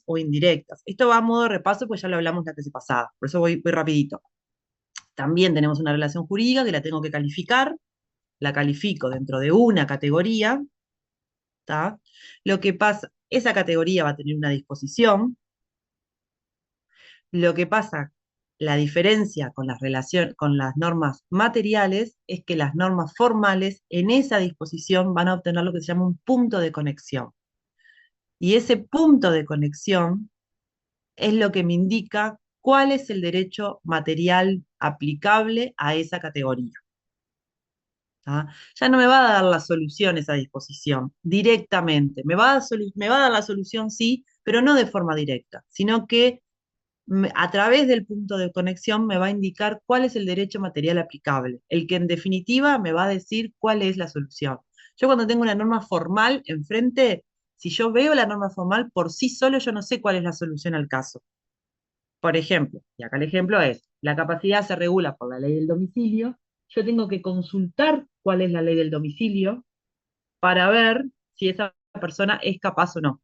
o indirectas. Esto va a modo de repaso, pues ya lo hablamos la clase pasada, por eso voy rapidito. También tenemos una relación jurídica que la tengo que calificar, la califico dentro de una categoría, ¿tá? Lo que pasa, esa categoría va a tener una disposición. Lo que pasa, la diferencia con con las normas materiales es que las normas formales en esa disposición van a obtener lo que se llama un punto de conexión. Y ese punto de conexión es lo que me indica cuál es el derecho material aplicable a esa categoría. ¿Tá? Ya no me va a dar la solución esa disposición directamente. Me va a dar la solución, sí, pero no de forma directa, sino que a través del punto de conexión me va a indicar cuál es el derecho material aplicable, el que en definitiva me va a decir cuál es la solución. Yo cuando tengo una norma formal enfrente, si yo veo la norma formal por sí solo, yo no sé cuál es la solución al caso. Por ejemplo, y acá el ejemplo es, la capacidad se regula por la ley del domicilio, yo tengo que consultar cuál es la ley del domicilio para ver si esa persona es capaz o no.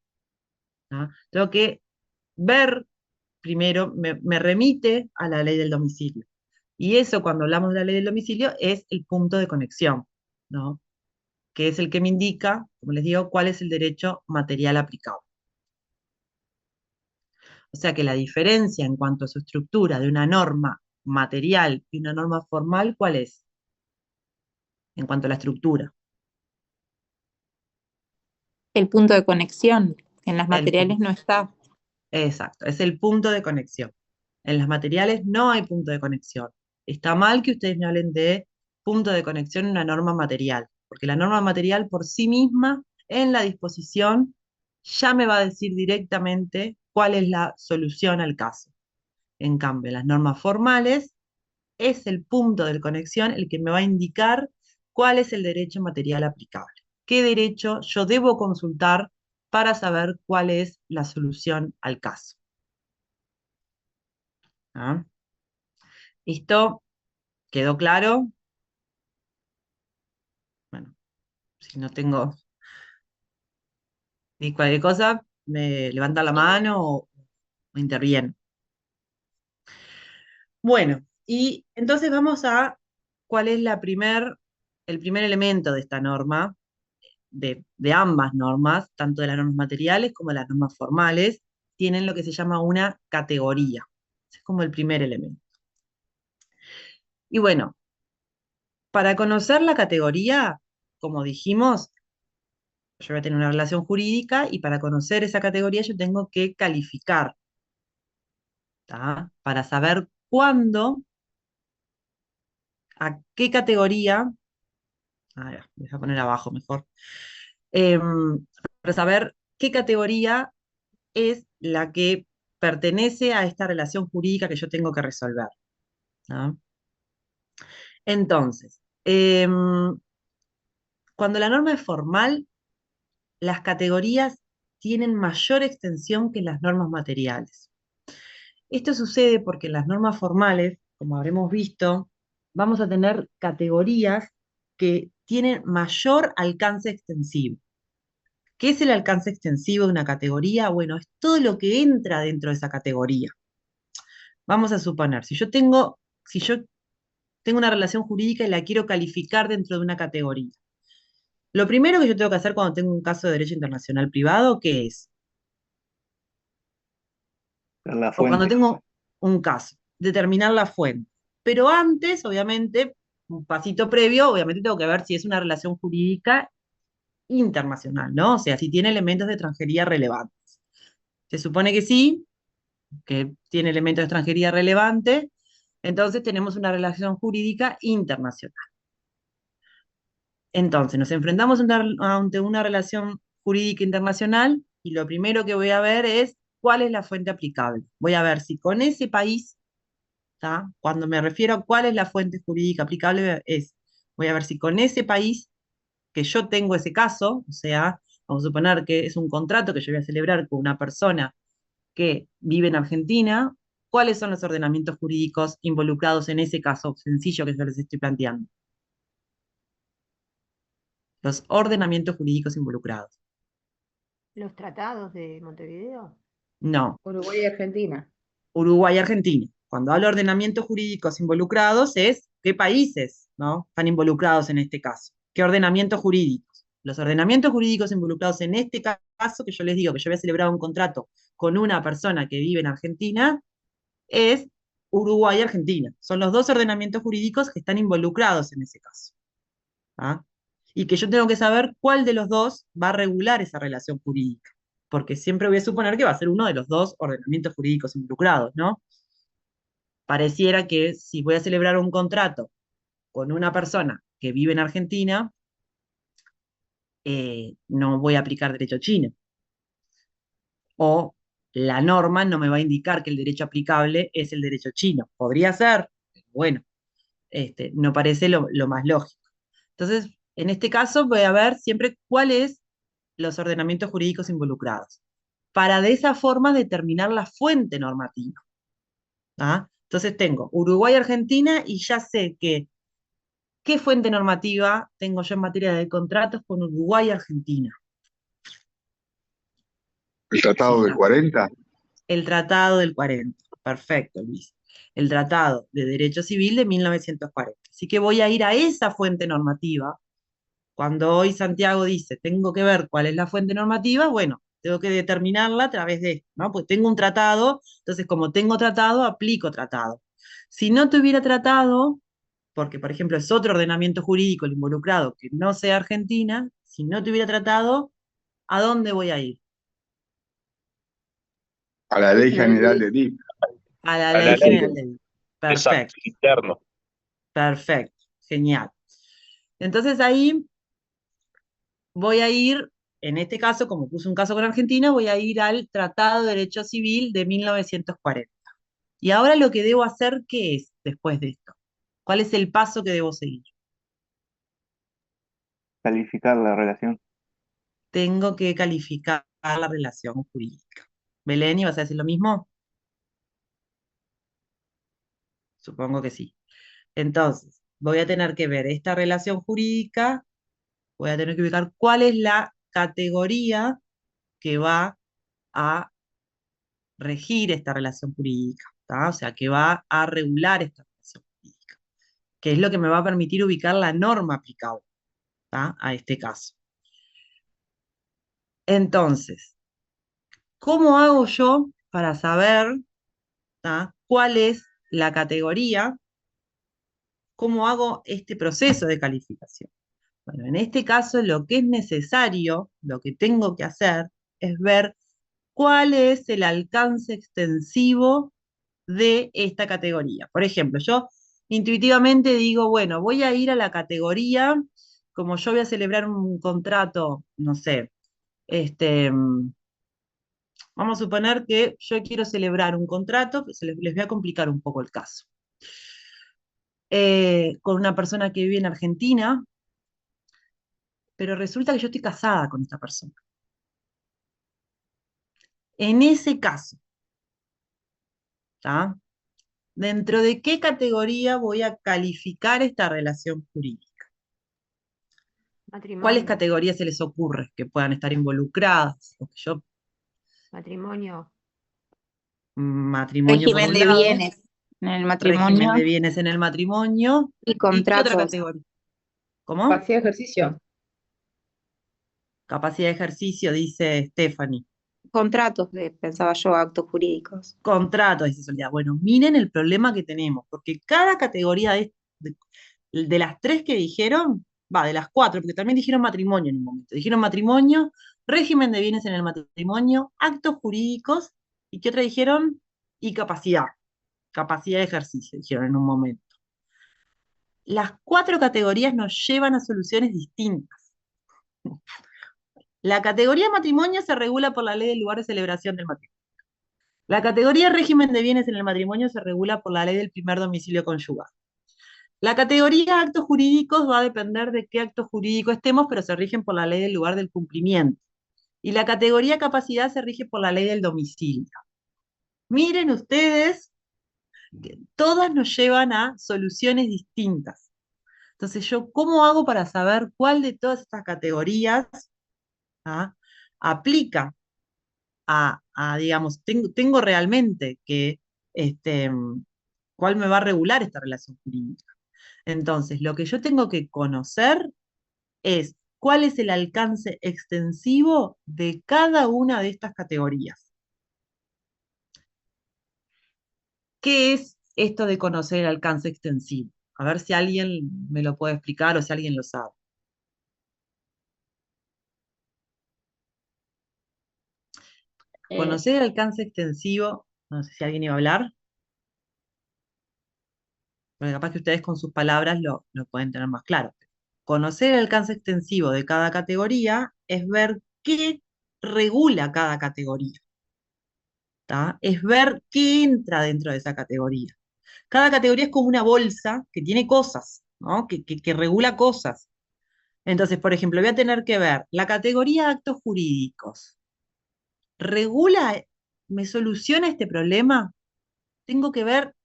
¿Ah? Tengo que ver primero, me remite a la ley del domicilio. Y eso, cuando hablamos de la ley del domicilio, es el punto de conexión, ¿no? Que es el que me indica, como les digo, cuál es el derecho material aplicable. O sea que la diferencia en cuanto a su estructura de una norma material y una norma formal, ¿cuál es? En cuanto a la estructura. El punto de conexión en las El materiales punto. no está. Exacto, es el punto de conexión. En las materiales no hay punto de conexión. Está mal que ustedes me hablen de punto de conexión en una norma material, porque la norma material por sí misma, en la disposición, ya me va a decir directamente cuál es la solución al caso. En cambio, las normas formales es el punto de conexión el que me va a indicar cuál es el derecho material aplicable. ¿Qué derecho yo debo consultar para saber cuál es la solución al caso? ¿Ah? ¿Listo? ¿Quedó claro? Bueno, si no tengo ni cualquier cosa, me levanta la mano o interviene. Bueno, y entonces vamos a cuál es el primer elemento de esta norma, de ambas normas, tanto de las normas materiales como de las normas formales, tienen lo que se llama una categoría. Ese es como el primer elemento. Y bueno, para conocer la categoría, como dijimos, yo voy a tener una relación jurídica y para conocer esa categoría yo tengo que calificar, ¿tá? Para saber cuándo, a qué categoría, a ver, voy a poner abajo mejor, para saber qué categoría es la que pertenece a esta relación jurídica que yo tengo que resolver. ¿No? Entonces, cuando la norma es formal, las categorías tienen mayor extensión que las normas materiales. Esto sucede porque en las normas formales, como habremos visto, vamos a tener categorías que tienen mayor alcance extensivo. ¿Qué es el alcance extensivo de una categoría? Bueno, es todo lo que entra dentro de esa categoría. Vamos a suponer, si yo tengo una relación jurídica y la quiero calificar dentro de una categoría. Lo primero que yo tengo que hacer cuando tengo un caso de derecho internacional privado, ¿qué es? En la O cuando fuente. tengo un caso, determinar la fuente. Pero antes, obviamente, un pasito previo, obviamente tengo que ver si es una relación jurídica internacional, ¿no? O sea, si tiene elementos de extranjería relevantes. Se supone que sí, que tiene elementos de extranjería relevante, entonces tenemos una relación jurídica internacional. Entonces, nos enfrentamos ante una relación jurídica internacional y lo primero que voy a ver es cuál es la fuente aplicable. Voy a ver si con ese país, ¿tá? Cuando me refiero a cuál es la fuente jurídica aplicable, voy a ver si con ese país que yo tengo ese caso, o sea, vamos a suponer que es un contrato que yo voy a celebrar con una persona que vive en Argentina, ¿cuáles son los ordenamientos jurídicos involucrados en ese caso sencillo que yo les estoy planteando? Los ordenamientos jurídicos involucrados. Los tratados de Montevideo. No, Uruguay y Argentina. Uruguay y Argentina. Cuando hablo de ordenamientos jurídicos involucrados es qué países, ¿no?, están involucrados en este caso. ¿Qué ordenamientos jurídicos? Los ordenamientos jurídicos involucrados en este caso, que yo les digo que yo voy a celebrar un contrato con una persona que vive en Argentina, es Uruguay y Argentina. Son los dos ordenamientos jurídicos que están involucrados en ese caso. ¿Ah? Y que yo tengo que saber cuál de los dos va a regular esa relación jurídica, porque siempre voy a suponer que va a ser uno de los dos ordenamientos jurídicos involucrados, ¿no? Pareciera que si voy a celebrar un contrato con una persona que vive en Argentina, no voy a aplicar derecho chino. O la norma no me va a indicar que el derecho aplicable es el derecho chino. Podría ser, pero bueno, no parece lo más lógico. Entonces, en este caso voy a ver siempre cuáles los ordenamientos jurídicos involucrados, para de esa forma determinar la fuente normativa. ¿Ah? Entonces tengo Uruguay, Argentina, y ya sé que qué fuente normativa tengo yo en materia de contratos con Uruguay y Argentina. ¿El Tratado del Fíjate, 40? el Tratado del 40. Perfecto, Luis. El Tratado de Derecho Civil de 1940. Así que voy a ir a esa fuente normativa. Cuando hoy Santiago dice, tengo que ver cuál es la fuente normativa, bueno, tengo que determinarla a través de esto, ¿no? Pues tengo un tratado, entonces como tengo tratado, aplico tratado. Si no tuviera tratado, porque por ejemplo es otro ordenamiento jurídico el involucrado que no sea Argentina, si no tuviera tratado, ¿a dónde voy a ir? A la Ley La ley General de- de DIF. A la A la ley ley, general de... exacto, Perfecto, interno. perfecto, genial. Entonces ahí voy a ir, en este caso, como puse un caso con Argentina, voy a ir al Tratado de Derecho Civil de 1940. Y ahora lo que debo hacer, ¿qué es después de esto? ¿Cuál es el paso que debo seguir? Calificar la relación. Tengo que calificar la relación jurídica. Belén, ¿y vas a decir lo mismo? Supongo que sí. Entonces, voy a tener que ver esta relación jurídica, voy a tener que ubicar cuál es la categoría que va a regir esta relación jurídica, ¿tá? O sea, que va a regular esta relación jurídica, que es lo que me va a permitir ubicar la norma aplicable, ¿tá?, a este caso. Entonces, ¿cómo hago yo para saber, ¿tá?, cuál es la categoría? ¿Cómo hago este proceso de calificación? Bueno, en este caso lo que es necesario, lo que tengo que hacer, es ver cuál es el alcance extensivo de esta categoría. Por ejemplo, yo intuitivamente digo, bueno, voy a ir a la categoría, como yo voy a celebrar un contrato, no sé, vamos a suponer que yo quiero celebrar un contrato, pues les voy a complicar un poco el caso, con una persona que vive en Argentina, pero resulta que yo estoy casada con esta persona. En ese caso, ¿tá?, ¿dentro de qué categoría voy a calificar esta relación jurídica? ¿Cuáles Matrimonio. categorías se les ocurre que puedan estar involucradas? Porque yo, Matrimonio. matrimonio por Régimen un de lado, bienes en el régimen matrimonio de bienes en el matrimonio, y ¿y qué otra contratos. categoría? ¿Cómo? Capacidad de ejercicio. Capacidad de ejercicio, dice Stephanie. Contratos, pensaba yo, actos jurídicos. Contrato, dice Soledad. Bueno, miren el problema que tenemos, porque cada categoría de las tres que dijeron, va, de las cuatro, porque también dijeron matrimonio en un momento. Dijeron matrimonio, régimen de bienes en el matrimonio, actos jurídicos, ¿y qué otra dijeron? Y capacidad. Capacidad de ejercicio, dijeron en un momento. Las cuatro categorías nos llevan a soluciones distintas. La categoría matrimonio se regula por la ley del lugar de celebración del matrimonio. La categoría régimen de bienes en el matrimonio se regula por la ley del primer domicilio conyugal. La categoría actos jurídicos va a depender de qué acto jurídico estemos, pero se rigen por la ley del lugar del cumplimiento. Y la categoría capacidad se rige por la ley del domicilio. Miren ustedes, que todas nos llevan a soluciones distintas. Entonces, yo, ¿cómo hago para saber cuál de todas estas categorías, ¿ah?, aplica a digamos, tengo realmente que, este, cuál me va a regular esta relación jurídica. Entonces, lo que yo tengo que conocer es cuál es el alcance extensivo de cada una de estas categorías. ¿Qué es esto de conocer el alcance extensivo? A ver si alguien me lo puede explicar o si alguien lo sabe. Eh, Conocer el alcance extensivo, no sé si alguien iba a hablar, porque capaz que ustedes con sus palabras lo pueden tener más claro. Conocer el alcance extensivo de cada categoría es ver qué regula cada categoría, ¿tá? Es ver qué entra dentro de esa categoría. Cada categoría es como una bolsa que tiene cosas, ¿no? Que regula cosas. Entonces, por ejemplo, voy a tener que ver la categoría de actos jurídicos. ¿Regula, me soluciona este problema? Tengo que ver,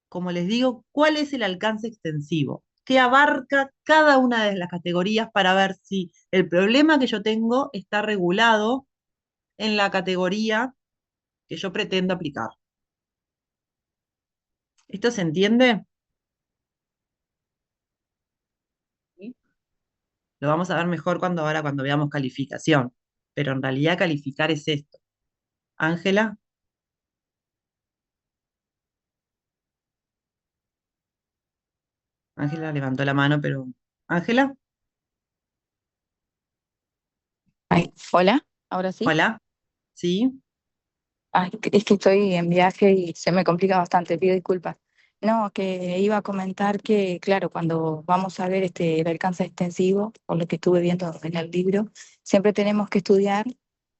como les digo, cuál es el alcance extensivo, qué abarca cada una de las categorías para ver si el problema que yo tengo está regulado en la categoría que yo pretendo aplicar. ¿Esto se entiende? sí. Lo vamos a ver mejor cuando veamos calificación. Pero en realidad calificar es esto. Ángela, Ángela levantó la mano, pero Ángela, Ay, hola, ahora sí. hola, ¿sí? Ay, es que estoy en viaje y se me complica bastante, pido disculpas. No, que iba a comentar que, claro, cuando vamos a ver el alcance extensivo, por lo que estuve viendo en el libro, siempre tenemos que estudiar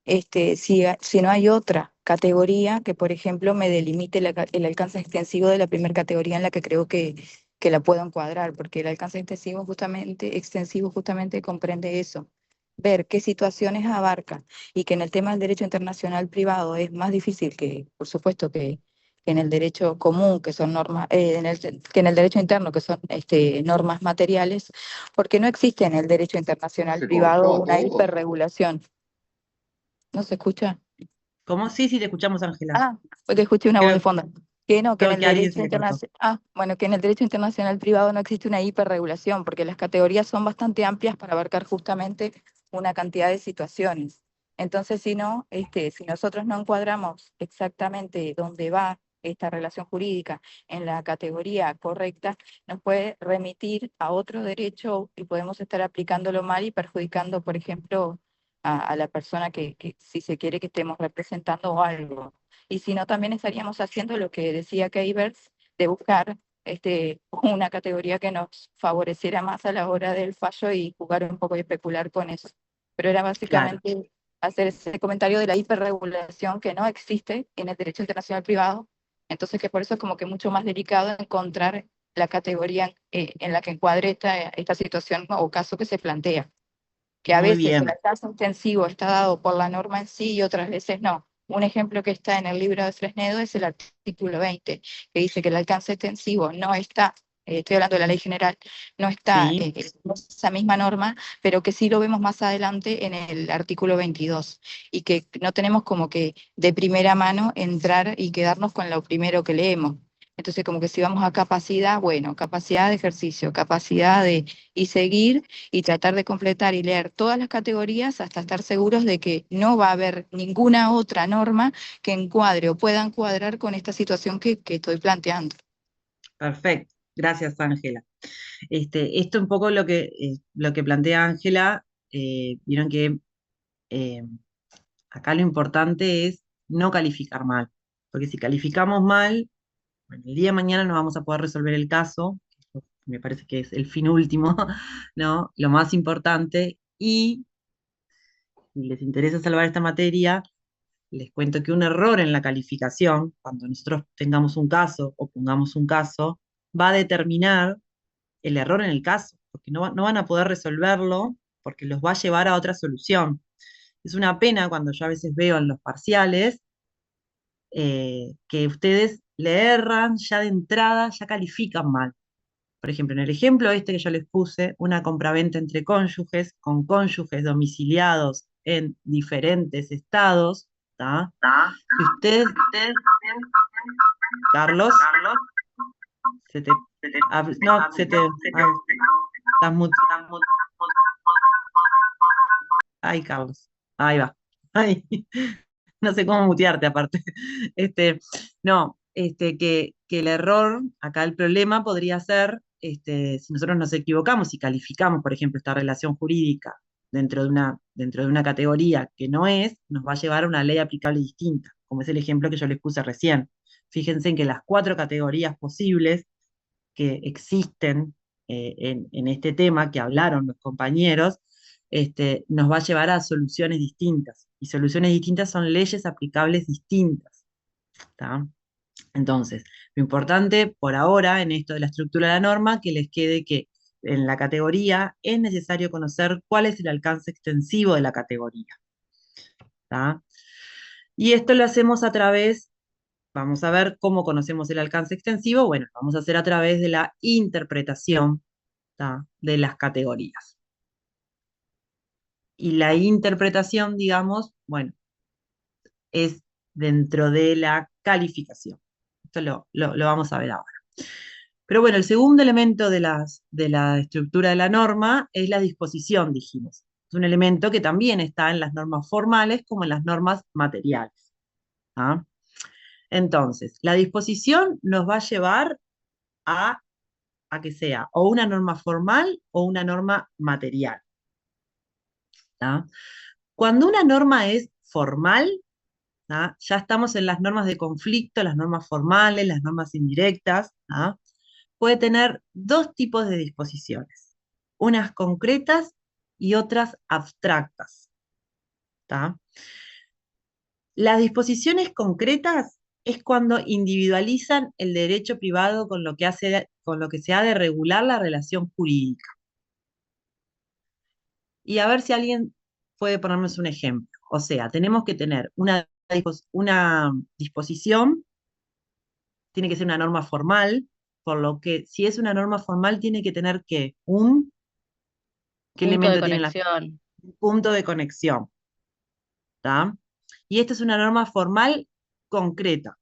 si no hay otra categoría que, por ejemplo, me delimite el alcance extensivo de la primera categoría en la que creo que la puedo encuadrar, porque el alcance extensivo justamente comprende eso, ver qué situaciones abarca y que en el tema del derecho internacional privado es más difícil que, por supuesto, que en el derecho común, que son normas, que en el derecho interno, que son normas materiales, porque no existe en el derecho internacional Se privado cortó una todo. hiperregulación. ¿No se escucha? ¿Cómo? Sí, sí, te escuchamos, Ángela. Ah, porque escuché una voz de Creo, fondo. Que no, que en creo el que a alguien se derecho le cortó. internacional, bueno, que en el derecho internacional privado no existe una hiperregulación, porque las categorías son bastante amplias para abarcar justamente una cantidad de situaciones. Entonces, si no, si nosotros no encuadramos exactamente dónde va esta relación jurídica en la categoría correcta, nos puede remitir a otro derecho y podemos estar aplicándolo mal y perjudicando, por ejemplo, a la persona que si se quiere que estemos representando o algo. Y si no, también estaríamos haciendo lo que decía Keivers, de buscar una categoría que nos favoreciera más a la hora del fallo y jugar un poco y especular con eso. Pero era Claro, básicamente hacer ese comentario de la hiperregulación que no existe en el derecho internacional privado, entonces que por eso es como que mucho más delicado encontrar la categoría en la que encuadre esta situación o caso que se plantea, que a muy veces el bien. alcance intensivo está dado por la norma en sí y otras veces no. Un ejemplo que está en el libro de Fresnedo es el artículo 20, que dice que el alcance extensivo no está, estoy hablando de la ley general, no está Sí, en esa misma norma, pero que sí lo vemos más adelante en el artículo 22, y que no tenemos como que de primera mano entrar y quedarnos con lo primero que leemos. Entonces, como que si vamos a capacidad, bueno, capacidad de ejercicio, capacidad de y seguir y tratar de completar y leer todas las categorías hasta estar seguros de que no va a haber ninguna otra norma que encuadre o pueda encuadrar con esta situación que estoy planteando. perfecto. Gracias, Ángela. Esto un poco lo que plantea Ángela, vieron que eh, acá lo importante es no calificar mal, porque si calificamos mal, bueno, el día de mañana no vamos a poder resolver el caso, que me parece que es el fin último, ¿no? Lo más importante, y si les interesa salvar esta materia, les cuento que un error en la calificación, cuando nosotros tengamos un caso o pongamos un caso, va a determinar el error en el caso, porque no van a poder resolverlo porque los va a llevar a otra solución. Es una pena cuando yo a veces veo en los parciales que ustedes le erran ya de entrada, ya califican mal. Por ejemplo, en el ejemplo este que yo les puse, una compraventa entre cónyuges, con cónyuges domiciliados en diferentes estados, ¿tá? Si ustedes, Carlos, se te, no, se te, estás ay, Carlos, ahí va, ay, no sé cómo mutearte aparte. No, que el error, acá el problema podría ser, si nosotros nos equivocamos y calificamos, por ejemplo, esta relación jurídica dentro de una categoría que no es, nos va a llevar a una ley aplicable distinta, como es el ejemplo que yo les puse recién. Fíjense en que las 4 categorías posibles que existen en este tema que hablaron los compañeros, nos va a llevar a soluciones distintas. Y soluciones distintas son leyes aplicables distintas. ¿Tá? Entonces, lo importante por ahora en esto de la estructura de la norma, que les quede que en la categoría es necesario conocer cuál es el alcance extensivo de la categoría. ¿Tá? Y esto lo hacemos a través, vamos a ver cómo conocemos el alcance extensivo. Bueno, lo vamos a hacer a través de la interpretación, ¿tá? De las categorías. Y la interpretación, digamos, bueno, es dentro de la calificación. Esto lo vamos a ver ahora. Pero bueno, el segundo elemento de la estructura de la norma es la disposición, dijimos. Es un elemento que también está en las normas formales como en las normas materiales. ¿Ah? Entonces, la disposición nos va a llevar a que sea o una norma formal o una norma material. ¿Tá? Cuando una norma es formal, ¿tá? Ya estamos en las normas de conflicto, las normas formales, las normas indirectas. ¿Tá? Puede tener 2 tipos de disposiciones, unas concretas y otras abstractas. ¿Tá? Las disposiciones concretas es cuando individualizan el derecho privado con lo que se ha de regular la relación jurídica. Y a ver si alguien puede ponernos un ejemplo. O sea, tenemos que tener una disposición, tiene que ser una norma formal, por lo que si es una norma formal tiene que tener ¿qué Punto de elemento tiene conexión. un punto de conexión. ¿Tá? Y esta es una norma formal concreta,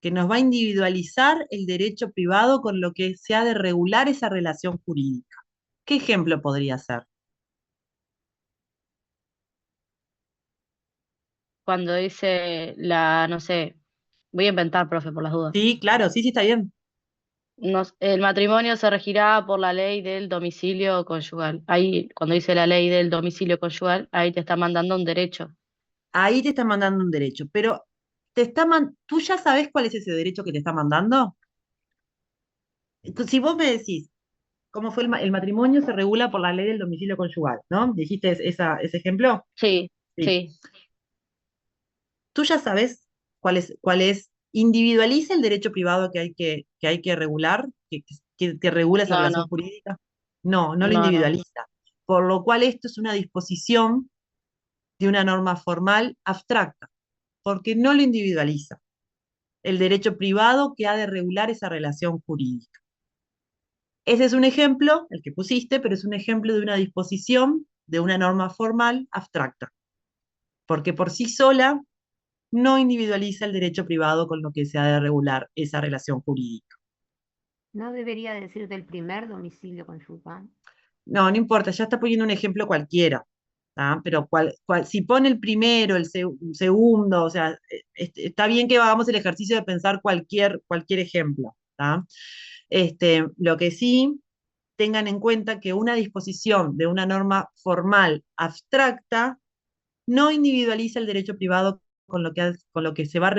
que nos va a individualizar el derecho privado con lo que se ha de regular esa relación jurídica. ¿Qué ejemplo podría ser? Cuando dice no sé, voy a inventar, profe, por las dudas. Sí, claro, sí, sí, está bien. El matrimonio se regirá por la ley del domicilio conyugal. Ahí, cuando dice la ley del domicilio conyugal, ahí te está mandando un derecho. Ahí te está mandando un derecho, pero ¿tú ya sabes cuál es ese derecho que te está mandando? Entonces, si vos me decís, ¿cómo fue el matrimonio se regula por la ley del domicilio conyugal? ¿No? ¿Dijiste ese ejemplo? Sí, Sí. sí. Tú ya sabes individualiza el derecho privado que hay que regular, que regula esa No, relación no, jurídica. No, no lo no, no. individualiza. Por lo cual esto es una disposición de una norma formal abstracta, porque no lo individualiza el derecho privado que ha de regular esa relación jurídica. Ese es un ejemplo, el que pusiste, pero es un ejemplo de una disposición de una norma formal abstracta, porque por sí sola no individualiza el derecho privado con lo que se ha de regular esa relación jurídica. ¿No debería decir del primer domicilio conyugal? No, no importa, ya está poniendo un ejemplo cualquiera, ¿tá? Pero si pone el primero, el segundo, o sea, está bien que hagamos el ejercicio de pensar cualquier ejemplo, ¿tá? Lo que sí, tengan en cuenta que una disposición de una norma formal abstracta no individualiza el derecho privado con lo que se va a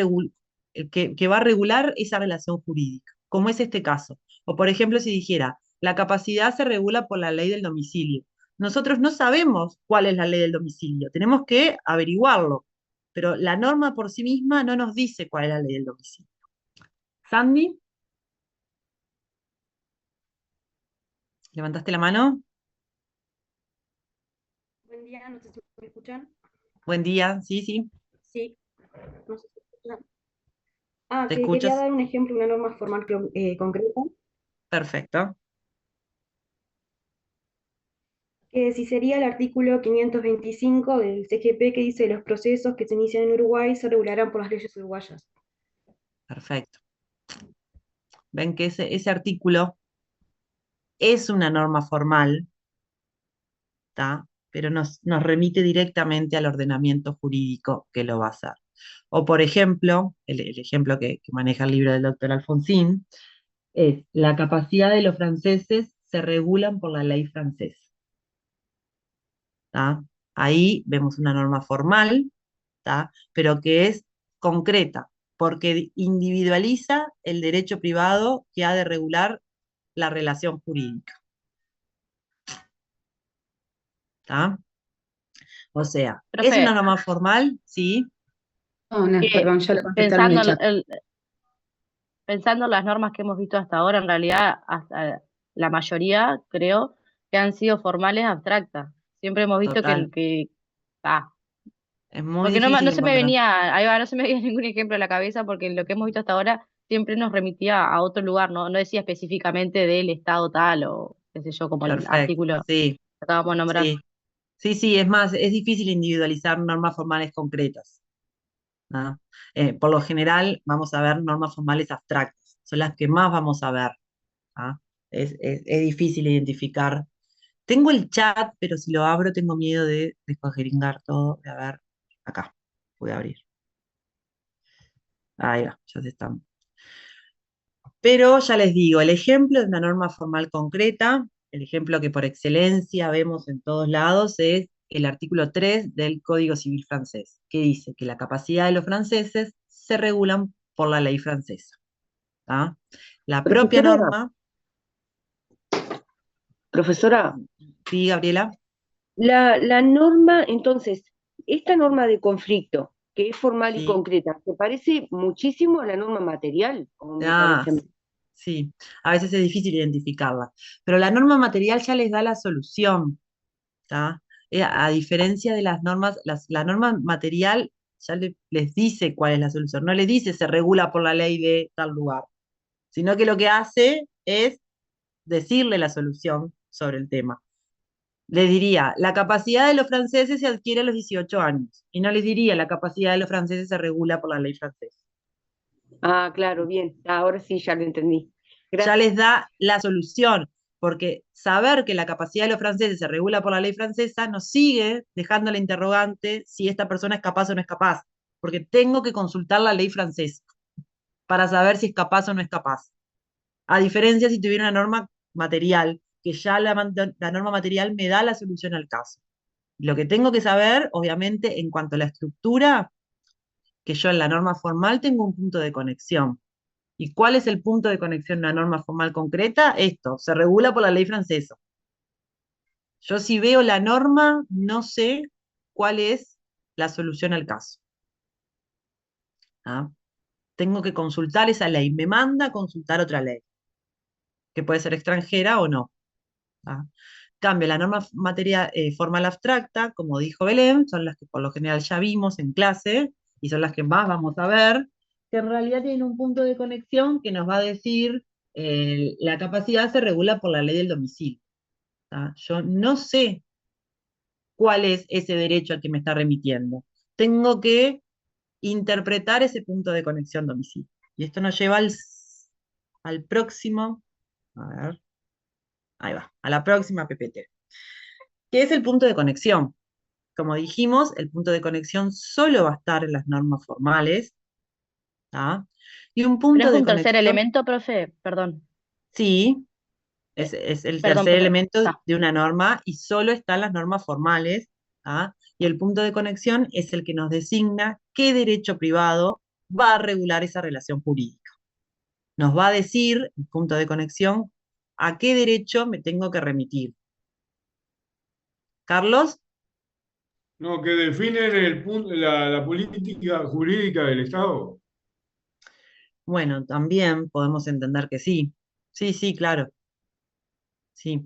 que va a regular esa relación jurídica, como es este caso. O por ejemplo, si dijera, la capacidad se regula por la ley del domicilio. Nosotros no sabemos cuál es la ley del domicilio, tenemos que averiguarlo, pero la norma por sí misma no nos dice cuál es la ley del domicilio. Sandy, ¿levantaste la mano? Buen día, no sé si me escuchan. Buen día, sí, sí, Sí, no sé si me escuchan. te Que quería escuchas. dar un ejemplo, una norma formal concreta. Perfecto. Que si sería el artículo 525 del CGP que dice los procesos que se inician en Uruguay se regularán por las leyes uruguayas. Perfecto. Ven que ese artículo es una norma formal, ¿tá? Pero nos remite directamente al ordenamiento jurídico que lo va a hacer. O, por ejemplo, el ejemplo que maneja el libro del doctor Alfonsín, es la capacidad de los franceses se regulan por la ley francesa. ¿Tá? Ahí vemos una norma formal, ¿tá? Pero que es concreta, porque individualiza el derecho privado que ha de regular la relación jurídica. ¿Tá? O sea, ¿es una Profe, norma formal? Sí, No, no, que perdón, ya lo contestaron en el chat. pensando en las normas que hemos visto hasta ahora, en realidad hasta la mayoría creo que han sido formales abstractas. Siempre hemos visto total. ah, Es muy porque difícil no se me encontrar. venía, ahí va, no se me venía ningún ejemplo a la cabeza porque lo que hemos visto hasta ahora siempre nos remitía a otro lugar, no decía específicamente del estado tal o qué sé yo, como el Perfecto, artículo que sí, acabamos de nombrar. sí. Sí, sí, es más, es difícil individualizar normas formales concretas, ¿no? Por lo general vamos a ver normas formales abstractas, son las que más vamos a ver, ¿ah? Es difícil identificar. Tengo el chat, pero si lo abro tengo miedo de descuajeringar todo. A ver, acá, voy a abrir. Ahí va, ya se están. Pero ya les digo, el ejemplo de una norma formal concreta, el ejemplo que por excelencia vemos en todos lados es el artículo 3 del Código Civil francés, que dice que la capacidad de los franceses se regulan por la ley francesa. ¿Tá? La propia Profesora, norma, profesora, sí, Gabriela, la norma, entonces, esta norma de conflicto, que es formal y sí, concreta, ¿te parece muchísimo a la norma material? ¿O me ah, parece a mí? sí, a veces es difícil identificarla, pero la norma material ya les da la solución. ¿Tá? A diferencia de las normas, la norma material ya les dice cuál es la solución, no les dice se regula por la ley de tal lugar, sino que lo que hace es decirle la solución sobre el tema. Les diría, la capacidad de los franceses se adquiere a los 18 años, y no les diría, la capacidad de los franceses se regula por la ley francesa. Ah, claro, bien, ahora sí ya lo entendí. Ya Gracias. les da la solución, porque saber que la capacidad de los franceses se regula por la ley francesa nos sigue dejando la interrogante si esta persona es capaz o no es capaz, porque tengo que consultar la ley francesa para saber si es capaz o no es capaz. A diferencia si tuviera una norma material, que ya la norma material me da la solución al caso. Lo que tengo que saber, obviamente, en cuanto a la estructura, que yo en la norma formal tengo un punto de conexión. ¿Y cuál es el punto de conexión de una norma formal concreta? Esto, se regula por la ley francesa. Yo si veo la norma, no sé cuál es la solución al caso. ¿Ah? Tengo que consultar esa ley. Me manda a consultar otra ley, que puede ser extranjera o no. ¿Ah? Cambio, la norma materia, formal abstracta, como dijo Belén, son las que por lo general ya vimos en clase, y son las que más vamos a ver, que en realidad tienen un punto de conexión que nos va a decir, la capacidad se regula por la ley del domicilio. ¿Tá? Yo no sé cuál es ese derecho al que me está remitiendo. Tengo que interpretar ese punto de conexión domicilio. Y esto nos lleva al próximo, a ver, ahí va, a la próxima PPT. ¿Qué es el punto de conexión? Como dijimos, el punto de conexión solo va a estar en las normas formales, ¿tá? Y un Pero punto es de un tercer conexión, elemento, profe, perdón. sí, Eh, es el perdón, tercer profe. elemento Ah, de una norma y solo están las normas formales, ¿tá? Y el punto de conexión es el que nos designa qué derecho privado va a regular esa relación jurídica. Nos va a decir, el punto de conexión, a qué derecho me tengo que remitir. Carlos, No, que definen la política jurídica del Estado. bueno, también podemos entender que sí. Sí, sí, claro, sí.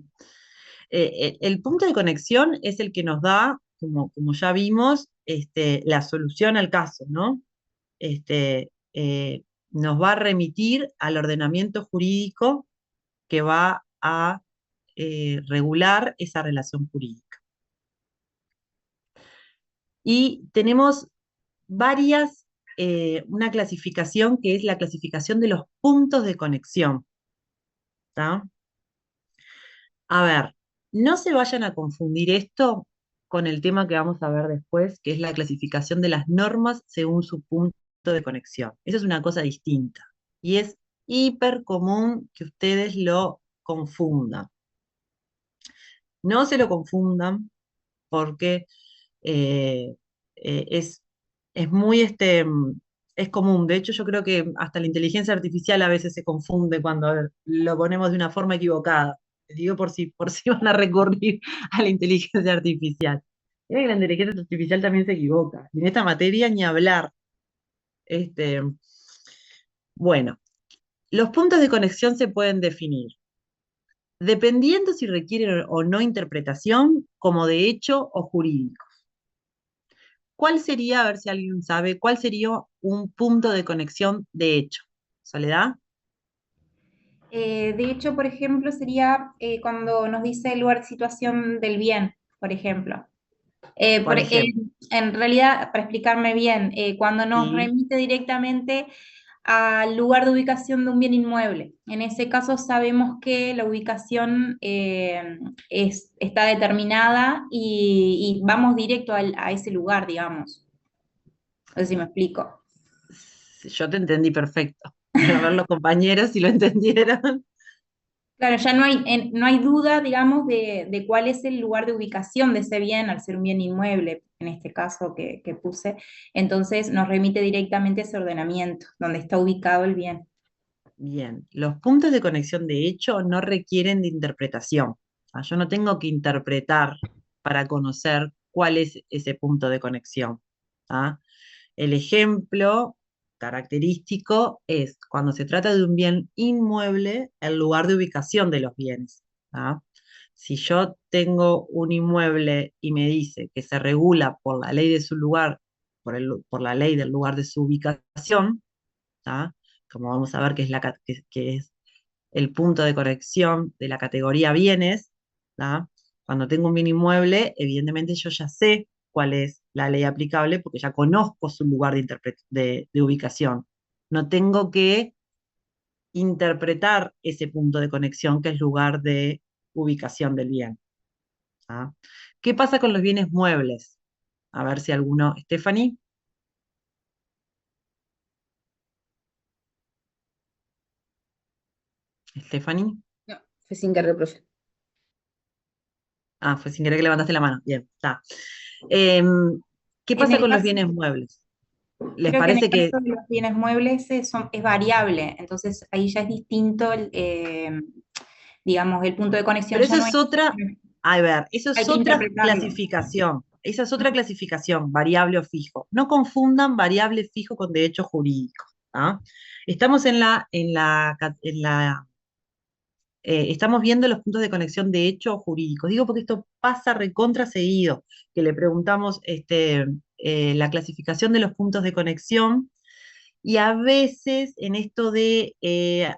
El punto de conexión es el que nos da, como ya vimos, la solución al caso, ¿no? Nos va a remitir al ordenamiento jurídico que va a regular esa relación jurídica. Y tenemos una clasificación que es la clasificación de los puntos de conexión. ¿Tá? A ver, no se vayan a confundir esto con el tema que vamos a ver después, que es la clasificación de las normas según su punto de conexión. Eso es una cosa distinta. Y es hiper común que ustedes lo confundan. No se lo confundan porque eh, es muy es común. De hecho, yo creo que hasta la inteligencia artificial a veces se confunde cuando lo ponemos de una forma equivocada. Les digo por si van a recurrir a la inteligencia artificial. Miren que la inteligencia artificial también se equivoca. Y en esta materia ni hablar. Este, bueno, los puntos de conexión se pueden definir dependiendo si requieren o no interpretación como de hecho o jurídico. ¿Cuál sería, a ver si alguien sabe, cuál sería un punto de conexión de hecho? ¿Soledad? De hecho, por ejemplo, sería cuando nos dice el lugar de situación del bien, por ejemplo. Por ejemplo. En realidad, para explicarme bien, cuando nos Sí. remite directamente al lugar de ubicación de un bien inmueble. En ese caso sabemos que la ubicación está determinada y vamos directo a ese lugar, digamos. No sé si me explico. Yo te entendí perfecto. A ver los compañeros si lo entendieron. Claro, ya no hay duda, digamos, de cuál es el lugar de ubicación de ese bien, al ser un bien inmueble, en este caso que puse. Entonces nos remite directamente a ese ordenamiento, donde está ubicado el bien. Bien, los puntos de conexión de hecho no requieren de interpretación. Yo no tengo que interpretar para conocer cuál es ese punto de conexión. ¿Ah? El ejemplo característico es cuando se trata de un bien inmueble, el lugar de ubicación de los bienes. ¿Ah? Si yo tengo un inmueble y me dice que se regula por la ley de su lugar, por la ley del lugar de su ubicación, ¿ah? Como vamos a ver que que es el punto de conexión de la categoría bienes, ¿tá? Cuando tengo un bien inmueble, evidentemente yo ya sé cuál es la ley aplicable porque ya conozco su lugar de ubicación. No tengo que interpretar ese punto de conexión que es lugar de ubicación del bien. ¿Tá? ¿Qué pasa con los bienes muebles? A ver si alguno, Stephanie. Stephanie. No, fue sin querer, profe. Ah, fue sin querer que levantaste la mano. Bien, está. ¿Qué En pasa el con los caso, bienes muebles? ¿Les creo que en parece el que, caso de los bienes muebles es variable, entonces ahí ya es distinto, digamos, el punto de conexión pero ya eso no es otra, a ver, eso hay es que otra interpretarlo. clasificación. Esa es otra clasificación, variable o fijo. No confundan variable fijo con derecho jurídico. ¿Ah? Estamos estamos viendo los puntos de conexión de hecho jurídicos. Digo porque esto pasa recontra seguido, que le preguntamos la clasificación de los puntos de conexión y a veces en esto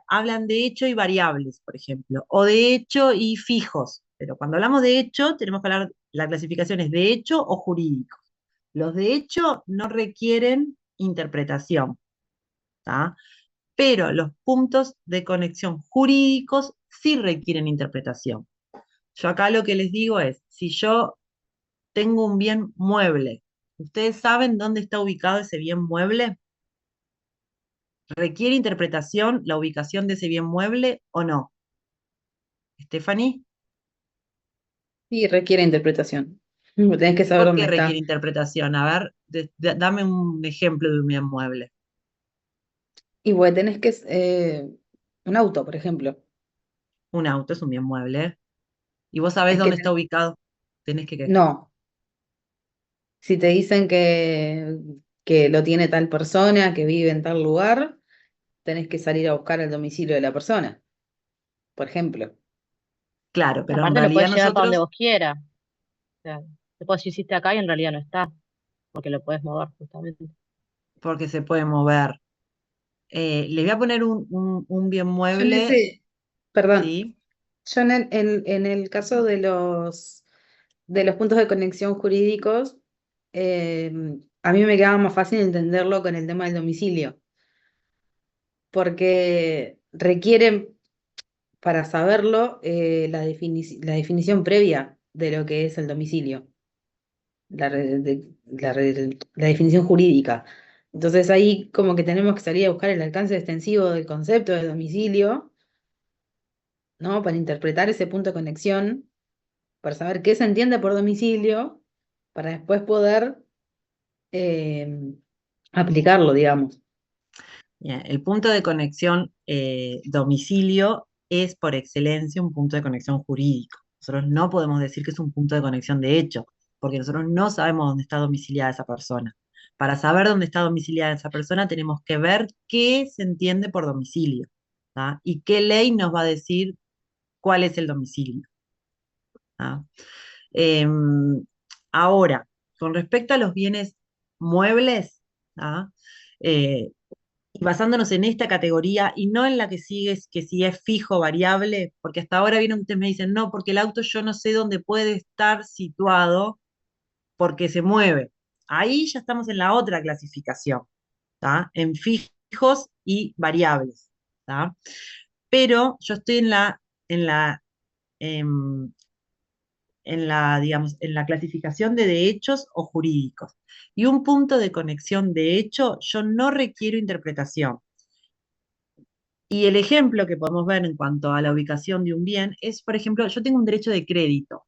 hablan de hecho y variables, por ejemplo, o de hecho y fijos. Pero cuando hablamos de hecho, tenemos que hablar, la clasificación es de hecho o jurídico. Los de hecho no requieren interpretación, ¿tá? Pero los puntos de conexión jurídicos sí requieren interpretación. Yo acá lo que les digo es, si yo tengo un bien mueble, ¿ustedes saben dónde está ubicado ese bien mueble? ¿Requiere interpretación la ubicación de ese bien mueble o no? ¿Stephanie? Sí, requiere interpretación. Tenés que saber ¿Por dónde qué requiere está. interpretación? A ver, dame un ejemplo de un bien mueble. Y bueno, tenés que, un auto, por ejemplo. Un auto es un bien mueble. ¿Y vos sabés Es que dónde está ubicado? Tenés que... no, si te dicen que lo tiene tal persona, que vive en tal lugar, tenés que salir a buscar el domicilio de la persona, por ejemplo. Claro, pero en Aparte lo realidad puedes llevar para donde nosotros, vos quieras. O sea, después hiciste acá y en realidad no está, porque lo puedes mover justamente. porque se puede mover. Les voy a poner un bien Yo en mueble, ese, perdón, ¿sí? Yo en el caso de los puntos de conexión jurídicos, a mí me quedaba más fácil entenderlo con el tema del domicilio, porque requieren, para saberlo, la definición previa de lo que es el domicilio, la definición jurídica. Entonces ahí como que tenemos que salir a buscar el alcance extensivo del concepto de domicilio, ¿no? Para interpretar ese punto de conexión, para saber qué se entiende por domicilio, para después poder eh, aplicarlo, digamos. Bien, el punto de conexión domicilio es por excelencia un punto de conexión jurídico. Nosotros no podemos decir que es un punto de conexión de hecho, porque nosotros no sabemos dónde está domiciliada esa persona. Para saber dónde está domiciliada esa persona tenemos que ver qué se entiende por domicilio, ¿tá? Y qué ley nos va a decir cuál es el domicilio, ¿tá? Em, Ahora, con respecto a los bienes muebles, ¿tá? Eh, y basándonos en esta categoría y no en la que sigue, que si es fijo o variable, porque hasta ahora vienen ustedes me dicen, no, porque el auto yo no sé dónde puede estar situado porque se mueve. Ahí ya estamos en la otra clasificación, ¿tá? En fijos y variables, ¿tá? Pero yo estoy en la, em, digamos, en la clasificación de hechos o jurídicos. Y un punto de conexión de hecho, yo no requiero interpretación. Y el ejemplo que podemos ver en cuanto a la ubicación de un bien es, por ejemplo, yo tengo un derecho de crédito.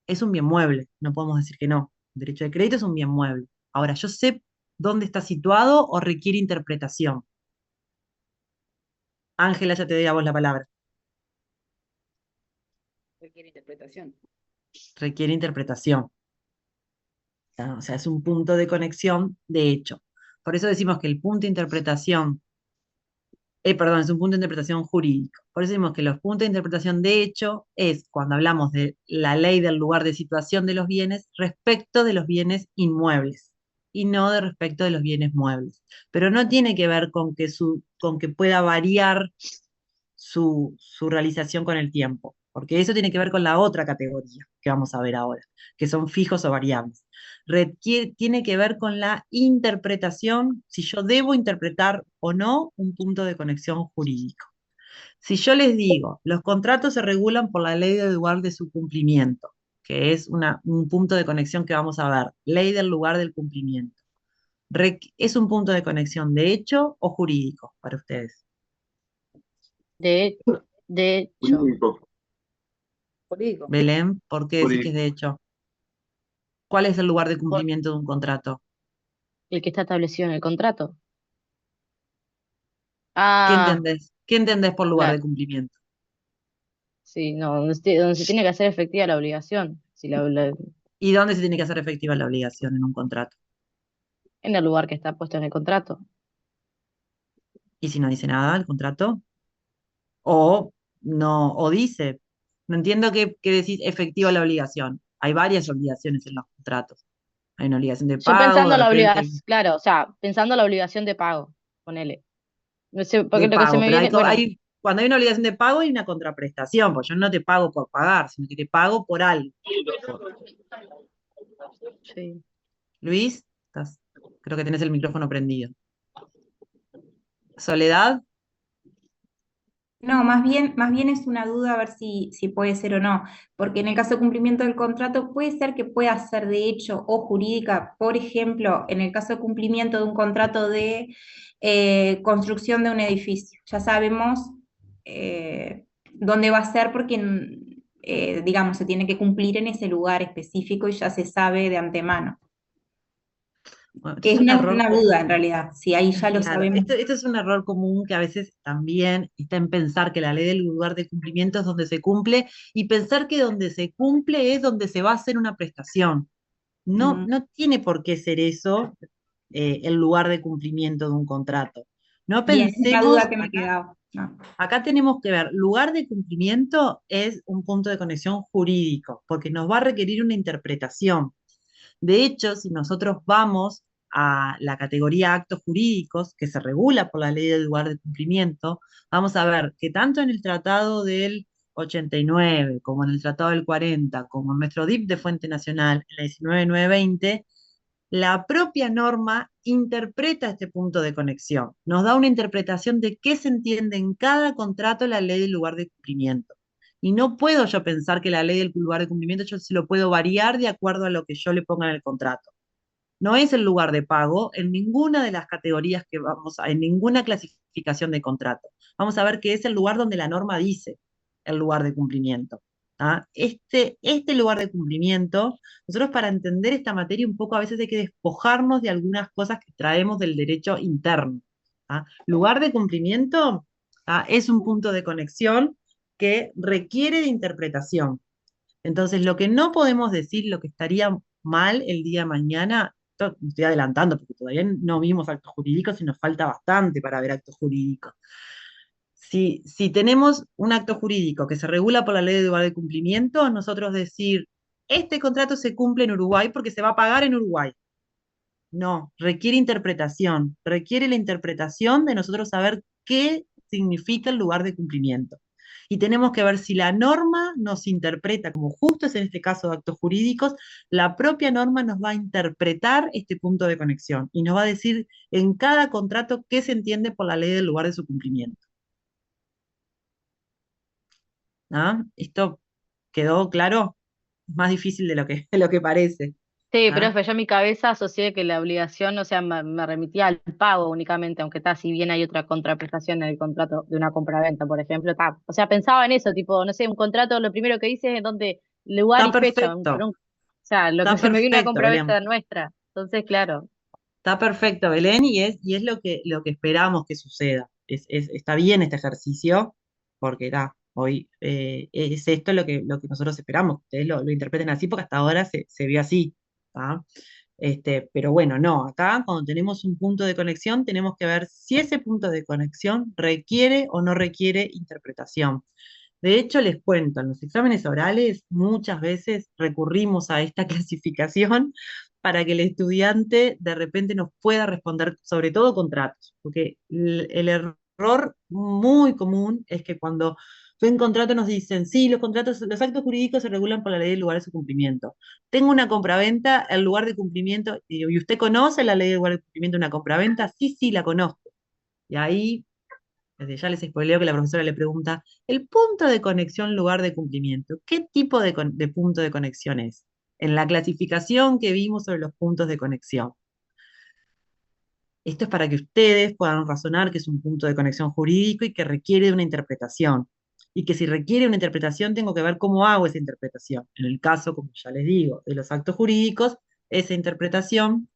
Es un bien mueble, no podemos decir que no. Un derecho de crédito es un bien mueble. Ahora, ¿yo sé dónde está situado o requiere interpretación? Ángela, ya te doy a vos la palabra. Requiere interpretación. Requiere interpretación. ¿Tá? O sea, es un punto de conexión de hecho. Por eso decimos que el punto de interpretación perdón, es un punto de interpretación jurídico. Por eso decimos que los puntos de interpretación de hecho es cuando hablamos de la ley del lugar de situación de los bienes respecto de los bienes inmuebles y no de respecto de los bienes muebles. Pero no tiene que ver con que pueda variar su realización con el tiempo, porque eso tiene que ver con la otra categoría que vamos a ver ahora, que son fijos o variables. Tiene que ver con la interpretación, si yo debo interpretar o no un punto de conexión jurídico. Si yo les digo, los contratos se regulan por la ley del lugar de su cumplimiento, que es un punto de conexión que vamos a ver, ley del lugar del cumplimiento. ¿Es un punto de conexión de hecho o jurídico para ustedes? De hecho, Jurídico, Jurídico. Belén, ¿por qué decís que es jurídico. de hecho? ¿Cuál es el lugar de cumplimiento de un contrato? el que está establecido en el contrato. ¿Qué Ah, entendés? ¿Qué entendés por lugar de claro, cumplimiento? sí, no, donde se tiene que hacer efectiva la obligación, si ¿Y dónde se tiene que hacer efectiva la obligación en un contrato? en el lugar que está puesto en el contrato. ¿Y si no dice nada el contrato? O no, o dice, no entiendo qué decís efectiva la obligación. Hay varias obligaciones en los contratos. Hay una obligación de Yo pago, pensando de la repente obligación, claro, o sea, pensando la obligación de pago, ponele. No sé, porque de lo que se pago, me pero viene, bueno, cuando hay una obligación de pago hay una contraprestación, pues yo no te pago por pagar, sino que te pago por algo. sí. Luis, creo que tenés el micrófono prendido. Soledad, No, más bien es una duda a ver si puede ser o no, porque en el caso de cumplimiento del contrato puede ser que pueda ser de hecho o jurídica, por ejemplo, en el caso de cumplimiento de un contrato de construcción de un edificio. Ya sabemos dónde va a ser porque, digamos, se tiene que cumplir en ese lugar específico y ya se sabe de antemano. bueno, esto Que es es un error una duda en realidad, si ahí ya lo claro, sabemos. esto es un error común que a veces también está en pensar que la ley del lugar de cumplimiento es donde se cumple y pensar que donde se cumple es donde se va a hacer una prestación. No, Mm. no tiene por qué ser eso el lugar de cumplimiento de un contrato. No Bien, es una pensemos, duda que me quedaba. No. acá tenemos que ver, lugar de cumplimiento es un punto de conexión jurídico, porque nos va a requerir una interpretación. De hecho, si nosotros vamos a la categoría actos jurídicos, que se regula por la ley del lugar de cumplimiento, vamos a ver que tanto en el Tratado del 89, como en el Tratado del 40, como en nuestro DIP de Fuente Nacional, en la 19920, la propia norma interpreta este punto de conexión, nos da una interpretación de qué se entiende en cada contrato la ley del lugar de cumplimiento. Y no puedo yo pensar que la ley del lugar de cumplimiento yo se lo puedo variar de acuerdo a lo que yo le ponga en el contrato. No es el lugar de pago en ninguna de las categorías que vamos a, en ninguna clasificación de contrato. Vamos a ver que es el lugar donde la norma dice el lugar de cumplimiento. ¿Ah? Este lugar de cumplimiento, nosotros para entender esta materia un poco a veces hay que despojarnos de algunas cosas que traemos del derecho interno. ¿Ah? Lugar de cumplimiento es un punto de conexión que requiere de interpretación. Entonces, lo que no podemos decir, lo que estaría mal el día de mañana, me estoy adelantando porque todavía no vimos actos jurídicos y nos falta bastante para ver actos jurídicos. Si tenemos un acto jurídico que se regula por la ley de lugar de cumplimiento, nosotros decir, este contrato se cumple en Uruguay porque se va a pagar en Uruguay. No, requiere interpretación, requiere la interpretación de nosotros saber qué significa el lugar de cumplimiento. Y tenemos que ver si la norma nos interpreta, como justo es en este caso de actos jurídicos, la propia norma nos va a interpretar este punto de conexión y nos va a decir en cada contrato qué se entiende por la ley del lugar de su cumplimiento. ¿Ah? ¿Esto quedó claro? Es más difícil de lo que parece. Sí, ¿Ah? pero yo en mi cabeza asocié que la obligación, o sea, me remitía al pago únicamente, aunque está, si bien hay otra contraprestación en el contrato de una compraventa, por ejemplo, está. O sea, pensaba en eso, tipo, no sé, un contrato, lo primero que dice es donde lugar Está y fecha, perfecto, o sea, lo que está se me vino una perfecto, Belén. compraventa nuestra. Entonces, claro, Está perfecto, Belén, y es lo que esperamos que suceda. Está bien este ejercicio, porque hoy es esto lo que nosotros esperamos, que ustedes lo interpreten así, porque hasta ahora se vio así. ¿Tá? Pero bueno, no, acá cuando tenemos un punto de conexión, tenemos que ver si ese punto de conexión requiere o no requiere interpretación. De hecho, les cuento, en los exámenes orales muchas veces recurrimos a esta clasificación para que el estudiante de repente nos pueda responder, sobre todo contratos, porque el error muy común es que cuando ven contrato nos dicen, sí, los actos jurídicos se regulan por la ley del lugar de su cumplimiento. Tengo una compraventa, el lugar de cumplimiento, ¿y usted conoce la ley del lugar de cumplimiento de una compraventa? Sí, sí, la conozco. Y ahí, desde ya les spoileo que la profesora le pregunta, el punto de conexión lugar de cumplimiento, ¿qué tipo de punto de conexión es? En la clasificación que vimos sobre los puntos de conexión. Esto es para que ustedes puedan razonar que es un punto de conexión jurídico y que requiere de una interpretación. Y que si requiere una interpretación, tengo que ver cómo hago esa interpretación. En el caso, como ya les digo, de los actos jurídicos, esa interpretación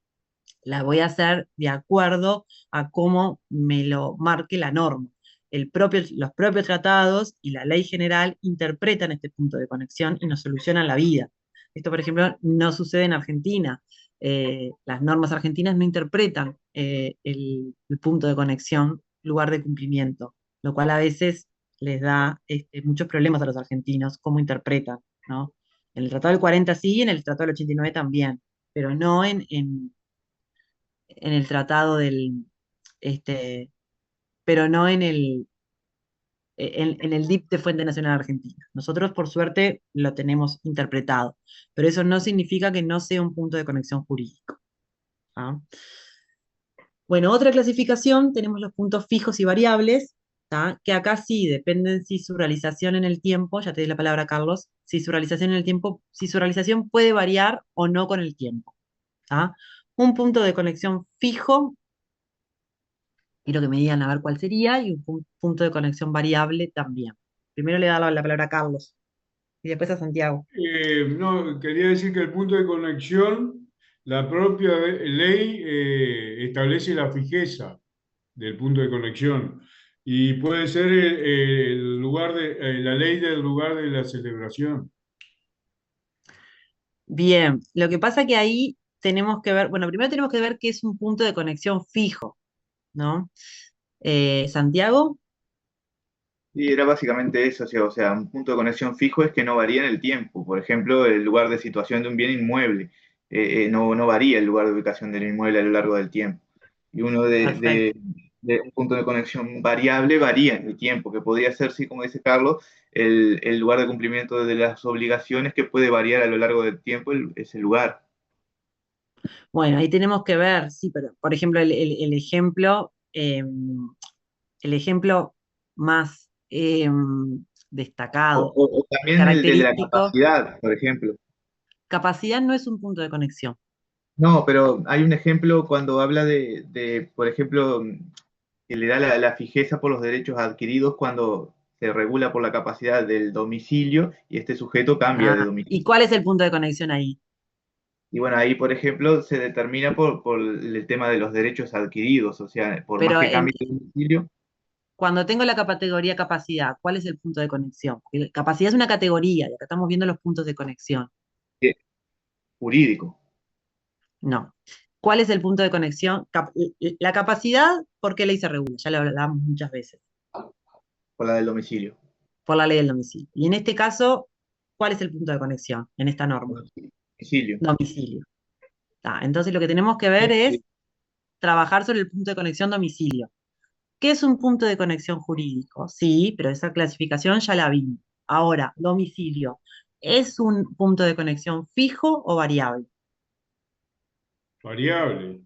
la voy a hacer de acuerdo a cómo me lo marque la norma. Los propios tratados y la ley general interpretan este punto de conexión y nos solucionan la vida. Esto, por ejemplo, no sucede en Argentina. Las normas argentinas no interpretan el punto de conexión, lugar de cumplimiento, lo cual a veces les da muchos problemas a los argentinos, cómo interpretan, ¿no? En el Tratado del 40 sí, en el Tratado del 89 también, pero no en el tratado este, pero no en el DIP de Fuente Nacional Argentina. Nosotros, por suerte, lo tenemos interpretado, pero eso no significa que no sea un punto de conexión jurídico. ¿Ah? Bueno, otra clasificación, tenemos los puntos fijos y variables, ¿tá? Que acá sí dependen si su realización en el tiempo, ya te di la palabra, Carlos, si su realización en el tiempo, si su realización puede variar o no con el tiempo. ¿Tá? Un punto de conexión fijo, quiero que me digan a ver cuál sería, y un punto de conexión variable también. Primero le da la palabra a Carlos y después a Santiago. No, quería decir que el punto de conexión, la propia ley establece la fijeza del punto de conexión y puede ser el lugar la ley del lugar de la celebración. Bien, lo que pasa que ahí tenemos que ver, bueno, primero tenemos que ver qué es un punto de conexión fijo, ¿no? Santiago, Y era básicamente eso, o sea, un punto de conexión fijo es que no varía en el tiempo. Por ejemplo, el lugar de situación de un bien inmueble. No varía el lugar de ubicación del inmueble a lo largo del tiempo. Y uno perfecto. de un punto de conexión variable varía en el tiempo, que podría ser, sí, como dice Carlos, el lugar de cumplimiento de las obligaciones que puede variar a lo largo del tiempo ese lugar. Bueno, ahí tenemos que ver, sí, pero por ejemplo, el ejemplo más destacado, O también el de la característico, capacidad, por ejemplo. capacidad no es un punto de conexión. No, pero hay un ejemplo cuando habla por ejemplo, que le da la fijeza por los derechos adquiridos cuando se regula por la capacidad del domicilio y este sujeto cambia de Ah, ¿y domicilio. cuál es el punto de conexión ahí? Y bueno, ahí, por ejemplo, se determina por el tema de los derechos adquiridos, o sea, por más Pero que cambie de domicilio, cuando tengo la categoría capacidad, ¿cuál es el punto de conexión? Porque capacidad es una categoría, y acá estamos viendo los puntos de conexión. jurídico, No. ¿Cuál es el punto de conexión? La capacidad, ¿por qué ley se regula? Ya lo hablamos muchas veces, por la del domicilio. por la ley del domicilio. Y en este caso, ¿cuál es el punto de conexión en esta norma? Domicilio. Domicilio. Entonces lo que tenemos que ver es trabajar sobre el punto de conexión domicilio. ¿Qué es un punto de conexión jurídico? Sí, pero esa clasificación ya la vimos. Ahora, domicilio. ¿Es un punto de conexión fijo o variable? Variable.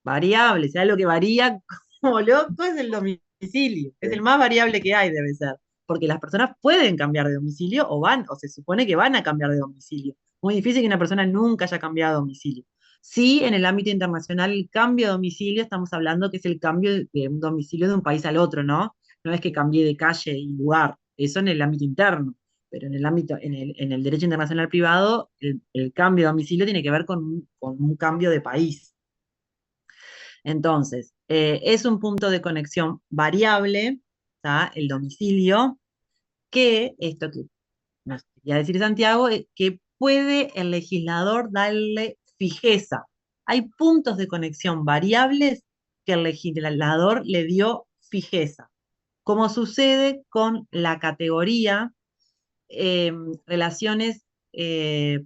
Variable, sea lo que varía como loco es el domicilio. Es el más variable que hay, debe ser. Porque las personas pueden cambiar de domicilio o se supone que van a cambiar de domicilio. Muy difícil que una persona nunca haya cambiado de domicilio. Sí, en el ámbito internacional, el cambio de domicilio, estamos hablando que es el cambio de un domicilio de un país al otro, ¿no? No es que cambie de calle y lugar. Eso en el ámbito interno. Pero en el ámbito, en el derecho internacional privado, el cambio de domicilio tiene que ver con un cambio de país. Entonces, es un punto de conexión variable, ¿tá? El domicilio, que esto que nos quería decir Santiago, es que puede el legislador darle fijeza. Hay puntos de conexión variables que el legislador le dio fijeza, como sucede con la categoría relaciones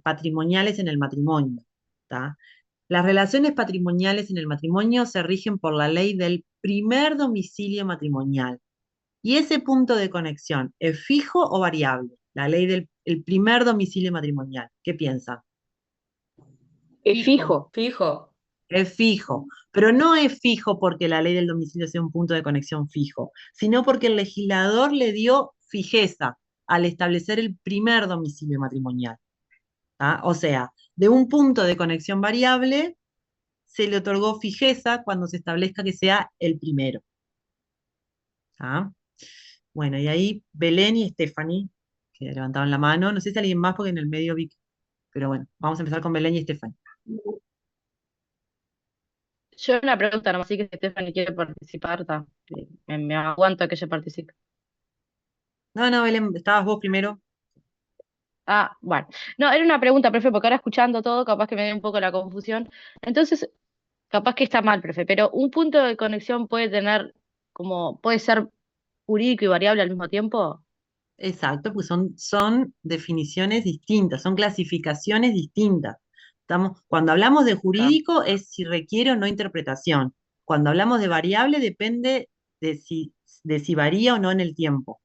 patrimoniales en el matrimonio. ¿Tá? Las relaciones patrimoniales en el matrimonio se rigen por la ley del primer domicilio matrimonial. ¿Y ese punto de conexión es fijo o variable? La ley del el primer domicilio matrimonial. ¿Qué piensa? Es fijo. Fijo. Es fijo, pero no es fijo porque la ley del domicilio sea un punto de conexión fijo, sino porque el legislador le dio fijeza al establecer el primer domicilio matrimonial. ¿Ah? O sea, de un punto de conexión variable se le otorgó fijeza cuando se establezca que sea el primero. ¿Ah? Bueno, y ahí Belén y Stephanie, que levantaban la mano, no sé si alguien más porque en el medio vi, pero bueno, vamos a empezar con Belén y Stephanie. Yo una pregunta nomás, así que si Stephanie quiere participar, me aguanto a que ella participe. No, Belén, estabas vos primero. Ah, bueno. No, era una pregunta, profe, porque ahora escuchando todo, capaz que me dé un poco la confusión. Entonces, capaz que está mal, profe, pero un punto de conexión puede ser jurídico y variable al mismo tiempo. Exacto, pues son definiciones distintas, son clasificaciones distintas. Cuando hablamos de Ah, jurídico es si requiere o no interpretación. Cuando hablamos de variable depende de si varía o no en el tiempo.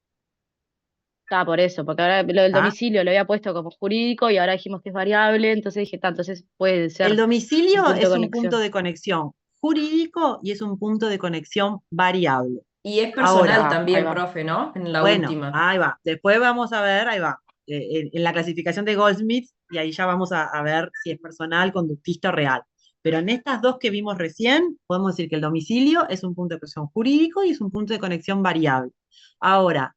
está por eso, porque ahora lo del ¿Tá? domicilio lo había puesto como jurídico y ahora dijimos que es variable, entonces dije, entonces puede El ser un domicilio punto de es un punto conexión. de conexión jurídico y es un punto de conexión variable. Y es personal Ahora, Ahí también, va. profe, ¿no? En la bueno, última. ahí va. Después vamos a ver, ahí va, en la clasificación de Goldsmith, y ahí ya vamos a ver si es personal, conductista o real. Pero en estas dos que vimos recién, podemos decir que el domicilio es un punto de conexión jurídico y es un punto de conexión variable. Ahora,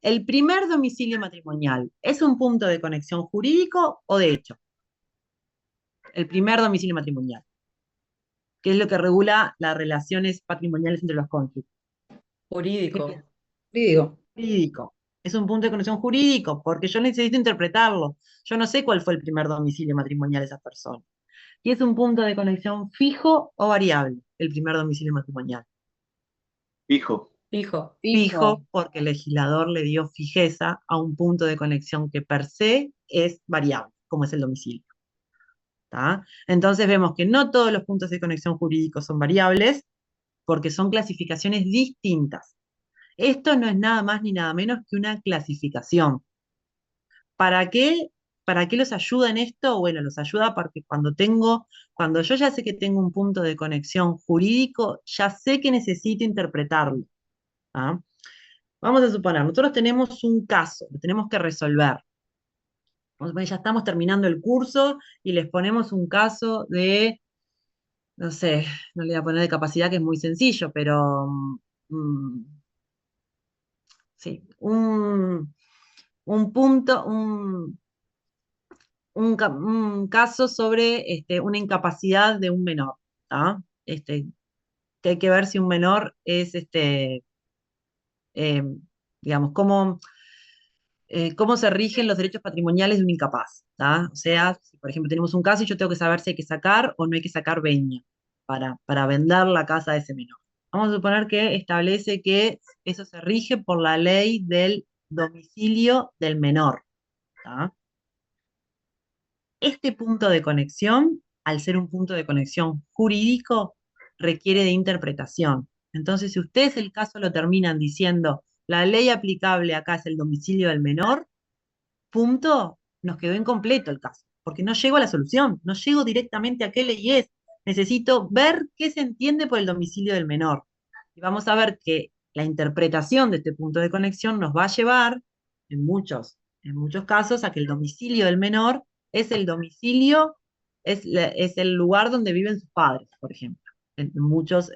¿el primer domicilio matrimonial es un punto de conexión jurídico o de hecho? El primer domicilio matrimonial, que es lo que regula las relaciones patrimoniales entre los cónyuges. ¿Qué Jurídico. piensas? Jurídico. Jurídico. Es un punto de conexión jurídico, porque yo necesito interpretarlo. Yo no sé cuál fue el primer domicilio matrimonial de esa persona. Y es un punto de conexión fijo o variable, el primer domicilio matrimonial. Fijo. Fijo. Fijo, porque el legislador le dio fijeza a un punto de conexión que per se es variable, como es el domicilio. ¿Tá? Entonces vemos que no todos los puntos de conexión jurídicos son variables, porque son clasificaciones distintas. Esto no es nada más ni nada menos que una clasificación. ¿Para qué? ¿Para qué los ayuda en esto? Bueno, los ayuda porque cuando yo ya sé que tengo un punto de conexión jurídico, ya sé que necesito interpretarlo. ¿Ah? Vamos a suponer, nosotros tenemos un caso, lo tenemos que resolver. Vamos a suponer, ya estamos terminando el curso y les ponemos un caso de, no sé, no le voy a poner de capacidad que es muy sencillo, pero mm, sí, un punto, un caso sobre una incapacidad de un menor, ¿tá? Que hay que ver si un menor es, eh, digamos, cómo se rigen los derechos patrimoniales de un incapaz, ¿tá? O sea, si por ejemplo tenemos un caso y yo tengo que saber si hay que sacar o no hay que sacar veña para vender la casa de ese menor. Vamos a suponer que establece que eso se rige por la ley del domicilio del menor, ¿tá? Este punto de conexión, al ser un punto de conexión jurídico, requiere de interpretación. Entonces, si ustedes el caso lo terminan diciendo, la ley aplicable acá es el domicilio del menor, punto, nos quedó incompleto el caso, porque no llego a la solución, no llego directamente a qué ley es. Necesito ver qué se entiende por el domicilio del menor. Y vamos a ver que la interpretación de este punto de conexión nos va a llevar, en muchos casos, a que el domicilio del menor es el domicilio, es el lugar donde viven sus padres, por ejemplo, en muchos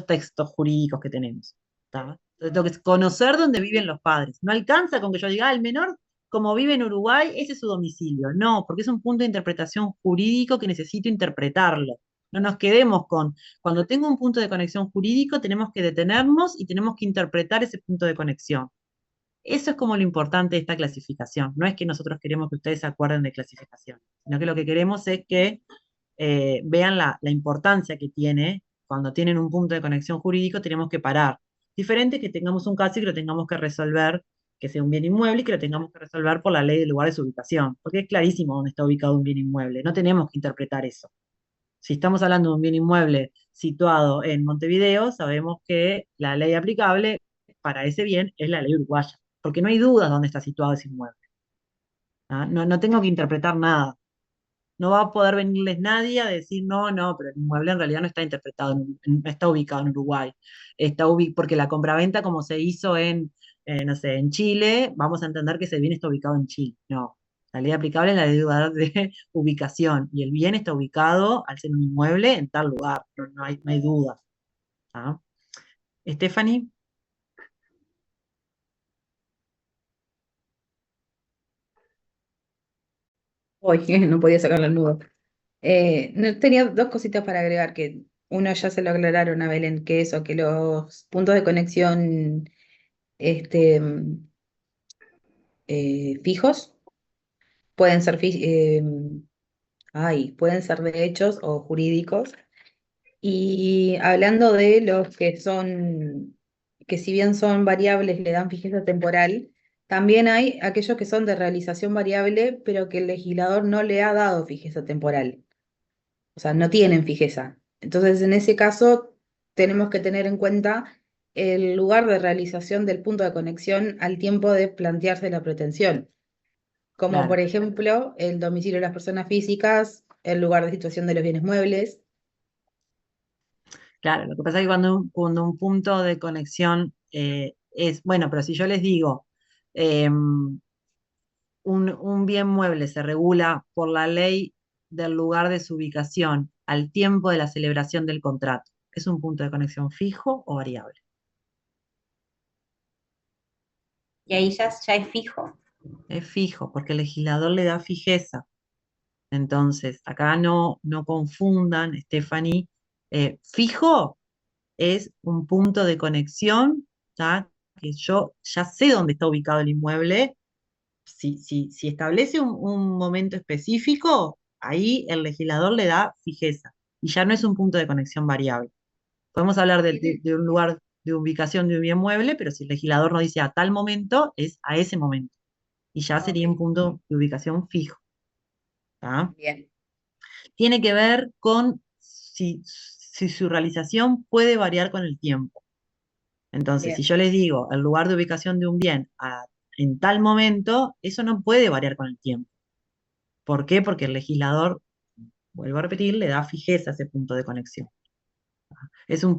textos jurídicos que tenemos. ¿Tá? Entonces tengo que conocer dónde viven los padres. No alcanza con que yo diga, el menor, como vive en Uruguay, ese es su domicilio. No, porque es un punto de interpretación jurídico que necesito interpretarlo. No nos quedemos cuando tengo un punto de conexión jurídico, tenemos que detenernos y tenemos que interpretar ese punto de conexión. Eso es como lo importante de esta clasificación. No es que nosotros queremos que ustedes se acuerden de clasificación, sino que lo que queremos es que vean la importancia que tiene. Cuando tienen un punto de conexión jurídico, tenemos que parar. Diferente que tengamos un caso y que lo tengamos que resolver, que sea un bien inmueble y que lo tengamos que resolver por la ley del lugar de su ubicación, porque es clarísimo dónde está ubicado un bien inmueble. No tenemos que interpretar eso. Si estamos hablando de un bien inmueble situado en Montevideo, sabemos que la ley aplicable para ese bien es la ley uruguaya, porque no hay dudas dónde está situado ese inmueble. ¿Ah? No tengo que interpretar nada. No va a poder venirles nadie a decir, no, no, pero el inmueble en realidad no está interpretado, no está ubicado en Uruguay. Porque la compraventa, como se hizo no sé, en Chile, vamos a entender que ese bien está ubicado en Chile. No. La ley aplicable es la ley de ubicación. Y el bien está ubicado, al ser un inmueble, en tal lugar. No hay duda. ¿Ah? Stephanie. Hoy no podía sacarle el nudo. Tenía dos cositas para agregar, que uno ya se lo aclararon a Belén, que eso, que los puntos de conexión este, fijos pueden ser, pueden ser de hechos o jurídicos. Y hablando de los que son, que si bien son variables, le dan fijeza temporal, también hay aquellos que son de realización variable, pero que el legislador no le ha dado fijeza temporal. O sea, no tienen fijeza. Entonces, en ese caso, tenemos que tener en cuenta el lugar de realización del punto de conexión al tiempo de plantearse la pretensión, como Claro. por ejemplo el domicilio de las personas físicas, el lugar de situación de los bienes muebles. Claro, lo que pasa es que cuando un punto de conexión bueno, pero si yo les digo, un bien mueble se regula por la ley del lugar de su ubicación al tiempo de la celebración del contrato, ¿es un punto de conexión fijo o variable? Y ahí ya es fijo. Es fijo, porque el legislador le da fijeza. Entonces, acá no confundan, Stephanie, fijo es un punto de conexión, ¿tá? Que yo ya sé dónde está ubicado el inmueble. Si establece un momento específico, ahí el legislador le da fijeza y ya no es un punto de conexión variable. Podemos hablar de un lugar de ubicación de un bien mueble, pero si el legislador nos dice a tal momento, es a ese momento. Y ya sería un punto de ubicación fijo. ¿Tá? Bien. Tiene que ver con si si su realización puede variar con el tiempo. Entonces, si Bien. yo les digo el lugar de ubicación de un bien en tal momento, eso no puede variar con el tiempo. ¿Por qué? Porque el legislador, vuelvo a repetir, le da fijeza a ese punto de conexión.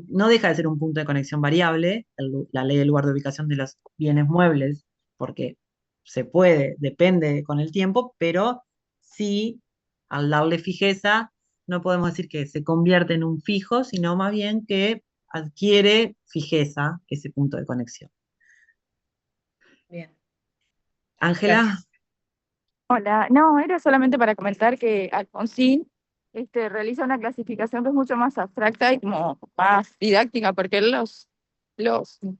No deja de ser un punto de conexión variable, la ley del lugar de ubicación de los bienes muebles, porque se puede, depende con el tiempo, pero sí, al darle fijeza, no podemos decir que se convierte en un fijo, sino más bien que adquiere fijeza ese punto de conexión. Bien. Ángela, Gracias. Hola, no, era solamente para comentar que Alfonsín realiza una clasificación que es mucho más abstracta y como más didáctica, porque él los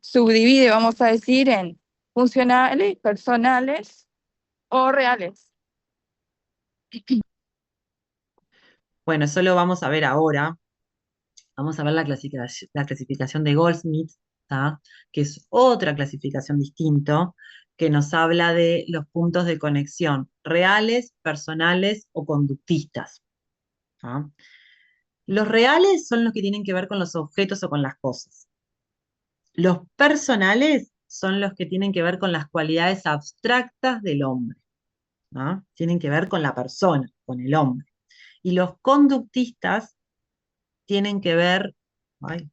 subdivide, vamos a decir, en funcionales, personales o reales. bueno, eso lo vamos a ver ahora. Vamos a ver la clasificación de Goldsmith, ¿tá? Que es otra clasificación distinta, que nos habla de los puntos de conexión reales, personales o conductistas. ¿Tá? Los reales son los que tienen que ver con los objetos o con las cosas. Los personales son los que tienen que ver con las cualidades abstractas del hombre. ¿No? Tienen que ver con la persona, con el hombre. Y los conductistas tienen que ver, ay,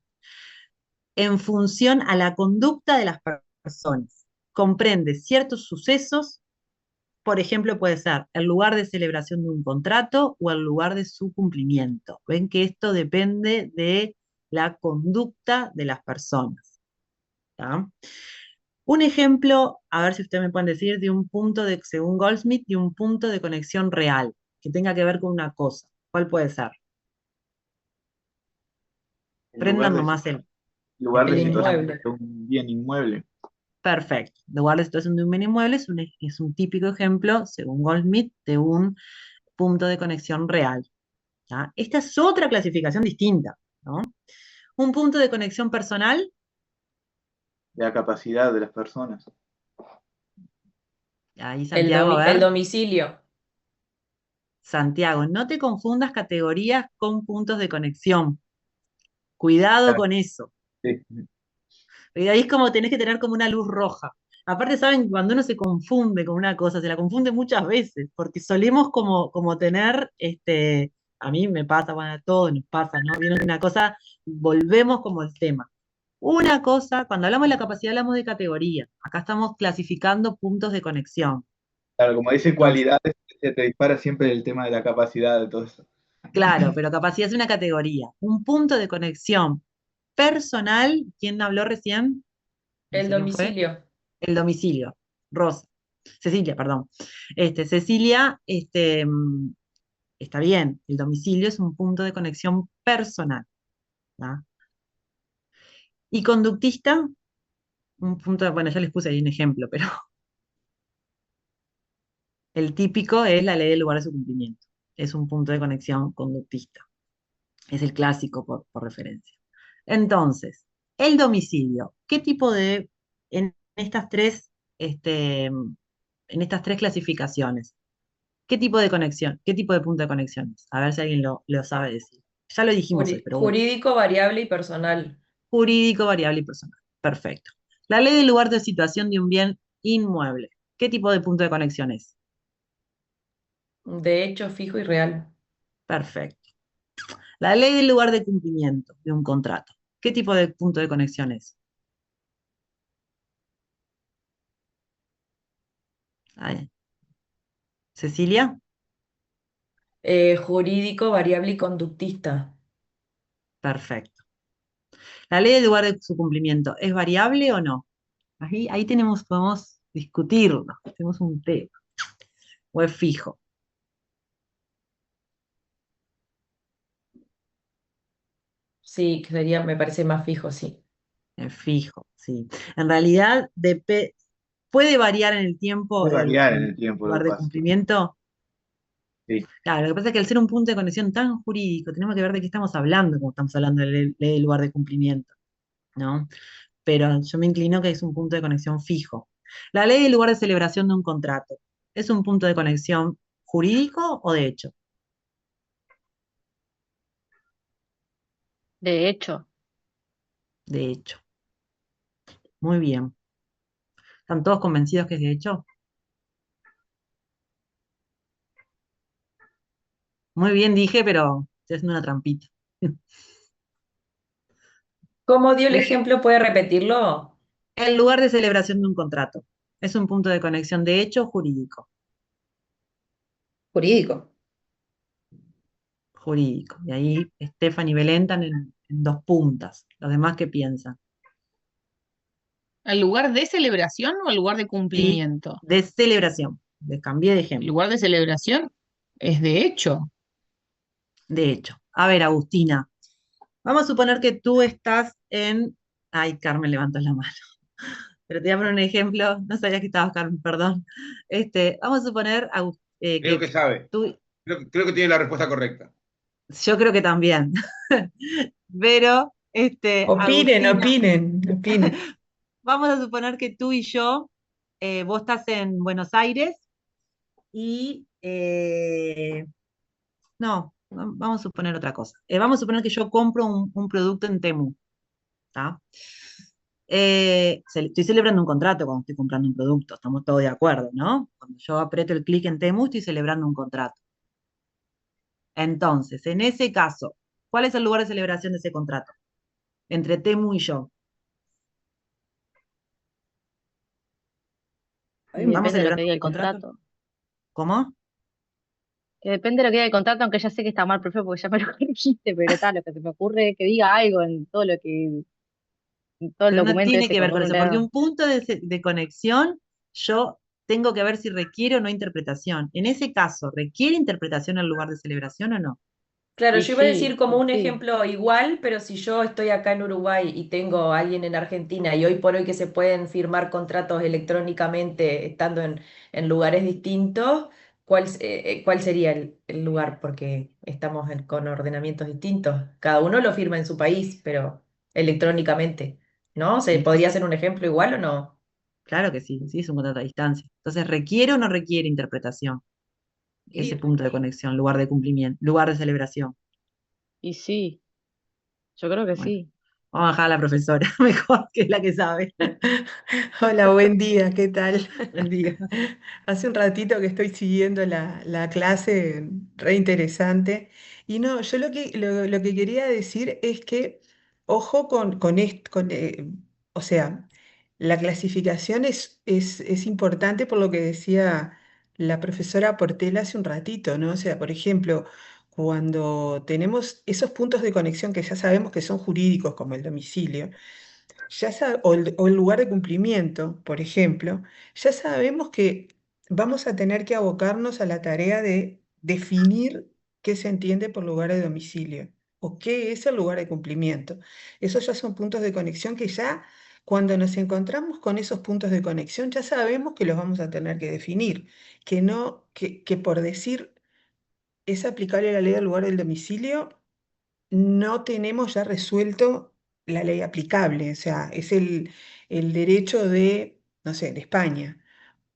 en función a la conducta de las personas. Comprende ciertos sucesos, por ejemplo, puede ser el lugar de celebración de un contrato o el lugar de su cumplimiento. Ven que esto depende de la conducta de las personas. ¿Tá? Un ejemplo, a ver si ustedes me pueden decir, de un punto de, según Goldsmith, de un punto de conexión real, que tenga que ver con una cosa. ¿Cuál puede ser? Prendan nomás lugar de El situación inmueble. de un bien inmueble. Perfecto. Lugar de situación de un bien inmueble es un típico ejemplo, según Goldsmith, de un punto de conexión real. ¿Tá? Esta es otra clasificación distinta, ¿no? Un punto de conexión personal, De la capacidad de las personas. ahí Santiago, a El ver. domicilio. Santiago, no te confundas categorías con puntos de conexión. Cuidado con eso. Sí. Y ahí es como tenés que tener como una luz roja. Aparte, saben, cuando uno se confunde con una cosa, se la confunde muchas veces, porque solemos como tener, a mí me pasa, bueno, a todos nos pasa, ¿no? Viene una cosa, volvemos como el tema. Una cosa, cuando hablamos de la capacidad hablamos de categoría. Acá estamos clasificando puntos de conexión. Claro, como dice Entonces, cualidades, se te dispara siempre el tema de la capacidad de todo eso. claro, pero capacidad es una categoría. Un punto de conexión personal, ¿quién habló recién? No El sé quién fue. domicilio. El domicilio. Rosa. Cecilia, perdón. Cecilia, está bien, el domicilio es un punto de conexión personal. ¿Tá? Y conductista, un punto bueno, ya les puse ahí un ejemplo, pero el típico es la ley del lugar de su cumplimiento. Es un punto de conexión conductista. Es el clásico por referencia. Entonces, el domicilio, ¿qué tipo en estas tres clasificaciones, qué tipo de conexión, qué tipo de punto de conexión es? A ver si alguien lo sabe decir. Ya lo dijimos hoy, pero bueno. Jurídico, variable y personal. Jurídico, variable y personal. Perfecto. La ley del lugar de situación de un bien inmueble. ¿Qué tipo de punto de conexión es? De hecho, fijo y real. Perfecto. La ley del lugar de cumplimiento de un contrato. ¿Qué tipo de punto de conexión es? Ahí. Cecilia. Jurídico, variable y conductista. Perfecto. ¿La ley del lugar de su cumplimiento es variable o no? Ahí podemos discutirlo. Tenemos un tema. ¿O es fijo? Sí, que sería, me parece más fijo, sí. Es fijo, sí. En realidad puede variar en el tiempo Puede variar en el el tiempo lo lugar que de pasa. cumplimiento. Sí. Claro, lo que pasa es que al ser un punto de conexión tan jurídico, tenemos que ver de qué estamos hablando cuando estamos hablando de ley del lugar de cumplimiento, ¿no? Pero yo me inclino que es un punto de conexión fijo. La ley del lugar de celebración de un contrato, ¿es un punto de conexión jurídico o de hecho? De hecho, De hecho. Muy bien. ¿Están todos convencidos que es de hecho? Muy bien dije, pero estoy haciendo una trampita. ¿Cómo dio el De- ejemplo? ¿Puede repetirlo? El lugar de celebración de un contrato. Es un punto de conexión de hecho jurídico. Jurídico. Jurídico. Y ahí Estefan y Belén están en dos puntas. Los demás, ¿qué piensan? ¿El lugar de celebración o el lugar de Sí, cumplimiento? de celebración. Les cambié de El ejemplo. lugar de celebración es de hecho. De hecho. A ver, Agustina, vamos a suponer que tú estás en... Ay, Carmen levantó la mano. Pero te voy a poner un ejemplo. No sabía que estabas, Carmen, perdón. Vamos a suponer Creo que que sabe. tú... Creo que tiene la respuesta correcta. Yo creo que también. Pero, Opinen, Agustina, opinen, opinen. vamos a suponer que tú y yo, vos estás en Buenos Aires y... no, vamos a suponer otra cosa. Vamos a suponer que yo compro un producto en Temu. ¿Tá? Estoy celebrando un contrato cuando estoy comprando un producto, estamos todos de acuerdo, ¿no? Cuando yo aprieto el clic en Temu, estoy celebrando un contrato. Entonces, en ese caso, ¿cuál es el lugar de celebración de ese contrato? Entre Temu y yo. y ¿Vamos depende de lo que celebrando diga un el contrato? contrato. ¿Cómo? Que depende de lo que diga el contrato, aunque ya sé que está mal, profe, porque ya me lo dijiste, pero tal, lo que se me ocurre es que diga algo en todo lo que, en todo el Pero no documento tiene ese que ver cuando con uno eso, porque lea. un punto de conexión, yo tengo que ver si requiere o no interpretación. En ese caso, ¿requiere interpretación el lugar de celebración o no? Claro, Y yo iba a decir sí, como y un sí. ejemplo igual, pero si yo estoy acá en Uruguay y tengo a alguien en Argentina y hoy por hoy que se pueden firmar contratos electrónicamente estando en lugares distintos, ¿cuál sería el lugar? Porque estamos con ordenamientos distintos. Cada uno lo firma en su país, pero electrónicamente, ¿no? ¿Se podría Entonces, hacer un ejemplo igual o no? claro que sí, sí, es un contrato a distancia. Entonces, ¿requiere o no requiere interpretación ese Y punto de conexión, lugar de cumplimiento, lugar de celebración? Y sí, yo creo que Bueno, sí. vamos a dejar a la profesora, mejor que es la que sabe. Hola, buen día, ¿qué tal? Buen día. Hace un ratito que estoy siguiendo la clase, re interesante. Y no, yo lo que quería decir es que, ojo con esto, o sea, la clasificación es importante por lo que decía la profesora Portela hace un ratito, ¿no? O sea, por ejemplo, cuando tenemos esos puntos de conexión que ya sabemos que son jurídicos, como el domicilio, o el lugar de cumplimiento, por ejemplo, ya sabemos que vamos a tener que abocarnos a la tarea de definir qué se entiende por lugar de domicilio o qué es el lugar de cumplimiento. Esos ya son puntos de conexión que ya cuando nos encontramos con esos puntos de conexión ya sabemos que los vamos a tener que definir, que no, que por decir es aplicable la ley del lugar del domicilio no tenemos ya resuelto la ley aplicable, o sea, es el derecho de, no sé, de España,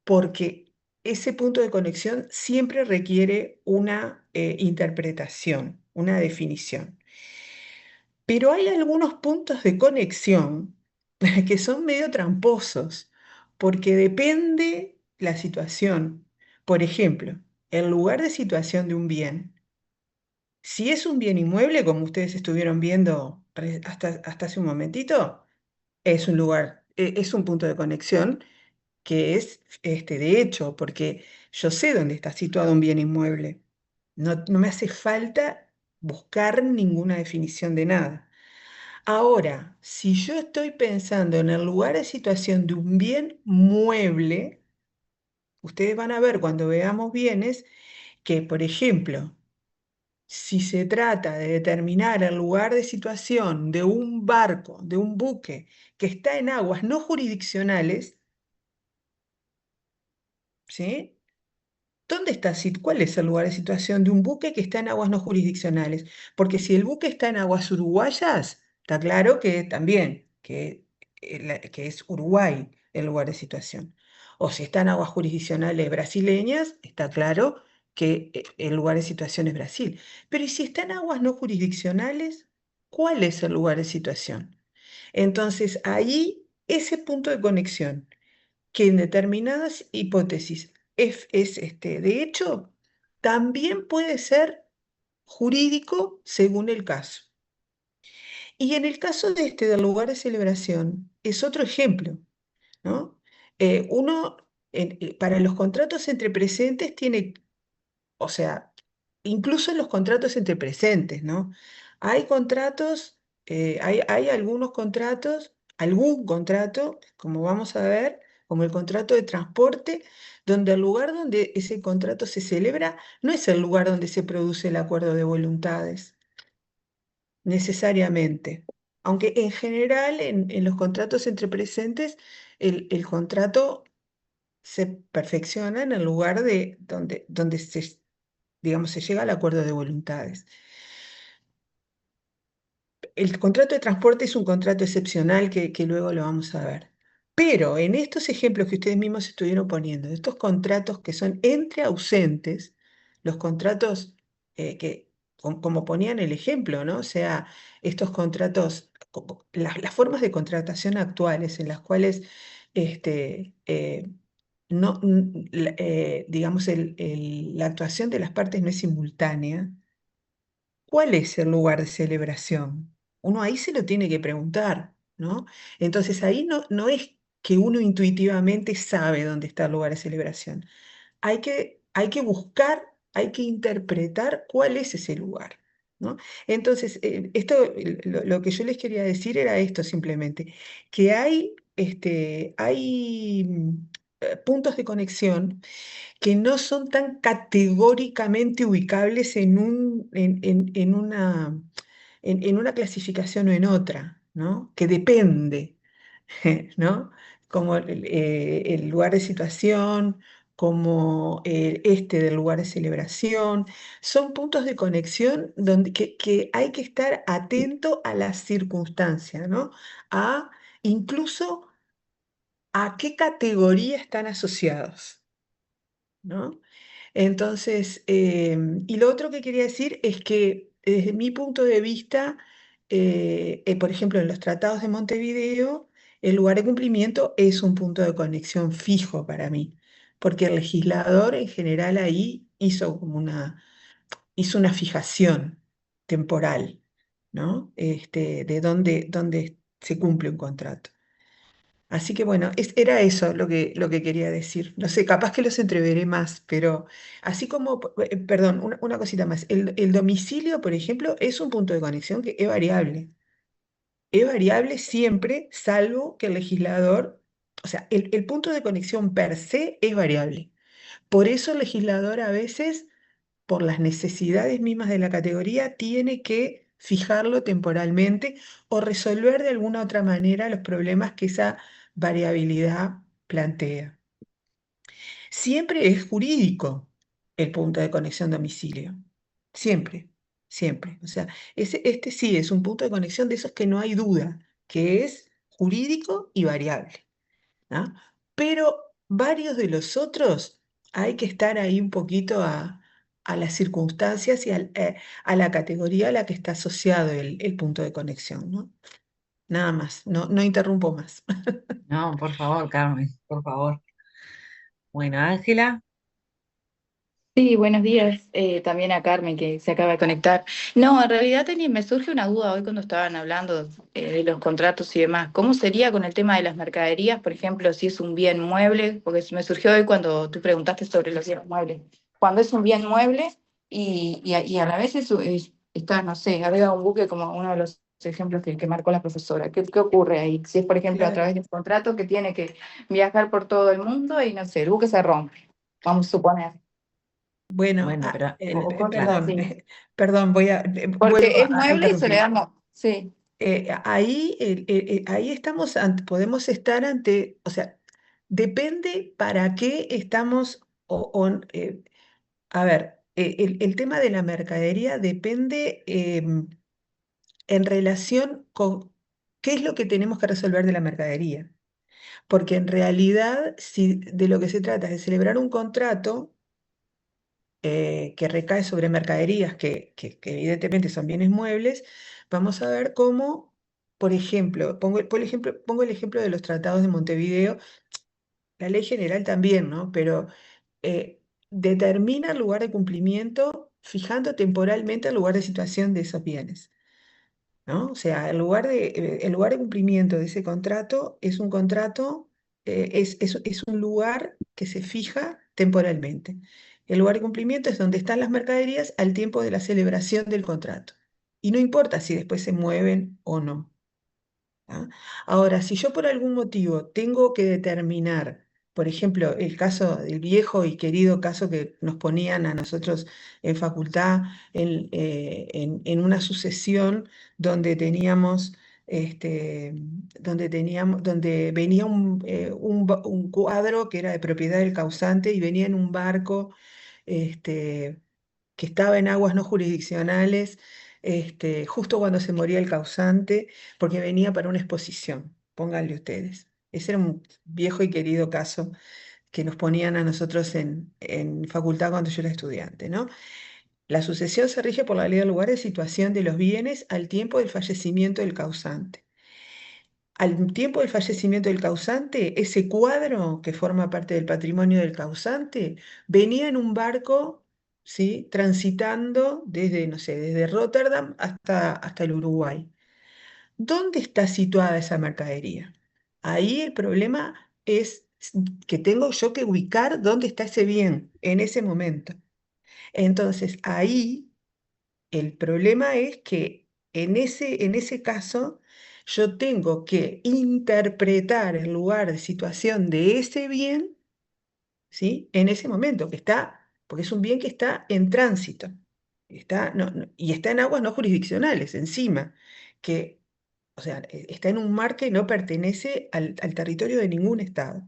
porque ese punto de conexión siempre requiere una interpretación, una definición. Pero hay algunos puntos de conexión que son medio tramposos, porque depende la situación. Por ejemplo, el lugar de situación de un bien. Si es un bien inmueble, como ustedes estuvieron viendo hasta hace un momentito, es un lugar, es un punto de conexión que es de hecho, porque yo sé dónde está situado un bien inmueble. No me hace falta buscar ninguna definición de nada. Ahora, si yo estoy pensando en el lugar de situación de un bien mueble, ustedes van a ver cuando veamos bienes que, por ejemplo, si se trata de determinar el lugar de situación de un barco, de un buque que está en aguas no jurisdiccionales, ¿sí? ¿Dónde está? ¿Cuál es el lugar de situación de un buque que está en aguas no jurisdiccionales? Porque si el buque está en aguas uruguayas, está claro que también, que es Uruguay el lugar de situación. O si está en aguas jurisdiccionales brasileñas, está claro que el lugar de situación es Brasil. Pero ¿y si está en aguas no jurisdiccionales? ¿Cuál es el lugar de situación? Entonces, ahí ese punto de conexión, que en determinadas hipótesis de hecho, también puede ser jurídico según el caso. Y en el caso del lugar de celebración, es otro ejemplo, ¿no? Uno, para los contratos entre presentes tiene, o sea, incluso en los contratos entre presentes, ¿no? Hay contratos, hay algunos contratos, algún contrato, como vamos a ver, como el contrato de transporte, donde el lugar donde ese contrato se celebra no es el lugar donde se produce el acuerdo de voluntades, necesariamente. Aunque en general en los contratos entre presentes, el contrato se perfecciona en el lugar donde digamos, se llega al acuerdo de voluntades. El contrato de transporte es un contrato excepcional que luego lo vamos a ver. Pero en estos ejemplos que ustedes mismos estuvieron poniendo, estos contratos que son entre ausentes, los contratos como ponían el ejemplo, ¿no? O sea, estos contratos, las formas de contratación actuales en las cuales no, digamos, la actuación de las partes no es simultánea. ¿Cuál es el lugar de celebración? Uno ahí se lo tiene que preguntar, ¿no? Entonces ahí no es que uno intuitivamente sabe dónde está el lugar de celebración. Hay que buscar, hay que interpretar cuál es ese lugar, ¿no? Entonces, lo que yo les quería decir era esto simplemente, que hay puntos de conexión que no son tan categóricamente ubicables en una clasificación o en otra, ¿no? Que depende, ¿no? Como el lugar de situación, como del lugar de celebración, son puntos de conexión que hay que estar atento a las circunstancias, ¿no? Incluso a qué categoría están asociados, ¿no? Entonces, y lo otro que quería decir es que desde mi punto de vista, por ejemplo, en los tratados de Montevideo, el lugar de cumplimiento es un punto de conexión fijo para mí, porque el legislador en general ahí hizo una fijación temporal, ¿no? De dónde se cumple un contrato. Así que bueno, era eso lo que quería decir. No sé, capaz que los entreveré más, pero así como, perdón, una cosita más. El domicilio, por ejemplo, es un punto de conexión que es variable. Es variable siempre, salvo que el legislador, o sea, el punto de conexión per se es variable. Por eso el legislador a veces, por las necesidades mismas de la categoría, tiene que fijarlo temporalmente o resolver de alguna otra manera los problemas que esa variabilidad plantea. Siempre es jurídico el punto de conexión domicilio. Siempre, siempre. O sea, este sí es un punto de conexión de esos que no hay duda, que es jurídico y variable, ¿no? Pero varios de los otros hay que estar ahí un poquito a las circunstancias y a la categoría a la que está asociado el punto de conexión, ¿no? Nada más, no interrumpo más. No, por favor, Carmen, por favor. Bueno, Ángela. Sí, buenos días. También a Carmen que se acaba de conectar. No, en realidad me surge una duda hoy cuando estaban hablando de los contratos y demás. ¿Cómo sería con el tema de las mercaderías? Por ejemplo, si es un bien mueble, porque me surgió hoy cuando tú preguntaste sobre los bienes muebles. Cuando es un bien mueble y a la vez está, no sé, arriba de un buque como uno de los ejemplos que marcó la profesora. ¿Qué ocurre ahí? Si es, por ejemplo, a Claro. través de un contrato que tiene que viajar por todo el mundo y, no sé, el buque se rompe, vamos a suponer. Bueno, Bueno, pero O cosas perdón, así. perdón, vuelvo Porque es a mueble y se le interrumpir. damos. Sí. Ahí podemos estar ante, o sea, depende para qué estamos, a ver, el tema de la mercadería depende en relación con qué es lo que tenemos que resolver de la mercadería. Porque en realidad, si de lo que se trata es de celebrar un contrato, que recae sobre mercaderías que evidentemente son bienes muebles, vamos a ver cómo, por ejemplo, pongo el ejemplo de los tratados de Montevideo, la ley general también, ¿no? Pero determina el lugar de cumplimiento fijando temporalmente el lugar de situación de esos bienes, ¿no? O sea, el lugar de cumplimiento de ese contrato es un contrato, es un lugar que se fija temporalmente. El lugar de cumplimiento es donde están las mercaderías al tiempo de la celebración del contrato. Y no importa si después se mueven o no. ¿Ah? Ahora, si yo por algún motivo tengo que determinar, por ejemplo, el viejo y querido caso que nos ponían a nosotros en facultad en una sucesión donde teníamos, donde venía un cuadro que era de propiedad del causante y venía en un barco, este, que estaba en aguas no jurisdiccionales, justo cuando se moría el causante, porque venía para una exposición, pónganle ustedes. Ese era un viejo y querido caso que nos ponían a nosotros en facultad cuando yo era estudiante, ¿no? La sucesión se rige por la ley del lugar de situación de los bienes al tiempo del fallecimiento del causante. Al tiempo del fallecimiento del causante, ese cuadro que forma parte del patrimonio del causante venía en un barco, ¿sí? Transitando desde, no sé, desde Rotterdam hasta el Uruguay. ¿Dónde está situada esa mercadería? Ahí el problema es que tengo yo que ubicar dónde está ese bien en ese momento. Entonces, ahí el problema es que en ese caso yo tengo que interpretar el lugar de situación de ese bien, ¿sí? En ese momento, porque es un bien que está en tránsito, y está en aguas no jurisdiccionales encima, que, o sea, está en un mar que no pertenece al territorio de ningún estado.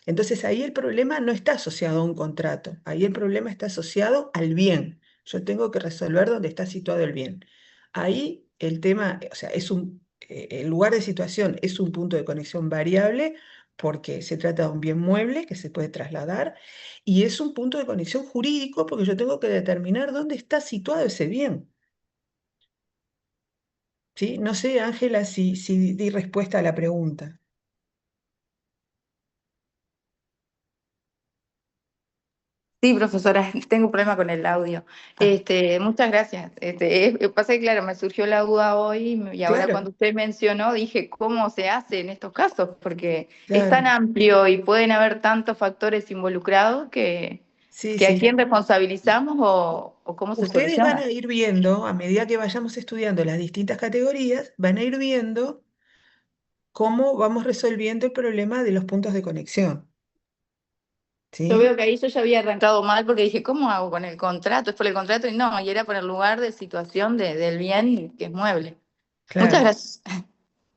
Entonces ahí el problema no está asociado a un contrato, ahí el problema está asociado al bien. Yo tengo que resolver dónde está situado el bien. Ahí el tema, o sea, el lugar de situación es un punto de conexión variable porque se trata de un bien mueble que se puede trasladar y es un punto de conexión jurídico porque yo tengo que determinar dónde está situado ese bien. ¿Sí? No sé, Ángela, si di respuesta a la pregunta. Sí, profesora, tengo un problema con el audio. Muchas gracias. Pasa que, claro, me surgió la duda hoy y ahora Claro, cuando usted mencionó dije, ¿cómo se hace en estos casos? Porque es tan claro. amplio y pueden haber tantos factores involucrados Sí, que a sí. quién responsabilizamos o cómo se Ustedes van soluciona. a ir viendo, a medida que vayamos estudiando las distintas categorías, van a ir viendo cómo vamos resolviendo el problema de los puntos de conexión. Yo ¿Sí? veo que ahí yo ya había arrancado mal porque dije, ¿cómo hago con el contrato? Es por el contrato y no, y era por el lugar de situación del bien que es mueble. Muchas Claro, gracias.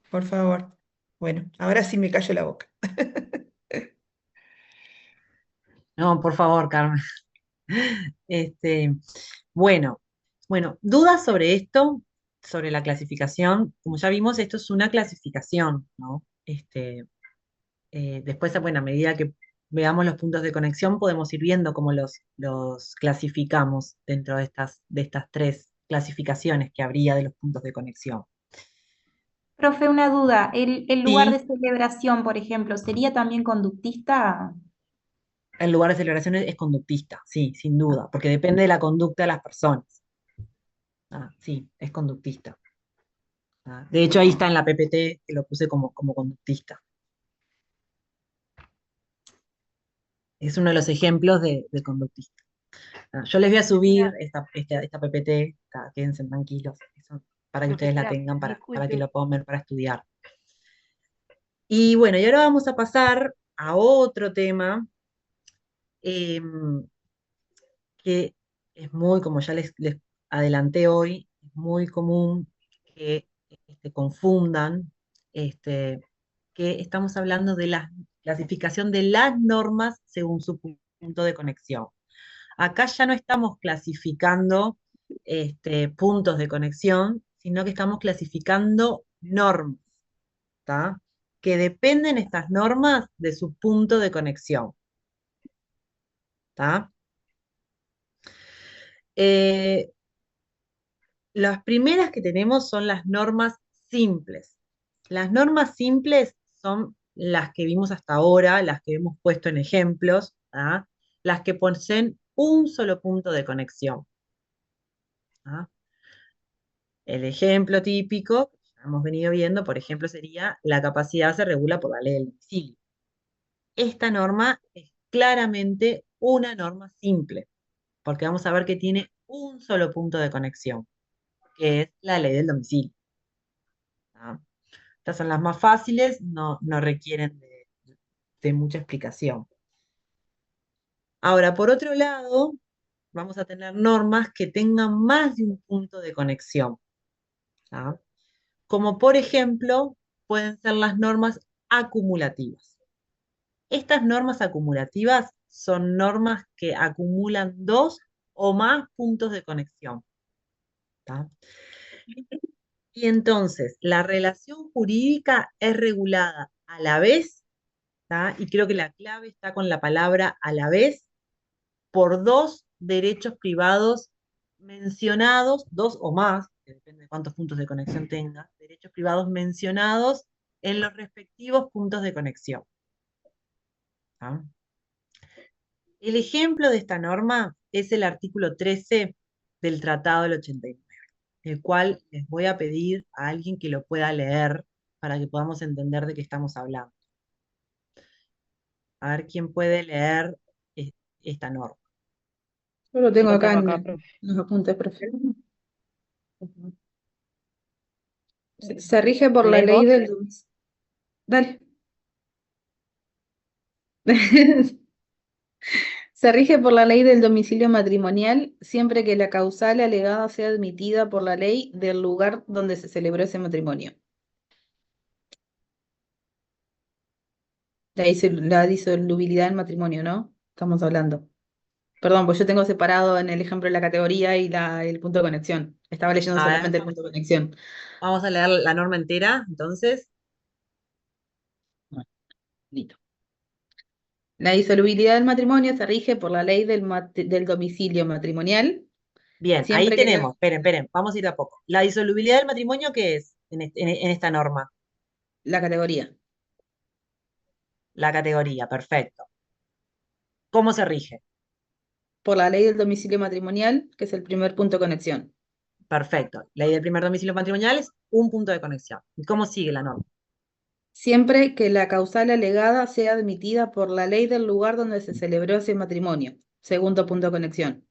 por favor. Bueno, ahora sí me callo la boca. No, por favor, Carmen. Este, bueno, dudas sobre esto, sobre la clasificación. Como ya vimos, esto es una clasificación, ¿no? Después, bueno, a medida que veamos los puntos de conexión, podemos ir viendo cómo los clasificamos dentro de estas tres clasificaciones que habría de los puntos de conexión. Profe, una duda. ¿El lugar de Sí, celebración, por ejemplo, sería también conductista? el lugar de celebración es conductista, sí, sin duda, porque depende de la conducta de las personas. Sí, es conductista. De hecho, ahí está en la PPT, que lo puse como conductista. Es uno de los ejemplos de conductista. Yo les voy a subir esta PPT, quédense tranquilos, para que ustedes la Profesora, tengan, para que disculpe, lo puedan ver para estudiar. Y bueno, y ahora vamos a pasar a otro tema em, que es muy, como ya les adelanté hoy, es muy común que confundan, este, que estamos hablando de la clasificación de las normas según su punto de conexión. Acá ya no estamos clasificando puntos de conexión, sino que estamos clasificando normas, ¿tá? Que dependen estas normas de su punto de conexión, ¿tá? Eh, las primeras que tenemos son las normas simples. Las normas simples son las que vimos hasta ahora, las que hemos puesto en ejemplos, ¿ah? Las que poseen un solo punto de conexión. ¿Ah? El ejemplo típico, que ya hemos venido viendo, por ejemplo, sería la capacidad se regula por la ley del domicilio. Esta norma es claramente una norma simple, porque vamos a ver que tiene un solo punto de conexión, que es la ley del domicilio. ¿Ah? Estas son las más fáciles, no requieren de mucha explicación. Ahora, por otro lado, vamos a tener normas que tengan más de un punto de conexión. ¿Ah? Como por ejemplo, pueden ser las normas acumulativas. Estas normas acumulativas son normas que acumulan dos o más puntos de conexión. ¿Tá? Y entonces, la relación jurídica es regulada a la vez, ¿tá? Y creo que la clave está con la palabra a la vez, por dos derechos privados mencionados, dos o más, que depende de cuántos puntos de conexión tenga, derechos privados mencionados en los respectivos puntos de conexión. ¿Tá? El ejemplo de esta norma es el artículo 13 del Tratado del 89, el cual les voy a pedir a alguien que lo pueda leer para que podamos entender de qué estamos hablando. A ver quién puede leer esta norma. Yo lo tengo Lo acá tengo en acá, profe. los apuntes, profe. Se rige por la ¿Lees ley vos? del domicilio. Dale. Se rige por la ley del domicilio matrimonial siempre que la causal alegada sea admitida por la ley del lugar donde se celebró ese matrimonio. La disolubilidad del matrimonio, ¿no? Estamos hablando. Perdón, pues yo tengo separado en el ejemplo la categoría y el punto de conexión. Estaba leyendo A ver, solamente el punto de conexión. vamos a leer la norma entera, entonces. Bueno, listo. La disolubilidad del matrimonio se rige por la ley del domicilio matrimonial, Bien, ahí siempre que tenemos, esperen, vamos a ir de a poco. La disolubilidad del matrimonio, ¿qué es en esta norma? la categoría. La categoría, perfecto. ¿Cómo se rige? Por la ley del domicilio matrimonial, que es el primer punto de conexión. Perfecto. Ley del primer domicilio matrimonial es un punto de conexión. ¿Y cómo sigue la norma? Siempre que la causal alegada sea admitida por la ley del lugar donde se celebró ese matrimonio. Segundo punto de conexión.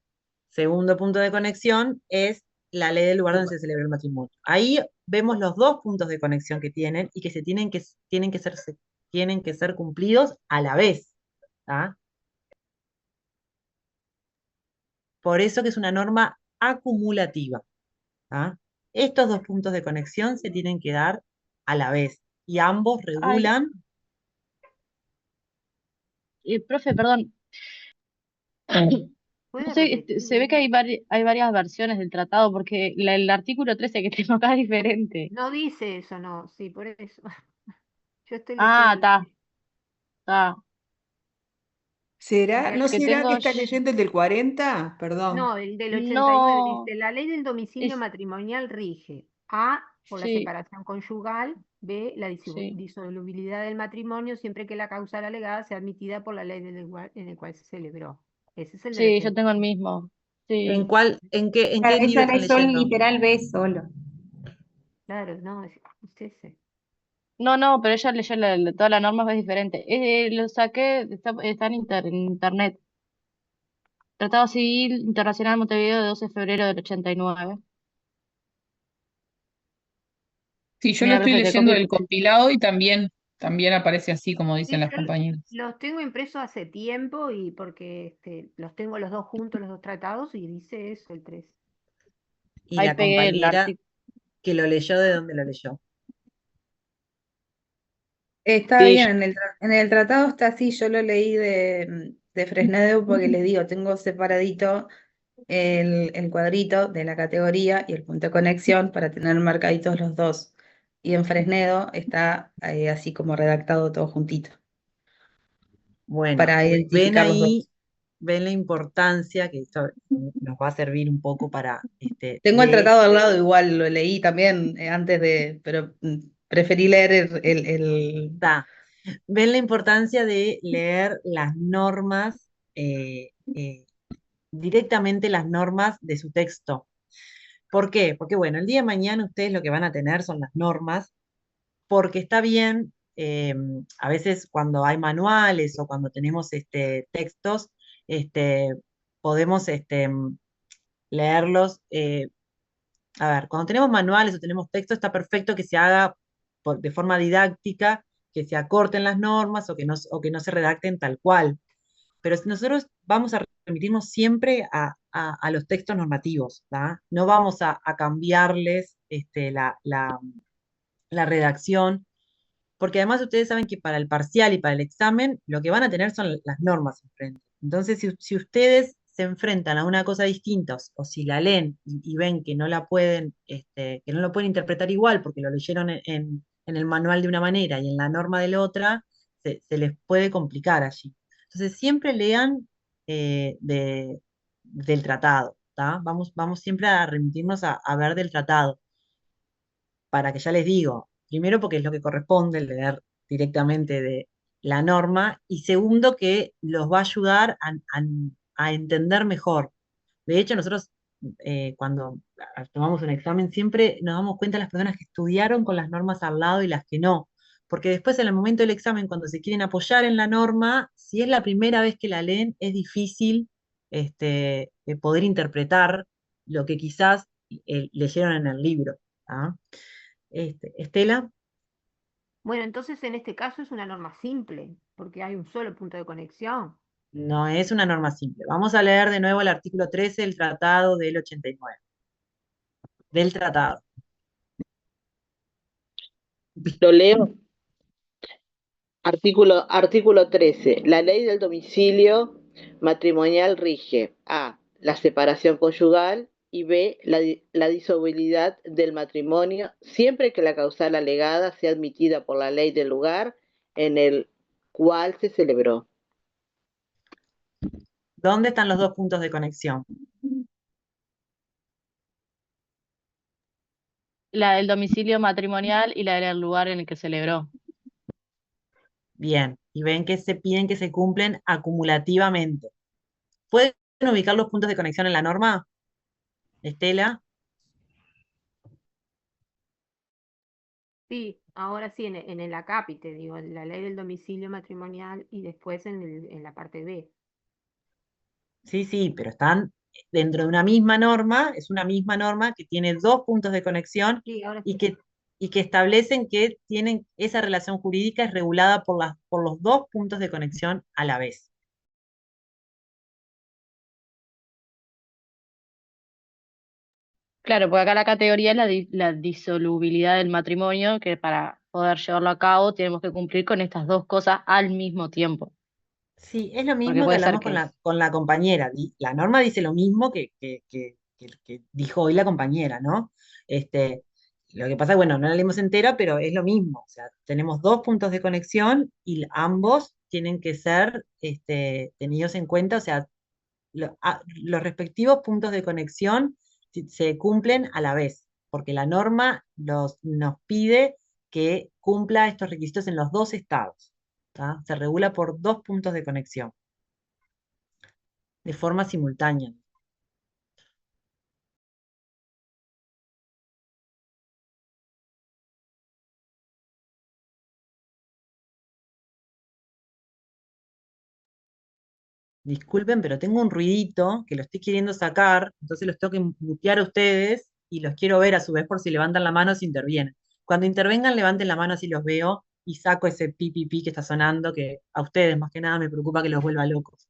Segundo punto de conexión es la ley del lugar donde se celebra el matrimonio. Ahí vemos los dos puntos de conexión que tienen y que tienen que ser cumplidos a la vez. ¿Tá? Por eso que es una norma acumulativa. ¿Tá? Estos dos puntos de conexión se tienen que dar a la vez y ambos Ay, regulan. profe, perdón. ¿Puede No sé, repetir? se ve que hay varias versiones del tratado, porque el artículo 13 que tengo acá es diferente. No dice eso, no, sí, por eso. Yo estoy Ah, leyendo. está. ¿Será? El ¿No que será que tengo estás leyendo el del 40? Perdón. No, el del 89 no dice, la ley del domicilio es, matrimonial rige A, por la sí, separación conyugal, B, la sí, disolubilidad del matrimonio siempre que la causal alegada sea admitida por la ley del lugar en el cual se celebró. Ese es el del sí, yo 80. tengo el mismo. ¿En Sí. cuál, en Claro, qué libro ella están leyó el leyendo? literal B solo. Claro, no, es ese. No, pero ella leyó toda la norma es diferente. Lo saqué, está en internet. Tratado Civil Internacional de Montevideo de 12 de febrero del 89. Sí, yo lo Mira, estoy profe, te leyendo copio. del compilado y también aparece así como dicen Sí, las yo compañeras. los tengo impresos hace tiempo y porque los tengo los dos juntos, los dos tratados, y dice eso, el 3. Y Ahí la pegué el compañera artículo. que lo leyó, ¿de dónde lo leyó? Está Sí, bien, en el tratado está así, yo lo leí de Fresnedo porque les digo, tengo separadito el cuadrito de la categoría y el punto de conexión para tener marcaditos los dos. Y en Fresnedo está así como redactado todo juntito Bueno, para ven identificar los dos. ahí, ven la importancia, que esto nos va a servir un poco para Tengo el de tratado al lado, igual lo leí también antes pero preferí leer ta, ven la importancia de leer las normas, directamente las normas de su texto. ¿Por qué? Porque bueno, el día de mañana ustedes lo que van a tener son las normas, porque está bien, a veces cuando hay manuales o cuando tenemos textos, este, podemos leerlos. A ver, cuando tenemos manuales o tenemos textos, está perfecto que se haga de forma didáctica, que se acorten las normas o que no se redacten tal cual. Pero si nosotros vamos a remitirnos siempre a los textos normativos, ¿tá? No vamos a cambiarles la redacción, porque además ustedes saben que para el parcial y para el examen lo que van a tener son las normas enfrente. Entonces, si ustedes se enfrentan a una cosa distinta o si la leen y ven que no la pueden, que no lo pueden interpretar igual porque lo leyeron en el manual de una manera y en la norma de la otra, se les puede complicar allí. Entonces, siempre lean del tratado, ¿tá? Vamos siempre a remitirnos a ver del tratado, para que ya les digo, primero porque es lo que corresponde leer directamente de la norma, y segundo que los va a ayudar a entender mejor. De hecho, nosotros cuando tomamos un examen siempre nos damos cuenta de las personas que estudiaron con las normas al lado y las que no, porque después en el momento del examen, cuando se quieren apoyar en la norma, si es la primera vez que la leen, es difícil poder interpretar lo que quizás leyeron en el libro. ¿Ah? Estela, Bueno, entonces en este caso es una norma simple, porque hay un solo punto de conexión. no es una norma simple. Vamos a leer de nuevo el artículo 13 del Tratado del 89. Del tratado. Lo leo. Artículo 13. La ley del domicilio matrimonial rige: A. La separación conyugal y B. La disolubilidad del matrimonio, siempre que la causal alegada sea admitida por la ley del lugar en el cual se celebró. ¿Dónde están los dos puntos de conexión? La del domicilio matrimonial y la del lugar en el que celebró. Bien, y ven que se piden que se cumplen acumulativamente. ¿Pueden ubicar los puntos de conexión en la norma? Estela, Sí, ahora sí, en el acápite, digo, en la ley del domicilio matrimonial y después en la parte B. sí, pero están dentro de una misma norma, es una misma norma que tiene dos puntos de conexión Sí, ahora y sí. que establecen que tienen esa relación jurídica es regulada por los dos puntos de conexión a la vez. Claro, porque acá la categoría es la disolubilidad del matrimonio, que para poder llevarlo a cabo tenemos que cumplir con estas dos cosas al mismo tiempo. Sí, es lo Porque mismo que puede ser hablamos que con la compañera. La norma dice lo mismo que dijo hoy la compañera, ¿no? Lo que pasa, bueno, no la leímos entera, pero es lo mismo. O sea, tenemos dos puntos de conexión y ambos tienen que ser tenidos en cuenta. O sea, los respectivos puntos de conexión se cumplen a la vez, porque la norma nos pide que cumpla estos requisitos en los dos estados. ¿Tá? Se regula por dos puntos de conexión, de forma simultánea. Disculpen, pero tengo un ruidito que lo estoy queriendo sacar, entonces los tengo que mutear a ustedes y los quiero ver a su vez por si levantan la mano o si intervienen. Cuando intervengan, levanten la mano así los veo y saco ese pi que está sonando, que a ustedes más que nada me preocupa que los vuelva locos.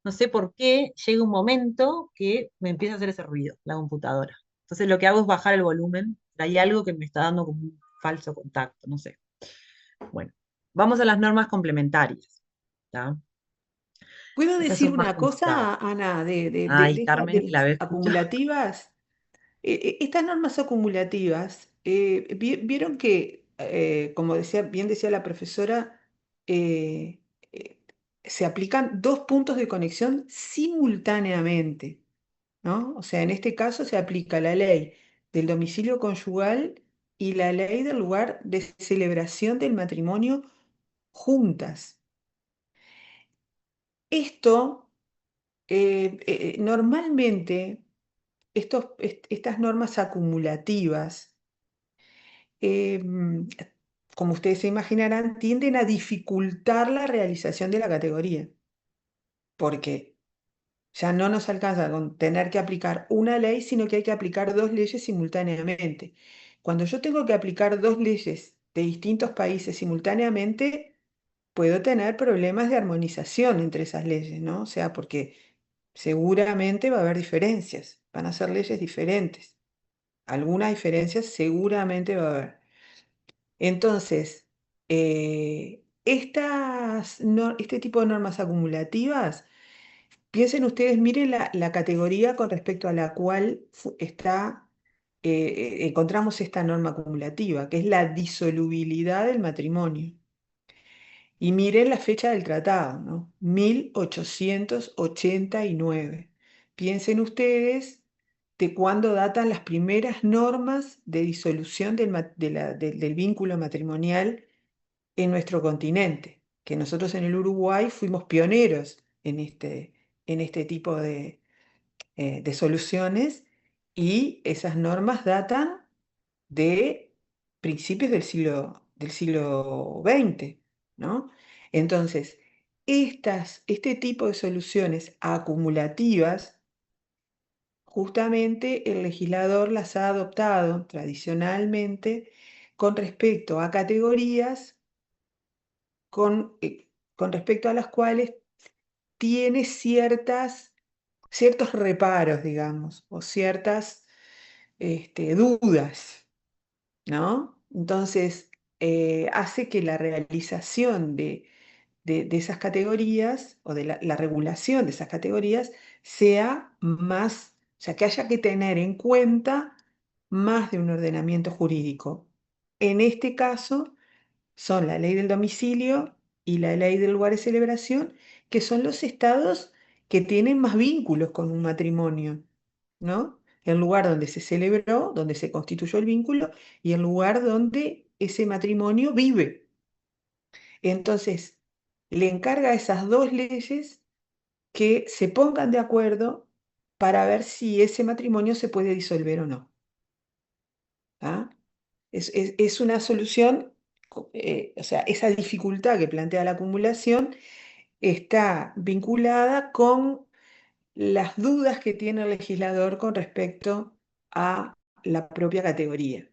No sé por qué llega un momento que me empieza a hacer ese ruido, la computadora. Entonces lo que hago es bajar el volumen, hay algo que me está dando como un falso contacto, no sé. Bueno, vamos a las normas complementarias. ¿Tá? ¿Puedo Estas decir son más una complicadas. cosa, Ana, Ay, de Carmen, que la las veo escuchando. acumulativas? Estas normas acumulativas, vieron que, como bien decía la profesora, eh, eh, se aplican dos puntos de conexión simultáneamente, ¿no? O sea, en este caso se aplica la ley del domicilio conyugal y la ley del lugar de celebración del matrimonio juntas. Esto, normalmente, estas normas acumulativas, em, como ustedes se imaginarán, tienden a dificultar la realización de la categoría, porque ya no nos alcanza con tener que aplicar una ley, sino que hay que aplicar dos leyes simultáneamente. Cuando yo tengo que aplicar dos leyes de distintos países simultáneamente, puedo tener problemas de armonización entre esas leyes, ¿no? O sea, porque seguramente va a haber diferencias, van a ser leyes diferentes. Algunas diferencias seguramente va a haber. Entonces, este tipo de normas acumulativas, piensen ustedes, miren la categoría con respecto a la cual encontramos esta norma acumulativa, que es la disolubilidad del matrimonio. Y miren la fecha del tratado, ¿no? 1889. Piensen ustedes de cuándo datan las primeras normas de disolución del vínculo matrimonial en nuestro continente, que nosotros en el Uruguay fuimos pioneros en este tipo de soluciones, y esas normas datan de principios del siglo XX, ¿no? Entonces, este tipo de soluciones acumulativas, justamente el legislador las ha adoptado tradicionalmente con respecto a categorías con respecto a las cuales tiene ciertos reparos, digamos, o ciertas dudas, ¿no? Entonces, hace que la realización de esas categorías o de la regulación de esas categorías sea más, o sea, que haya que tener en cuenta más de un ordenamiento jurídico. En este caso, son la ley del domicilio y la ley del lugar de celebración, que son los estados que tienen más vínculos con un matrimonio, ¿no? El lugar donde se celebró, donde se constituyó el vínculo, y el lugar donde ese matrimonio vive. Entonces, le encarga a esas dos leyes que se pongan de acuerdo para ver si ese matrimonio se puede disolver o no. ¿Ah? Es una solución, o sea, esa dificultad que plantea la acumulación está vinculada con las dudas que tiene el legislador con respecto a la propia categoría,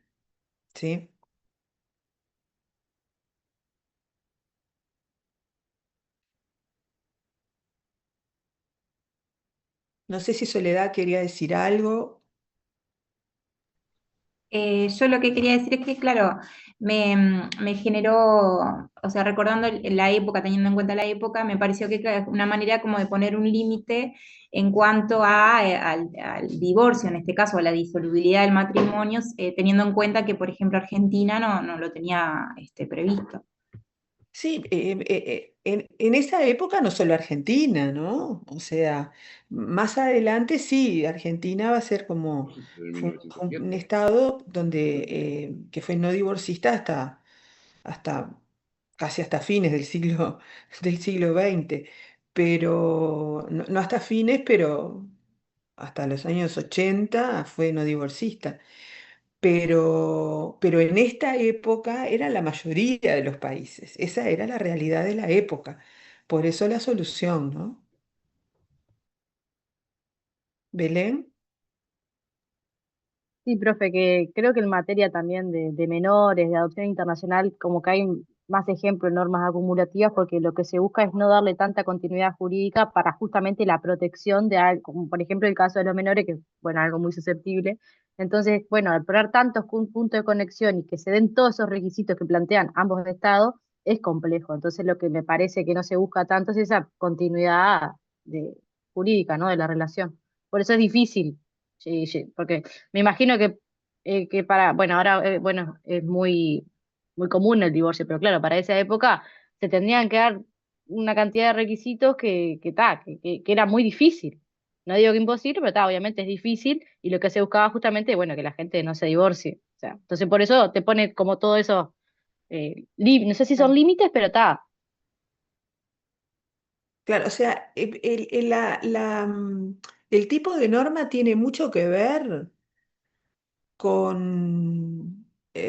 ¿sí? No sé si Soledad quería decir algo. Yo lo que quería decir es que, claro, me generó, o sea, recordando la época, teniendo en cuenta la época, me pareció que es una manera como de poner un límite en cuanto al divorcio, en este caso, a la disolubilidad del matrimonio, teniendo en cuenta que, por ejemplo, Argentina no lo tenía previsto. Sí, en esa época no solo Argentina, ¿no? O sea, más adelante sí, Argentina va a ser como fue un estado donde que fue no divorcista hasta casi hasta fines del siglo XX, pero no hasta fines, pero hasta los años 80 fue no divorcista. Pero en esta época era la mayoría de los países, esa era la realidad de la época. Por eso la solución, ¿no? Belén. Sí, profe, que creo que en materia también de menores, de adopción internacional, como que hay más ejemplos, normas acumulativas, porque lo que se busca es no darle tanta continuidad jurídica para justamente la protección de algo, como por ejemplo el caso de los menores, que es, bueno, algo muy susceptible. Entonces, bueno, al poner tantos puntos de conexión y que se den todos esos requisitos que plantean ambos estados, es complejo. Entonces, lo que me parece que no se busca tanto es esa continuidad jurídica, ¿no? De la relación. Por eso es difícil. Sí, sí, porque me imagino que bueno, ahora, bueno, es muy común el divorcio, pero claro, para esa época se tendrían que dar una cantidad de requisitos que era muy difícil. No digo que imposible, pero obviamente es difícil y lo que se buscaba justamente, bueno, que la gente no se divorcie. O sea, entonces por eso te pone como todo eso, no sé si son límites, pero está. Claro, o sea, el tipo de norma tiene mucho que ver con, o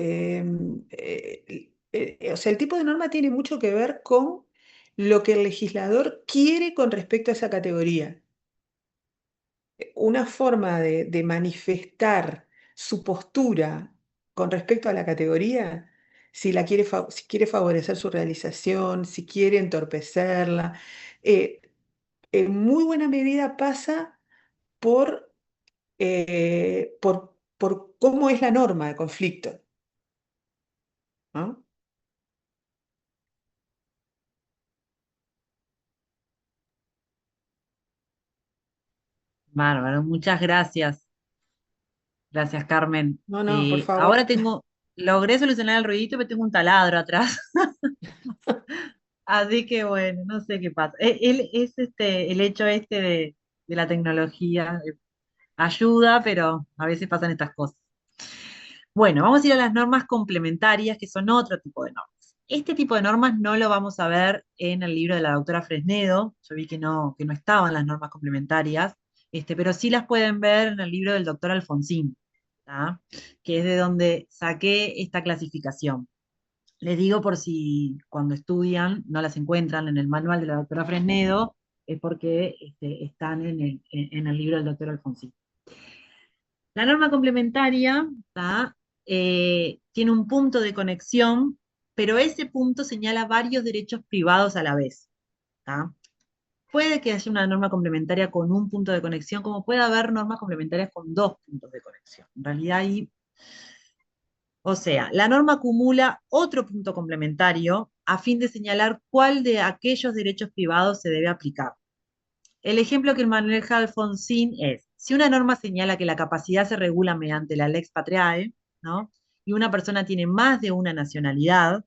sea, el tipo de norma tiene mucho que ver con lo que el legislador quiere con respecto a esa categoría. Una forma de manifestar su postura con respecto a la categoría, si quiere favorecer su realización, si quiere entorpecerla, eh, en muy buena medida pasa por cómo es la norma de conflicto, ¿no? Bárbaro, muchas gracias. Gracias, Carmen. No, no, por Ahora favor. logré solucionar el ruidito, pero tengo un taladro atrás. Así que bueno, no sé qué pasa. Es el hecho de la tecnología ayuda, pero a veces pasan estas cosas. Bueno, vamos a ir a las normas complementarias, que son otro tipo de normas. Este tipo de normas no lo vamos a ver en el libro de la doctora Fresnedo. Yo vi que no estaban las normas complementarias, pero sí las pueden ver en el libro del doctor Alfonsín, ¿tá? Que es de donde saqué esta clasificación. Les digo por si cuando estudian no las encuentran en el manual de la doctora Fresnedo, es porque están en el libro del doctor Alfonsín. La norma complementaria, ¿tá? Tiene un punto de conexión, pero ese punto señala varios derechos privados a la vez, ¿tá? Puede que haya una norma complementaria con un punto de conexión, como puede haber normas complementarias con dos puntos de conexión. En realidad ahí, o sea, la norma acumula otro punto complementario a fin de señalar cuál de aquellos derechos privados se debe aplicar. El ejemplo que maneja Alfonsín es, si una norma señala que la capacidad se regula mediante la lex patriae, ¿no? Y una persona tiene más de una nacionalidad,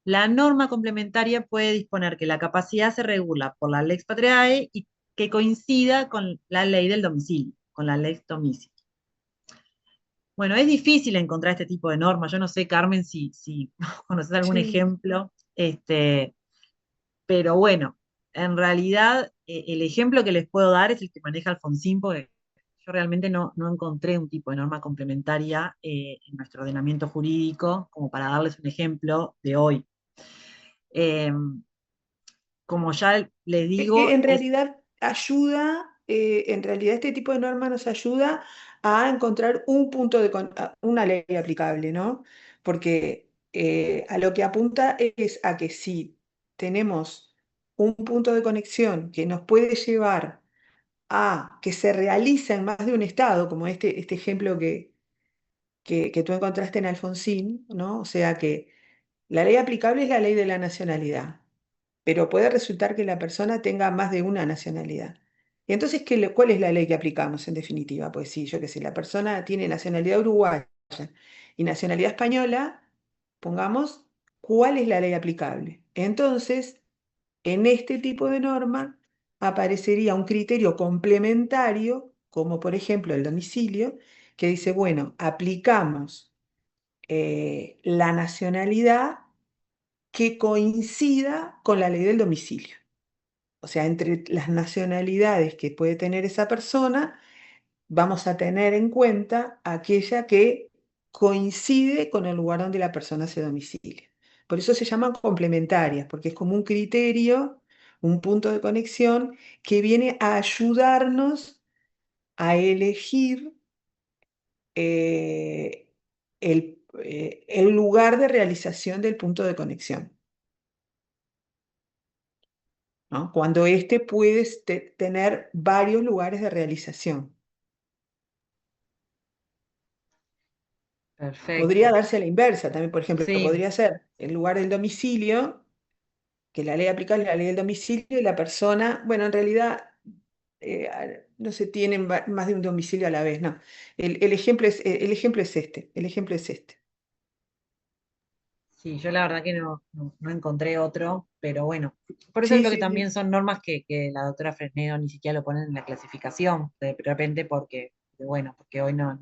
la norma complementaria puede disponer que la capacidad se regula por la lex patriae y que coincida con la ley del domicilio, con la lex domicilio. Bueno, es difícil encontrar este tipo de normas. Yo no sé, Carmen, si conoces algún Sí. ejemplo, pero bueno, en realidad el ejemplo que les puedo dar es el que maneja Alfonsín, porque yo realmente no encontré un tipo de norma complementaria en nuestro ordenamiento jurídico como para darles un ejemplo de hoy. Como ya les Es digo, que en realidad en realidad este tipo de norma nos ayuda a encontrar un punto una ley aplicable, ¿no? Porque a lo que apunta es a que si tenemos un punto de conexión que nos puede llevar a que se realice en más de un estado, como este ejemplo que tú encontraste en Alfonsín, ¿no? O sea que la ley aplicable es la ley de la nacionalidad, pero puede resultar que la persona tenga más de una nacionalidad. Y entonces, ¿cuál es la ley que aplicamos en definitiva? Pues sí, yo qué sé, la persona tiene nacionalidad uruguaya y nacionalidad española, pongamos, ¿cuál es la ley aplicable? Entonces, en este tipo de norma aparecería un criterio complementario, como por ejemplo el domicilio, que dice, bueno, aplicamos la nacionalidad que coincida con la ley del domicilio. O sea, entre las nacionalidades que puede tener esa persona, vamos a tener en cuenta aquella que coincide con el lugar donde la persona se domicilia. Por eso se llaman complementarias, porque es como un criterio, un punto de conexión que viene a ayudarnos a elegir eh, el lugar de realización del punto de conexión, ¿no? Cuando éste puede tener varios lugares de realización. Podría perfecto. darse a la inversa también, por ejemplo, Sí, podría ser el lugar del domicilio, que la ley aplica la ley del domicilio y la persona, bueno, en realidad no se tienen más de un domicilio a la vez, no. El ejemplo el ejemplo es este, el ejemplo es este. sí, yo la verdad que no encontré otro, pero bueno, Por eso Sí, creo que sí, también sí. son normas que la doctora Fresnedo ni siquiera lo ponen en la clasificación, de repente bueno, porque hoy no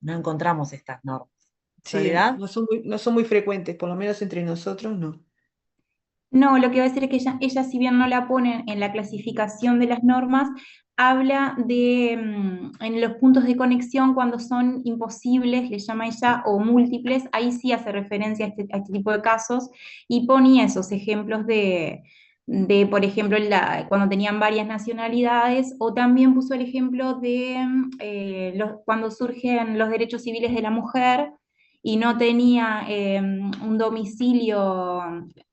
encontramos estas normas. Sí, ¿Soledad? no son muy frecuentes, por lo menos entre nosotros no. No, lo que va a decir es que ella si bien no la pone en la clasificación de las normas, habla de en los puntos de conexión cuando son imposibles, le llama ella, o múltiples, ahí sí hace referencia a este tipo de casos y ponía esos ejemplos de por ejemplo, cuando tenían varias nacionalidades, o también puso el ejemplo de cuando surgen los derechos civiles de la mujer y no tenía un domicilio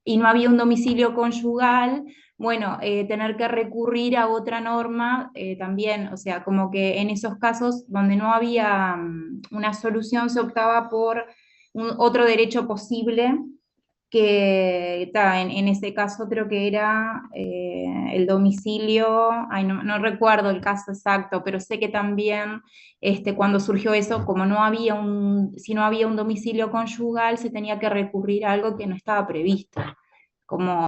y no había un domicilio conyugal, bueno, tener que recurrir a otra norma también, o sea, como que en esos casos donde no había una solución se optaba por otro derecho posible, que en ese caso creo que era el domicilio, ay, no recuerdo el caso exacto, pero sé que también cuando surgió eso, como si no había un domicilio conyugal, se tenía que recurrir a algo que no estaba previsto, como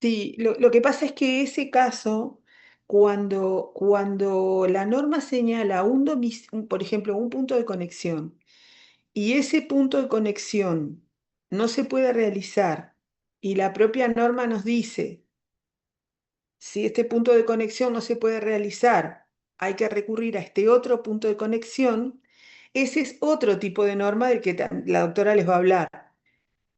Sí, lo que pasa es que ese caso, cuando la norma señala por ejemplo, un punto de conexión, y ese punto de conexión no se puede realizar, y la propia norma nos dice, si este punto de conexión no se puede realizar, hay que recurrir a este otro punto de conexión, ese es otro tipo de norma del que la doctora les va a hablar.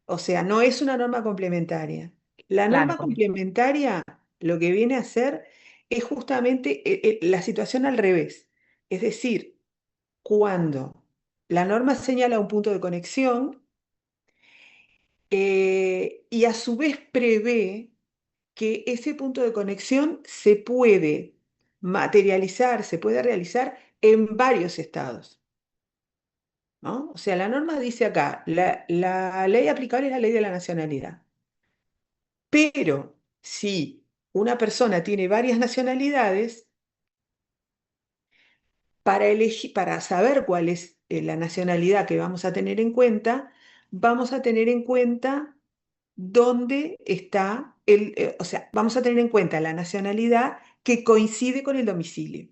O sea, no es una norma complementaria. La Claro, norma complementaria lo que viene a hacer es justamente la situación al revés. Es decir, cuando la norma señala un punto de conexión y a su vez prevé que ese punto de conexión se puede materializar, se puede realizar en varios estados, ¿no? O sea, la norma dice acá, la ley aplicable es la ley de la nacionalidad. Pero si una persona tiene varias nacionalidades, para saber cuál es la nacionalidad que vamos a tener en cuenta, vamos a tener en cuenta dónde está o sea, vamos a tener en cuenta la nacionalidad que coincide con el domicilio.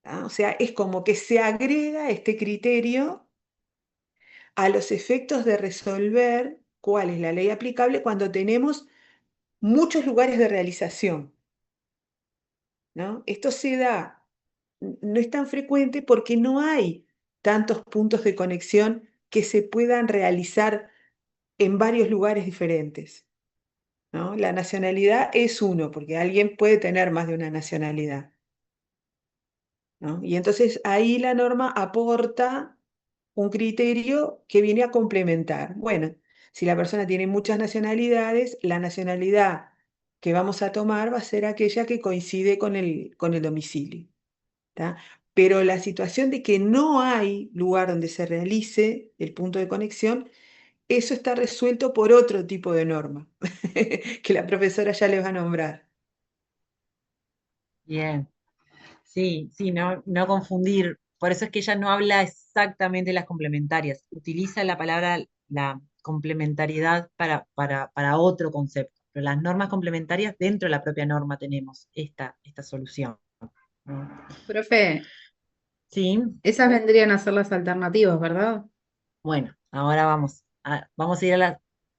¿Ah? O sea, es como que se agrega este criterio a los efectos de resolver cuál es la ley aplicable cuando tenemos muchos lugares de realización, ¿no? Esto se da, no es tan frecuente porque no hay tantos puntos de conexión que se puedan realizar en varios lugares diferentes, ¿no? La nacionalidad es uno, porque alguien puede tener más de una nacionalidad, ¿no? Y entonces ahí la norma aporta un criterio que viene a complementar. Bueno, si la persona tiene muchas nacionalidades, la nacionalidad que vamos a tomar va a ser aquella que coincide con el domicilio. ¿Tá? Pero la situación de que no hay lugar donde se realice el punto de conexión, eso está resuelto por otro tipo de norma, que la profesora ya les va a nombrar. Bien. Sí, sí, no confundir. Por eso es que ella no habla exactamente de las complementarias. Utiliza la palabra, la complementariedad para otro concepto. Pero las normas complementarias, dentro de la propia norma tenemos esta solución, ¿no? Profe, Sí, esas vendrían a ser las alternativas, ¿verdad? bueno, ahora vamos a ir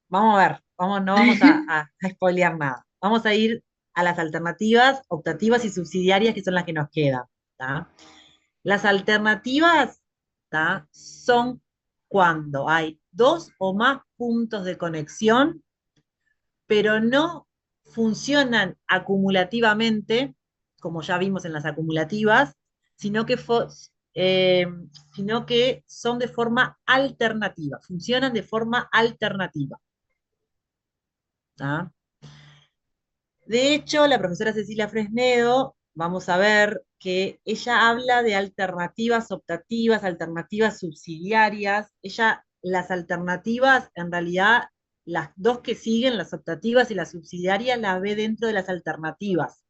vamos a ver, no vamos a spoilear nada. Vamos a ir a las alternativas, optativas y subsidiarias, que son las que nos quedan, ¿tá? Las alternativas, ¿tá? Son cuando hay dos o más puntos de conexión, pero no funcionan acumulativamente, como ya vimos en las acumulativas, sino que, eh, sino que son de forma alternativa, funcionan de forma alternativa, ¿tá? De hecho, la profesora Cecilia Fresnedo, vamos a ver que ella habla de alternativas optativas, alternativas subsidiarias. Las alternativas, en realidad, las dos que siguen, las optativas y las subsidiarias, las ve dentro de las alternativas.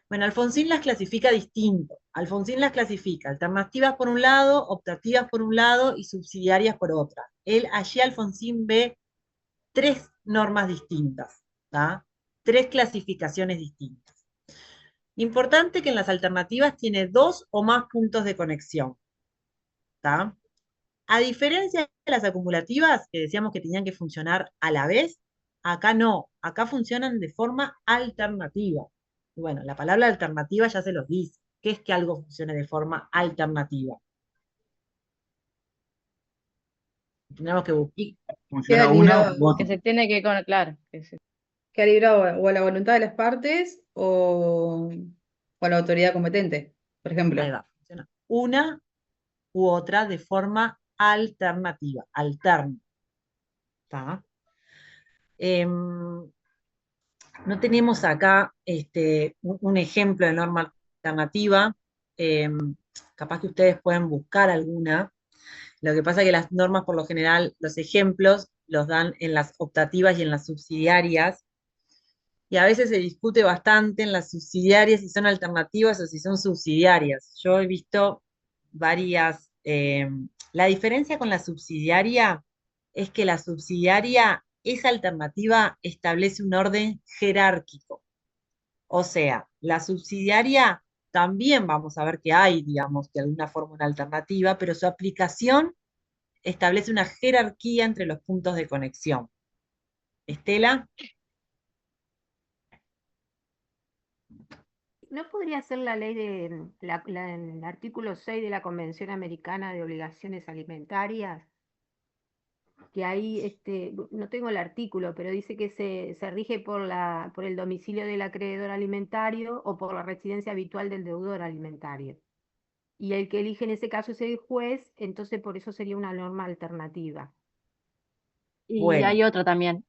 Bueno, Alfonsín las clasifica distinto. Alfonsín las clasifica alternativas por un lado, optativas por un lado y subsidiarias por otra. Allí Alfonsín ve tres normas distintas, ¿tá? Tres clasificaciones distintas. Importante que en las alternativas tiene 2 o más puntos de conexión, ¿tá? A diferencia de las acumulativas, que decíamos que tenían que funcionar a la vez, acá no, acá funcionan de forma alternativa. Y bueno, la palabra alternativa ya se los dice. ¿Qué es que algo funcione de forma alternativa? Tenemos que buscar. Funciona Queda una librado, u otra. Que se tiene que, claro, queda librado o a la voluntad de las partes o a la autoridad competente, por ejemplo. Ahí va, funciona una u otra de forma alternativa, alterna. ¿Tá? No tenemos acá un ejemplo de norma alternativa. Capaz que ustedes pueden buscar alguna. Lo que pasa es que las normas, por lo general, los ejemplos los dan en las optativas y en las subsidiarias. Y a veces se discute bastante en las subsidiarias si son alternativas o si son subsidiarias. Yo he visto varias. La diferencia con la subsidiaria es que la subsidiaria, esa alternativa establece un orden jerárquico. O sea, la subsidiaria también vamos a ver que hay, digamos, de alguna forma una alternativa, pero su aplicación establece una jerarquía entre los puntos de conexión. Estela. ¿No podría ser la ley de el artículo 6 de la Convención Americana de Obligaciones Alimentarias? Que ahí, no tengo el artículo, pero dice que se rige por el domicilio del acreedor alimentario o por la residencia habitual del deudor alimentario. Y el que elige en ese caso es el juez, entonces por eso sería una norma alternativa. Y Bueno, hay otro también,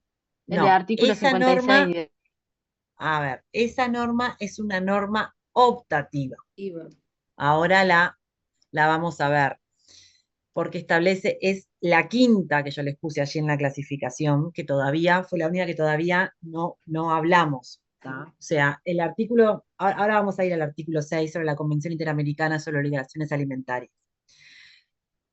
el de no, artículo esa 56 norma, de- a ver, esa norma es una norma optativa. Iba. Ahora la vamos a ver, porque establece, es la quinta que yo les puse allí en la clasificación, que todavía, fue la única que todavía no hablamos, ¿tá? O sea, el artículo, ahora vamos a ir al artículo 6 sobre la Convención Interamericana sobre Obligaciones Alimentarias.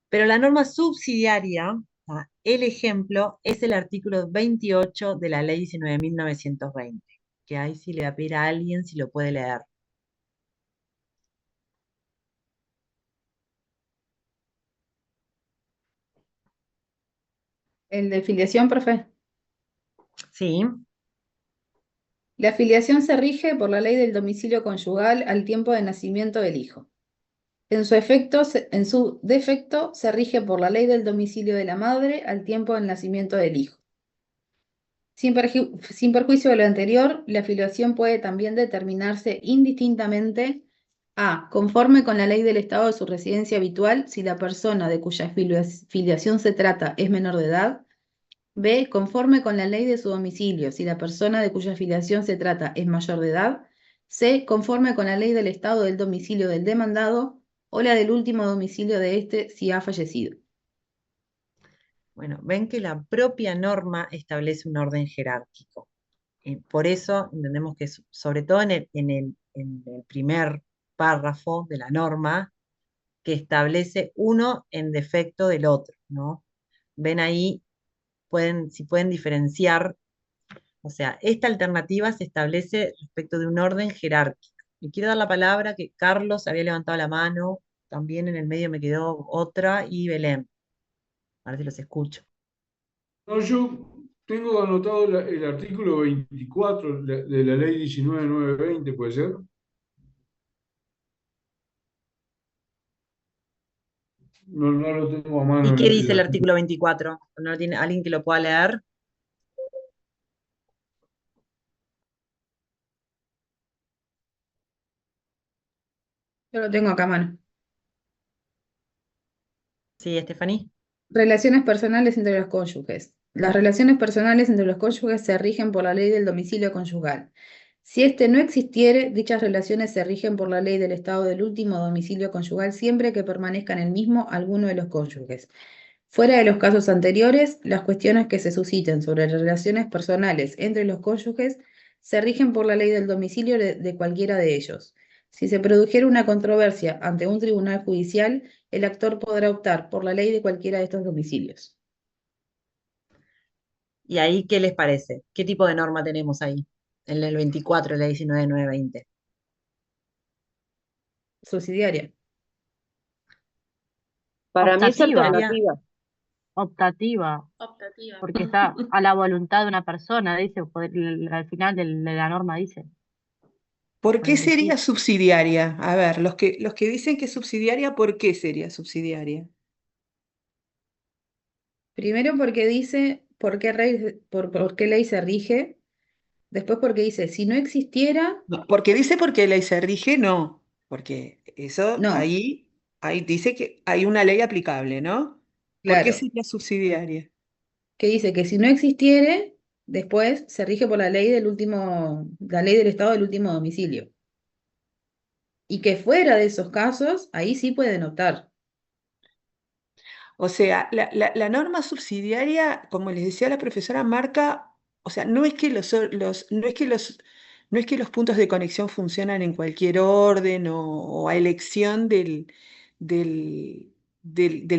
Pero la norma subsidiaria, ¿tá? El ejemplo es el artículo 28 de la Ley 19.920, que ahí sí le voy a pedir a alguien si lo puede leer. ¿El de filiación, profe? Sí. La filiación se rige por la ley del domicilio conyugal al tiempo de nacimiento del hijo. En su defecto se rige por la ley del domicilio de la madre al tiempo del nacimiento del hijo. Sin perjuicio de lo anterior, la filiación puede también determinarse indistintamente a. Conforme con la ley del estado de su residencia habitual, si la persona de cuya filiación se trata es menor de edad. B. Conforme con la ley de su domicilio, si la persona de cuya filiación se trata es mayor de edad. C. Conforme con la ley del estado del domicilio del demandado o la del último domicilio de éste si ha fallecido. Bueno, ven que la propia norma establece un orden jerárquico. Por eso entendemos que, sobre todo en el primer párrafo de la norma, que establece uno en defecto del otro, ¿no? Ven ahí, si pueden diferenciar, o sea, esta alternativa se establece respecto de un orden jerárquico. Y quiero dar la palabra que Carlos había levantado la mano, también en el medio me quedó otra, y Belén. A ver si los escucho. No, yo tengo anotado el artículo 24 de la ley 19.920, ¿puede ser? No, no lo tengo a mano. ¿Y qué dice el artículo 24? ¿No tiene alguien que lo pueda leer? Yo lo tengo acá a mano. Sí, Estefaní. Relaciones personales entre los cónyuges. Las relaciones personales entre los cónyuges se rigen por la ley del domicilio conyugal. Si éste no existiere, dichas relaciones se rigen por la ley del estado del último domicilio conyugal siempre que permanezca en el mismo alguno de los cónyuges. Fuera de los casos anteriores, las cuestiones que se susciten sobre las relaciones personales entre los cónyuges se rigen por la ley del domicilio de cualquiera de ellos. Si se produjera una controversia ante un tribunal judicial, el actor podrá optar por la ley de cualquiera de estos domicilios. ¿Y ahí qué les parece? ¿Qué tipo de norma tenemos ahí? En el 24, la 19.920. Subsidiaria. Para mí es Optativa, alternativa. optativa, Optativa. porque está a la voluntad de una persona, dice, al final de la norma dice, ¿Por por qué elegir. sería subsidiaria? A ver, los que dicen que es subsidiaria, ¿por qué sería subsidiaria? Primero porque dice por qué ley se rige. Después porque dice, si no existiera, No, porque dice porque ley se rige, no, porque eso no, ahí dice que hay una ley aplicable, ¿no? ¿Por qué claro, sería subsidiaria? que dice que si no existiere, después se rige por la ley del estado del último domicilio. Y que fuera de esos casos, ahí sí pueden optar. O sea, la norma subsidiaria, como les decía la profesora, marca, o sea, no es que no es que los puntos de conexión funcionan en cualquier orden o a elección del, del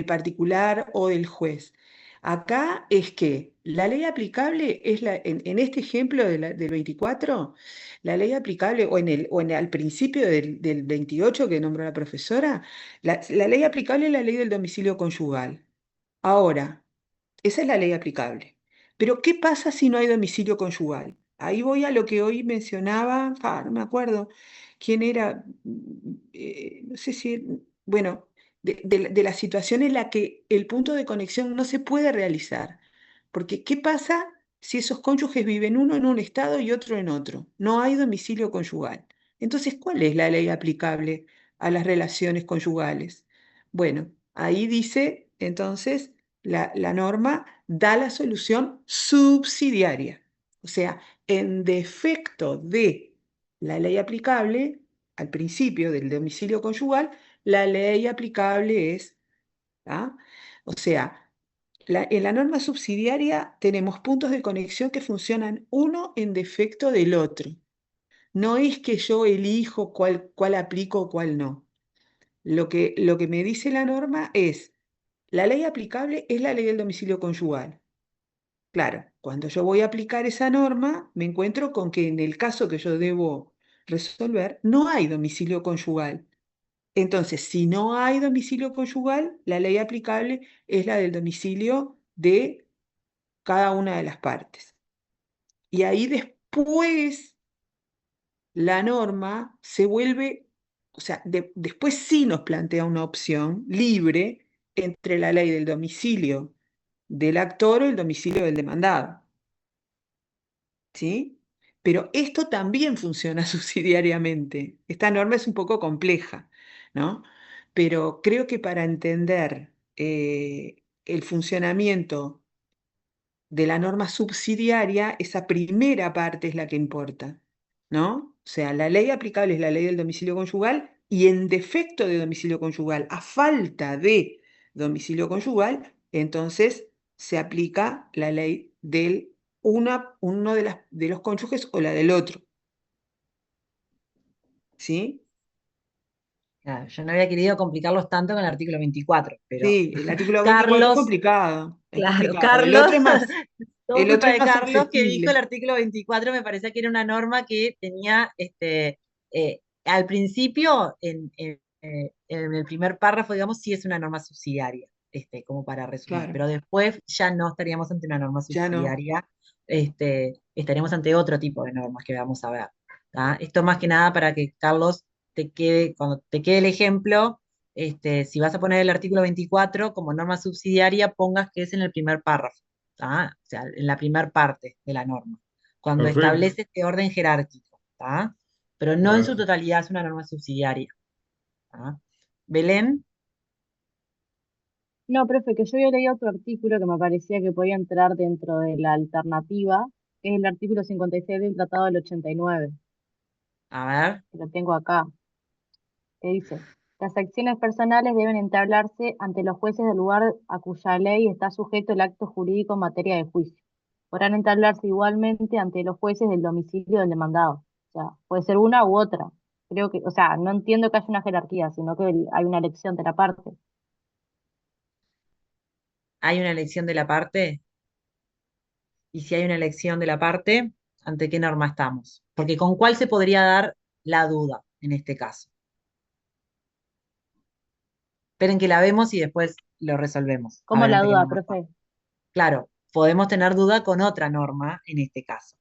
particular o del juez. Acá es que la ley aplicable es en este ejemplo del 24, la ley aplicable, al principio del 28 que nombró la profesora, la ley aplicable es la ley del domicilio conyugal. Ahora, esa es la ley aplicable. Pero, ¿qué pasa si no hay domicilio conyugal? Ahí voy a lo que hoy mencionaba, no me acuerdo quién era, no sé si, bueno, de la situación en la que el punto de conexión no se puede realizar. Porque, ¿qué pasa si esos cónyuges viven uno en un estado y otro en otro? No hay domicilio conyugal. Entonces, ¿cuál es la ley aplicable a las relaciones conyugales? Bueno, ahí dice, entonces, la norma da la solución subsidiaria. O sea, en defecto de la ley aplicable, al principio del domicilio conyugal, la ley aplicable es, ¿ah? O sea, en la norma subsidiaria tenemos puntos de conexión que funcionan uno en defecto del otro. No es que yo elijo cuál aplico o cuál no. Lo que me dice la norma es, la ley aplicable es la ley del domicilio conyugal. Claro, cuando yo voy a aplicar esa norma, me encuentro con que en el caso que yo debo resolver, no hay domicilio conyugal. Entonces, si no hay domicilio conyugal, la ley aplicable es la del domicilio de cada una de las partes. Y ahí después la norma se vuelve, o sea, después sí nos plantea una opción libre entre la ley del domicilio del actor o el domicilio del demandado. ¿Sí? Pero esto también funciona subsidiariamente. Esta norma es un poco compleja, ¿no? Pero creo que para entender el funcionamiento de la norma subsidiaria, esa primera parte es la que importa, ¿no? O sea, la ley aplicable es la ley del domicilio conyugal y en defecto de domicilio conyugal, a falta de domicilio conyugal, entonces se aplica la ley del uno de los cónyuges o la del otro. ¿Sí? Claro, yo no había querido complicarlos tanto con el artículo 24, pero Sí, el artículo 24 es Carlos, complicado, es claro, complicado. Carlos, todo El otro culpa es de más Carlos que dijo el accesible. artículo 24, me parecía que era una norma que tenía, al principio, en el primer párrafo, digamos, sí es una norma subsidiaria, como para resumir, Claro, pero después ya no estaríamos ante una norma ya no. subsidiaria, estaríamos ante otro tipo de normas que vamos a ver. ¿Tá? Esto más que nada para que Carlos te quede, cuando te quede el ejemplo, si vas a poner el artículo 24 como norma subsidiaria, pongas que es en el primer párrafo, ¿tá? O sea, en la primera parte de la norma, cuando Perfecto. establece este orden jerárquico, ¿tá? Pero no en su Gracias. totalidad es una norma subsidiaria. ¿Tá? Belén, No, profe, que yo había leído otro artículo que me parecía que podía entrar dentro de la alternativa, que es el artículo 56 del Tratado del 89, a ver, que lo tengo acá, que dice, las acciones personales deben entablarse ante los jueces del lugar a cuya ley está sujeto el acto jurídico en materia de juicio. Podrán entablarse igualmente ante los jueces del domicilio del demandado. O sea, puede ser una u otra. Creo que, o sea, no entiendo que haya una jerarquía, sino que hay una elección de la parte. hay una elección de la parte. Y si hay una elección de la parte, ¿ante qué norma estamos? Porque ¿con cuál se podría dar la duda en este caso? Esperen que la vemos y después lo resolvemos. A ¿Cómo ver la ante qué duda, norma estamos. profe? Claro, podemos tener duda con otra norma en este caso.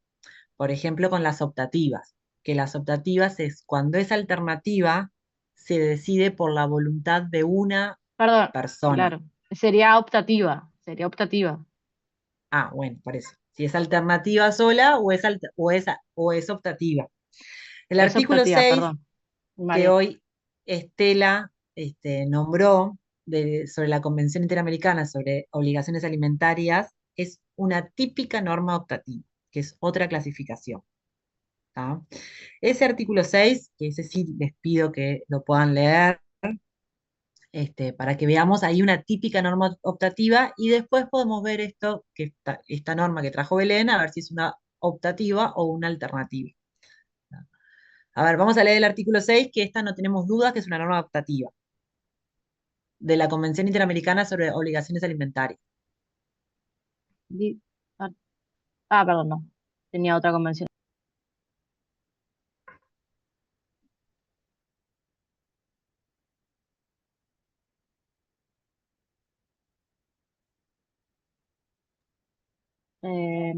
Por ejemplo, con las optativas, que las optativas es cuando esa alternativa se decide por la voluntad de una Perdón, persona. claro. Sería optativa, sería optativa. Ah, bueno, por eso. Si es alternativa sola o es optativa. El Es artículo optativa, 6 perdón. que María. hoy Estela nombró sobre la Convención Interamericana sobre Obligaciones Alimentarias es una típica norma optativa, que es otra clasificación. ¿Tá? Ese artículo 6, que ese sí les pido que lo puedan leer, para que veamos ahí una típica norma optativa y después podemos ver esta norma que trajo Belén, a ver si es una optativa o una alternativa. A ver, vamos a leer el artículo 6, que esta no tenemos dudas que es una norma optativa de la Convención Interamericana sobre Obligaciones Alimentarias. Di- Ah, perdón, no. Tenía otra convención. Eh,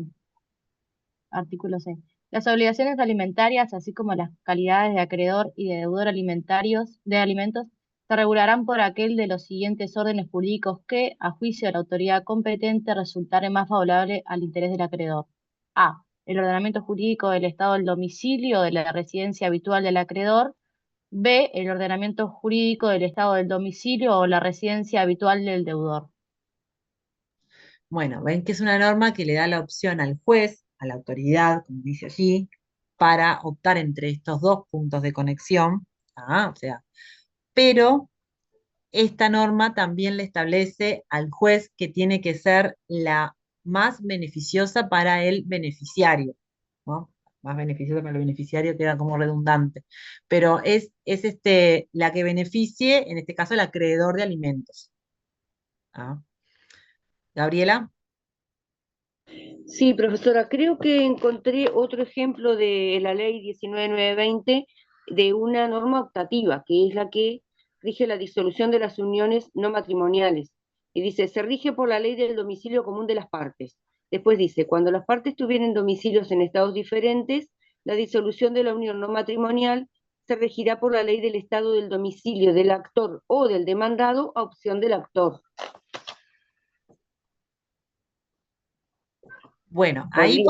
Artículo 6. Las obligaciones alimentarias, así como las calidades de acreedor y de deudor alimentarios de alimentos, se regularán por aquel de los siguientes órdenes jurídicos que, a juicio de la autoridad competente, resultare más favorable al interés del acreedor. A. El ordenamiento jurídico del estado del domicilio o de la residencia habitual del acreedor. B. El ordenamiento jurídico del estado del domicilio o la residencia habitual del deudor. Bueno, ven que es una norma que le da la opción al juez, a la autoridad, como dice allí, para optar entre estos dos puntos de conexión. O sea, pero esta norma también le establece al juez que tiene que ser la más beneficiosa para el beneficiario, ¿no? Más beneficiosa para el beneficiario queda como redundante, pero es la que beneficie, en este caso, el acreedor de alimentos. Gabriela. Sí, profesora, creo que encontré otro ejemplo de la ley 19920 de una norma optativa, que es la que rige la disolución de las uniones no matrimoniales. Y dice, se rige por la ley del domicilio común de las partes. Después dice, cuando las partes tuvieran domicilios en estados diferentes, la disolución de la unión no matrimonial se regirá por la ley del estado del domicilio del actor o del demandado a opción del actor. Bueno, ahí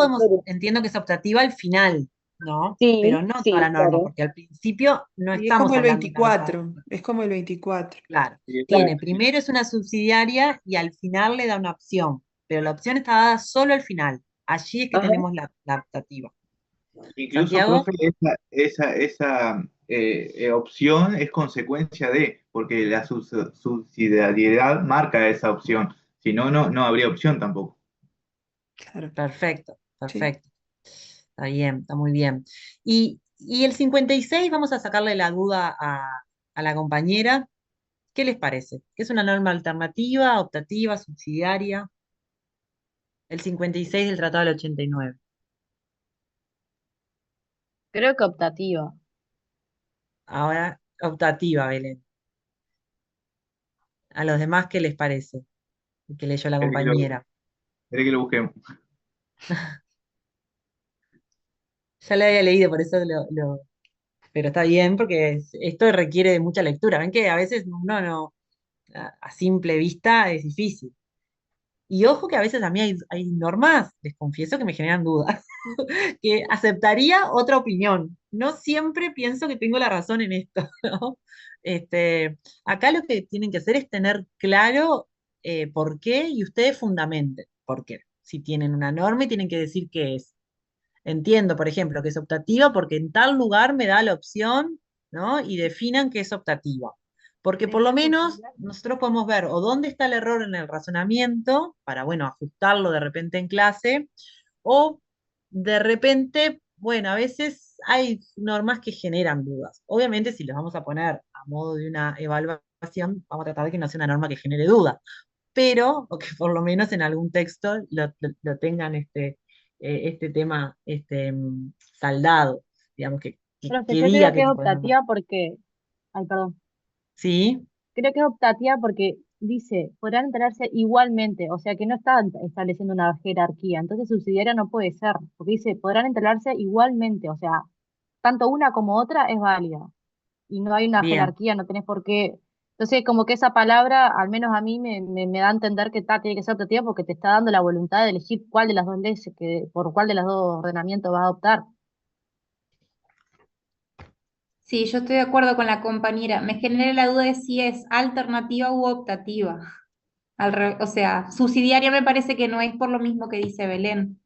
entiendo que es optativa al final, ¿no? Sí, pero no sí, toda la norma, claro. porque al principio no Y es estamos como el hablando de la 24, es como el 24. Claro, tiene primero es una subsidiaria y al final le da una opción, pero la opción está dada solo al final. Allí es que tenemos la optativa. Incluso, Santiago. profe, esa opción es consecuencia de, porque la subsidiariedad marca esa opción. Si no, no habría opción tampoco. Perfecto, perfecto. Está bien, está muy bien. Y el 56, vamos a sacarle la duda a la compañera. ¿Qué les parece? ¿Es una norma alternativa, optativa, subsidiaria? El 56 del Tratado del 89. Creo que optativa. Ahora, optativa, Belén. ¿A los demás qué les parece? Que leyó la compañera. Espera que lo busquemos. Ya la había leído, por eso pero está bien, porque esto requiere de mucha lectura. Ven que a veces uno no, a simple vista es difícil. Y ojo que a veces a mí hay normas, les confieso que me generan dudas, que aceptaría otra opinión. No siempre pienso que tengo la razón en esto, ¿no? Acá lo que tienen que hacer es tener claro por qué y ustedes fundamenten por qué. Si tienen una norma y tienen que decir qué es. Entiendo, por ejemplo, que es optativa porque en tal lugar me da la opción, ¿no? Y definan que es optativa. Porque por lo menos nosotros podemos ver o dónde está el error en el razonamiento, para, bueno, ajustarlo de repente en clase, o de repente, bueno, a veces hay normas que generan dudas. Obviamente, si las vamos a poner a modo de una evaluación, vamos a tratar de que no sea una norma que genere dudas. pero, o que por lo menos en algún texto lo tengan este tema saldado, digamos, Profe, que yo diga creo que qué es tipo de norma. optativa porque, ay, perdón, ¿Sí? creo que es optativa porque dice, podrán enterarse igualmente, o sea que no está estableciendo una jerarquía, entonces subsidiaria no puede ser, porque dice, podrán enterarse igualmente, o sea, tanto una como otra es válida, y no hay una Bien. jerarquía, no tenés por qué. Entonces, como que esa palabra, al menos a mí, me da a entender que tiene que ser optativa porque te está dando la voluntad de elegir cuál de las dos leyes, por cuál de los dos ordenamientos vas a optar. Sí, yo estoy de acuerdo con la compañera. Me genera la duda de si es alternativa u optativa. O sea, subsidiaria me parece que no es por lo mismo que dice Belén.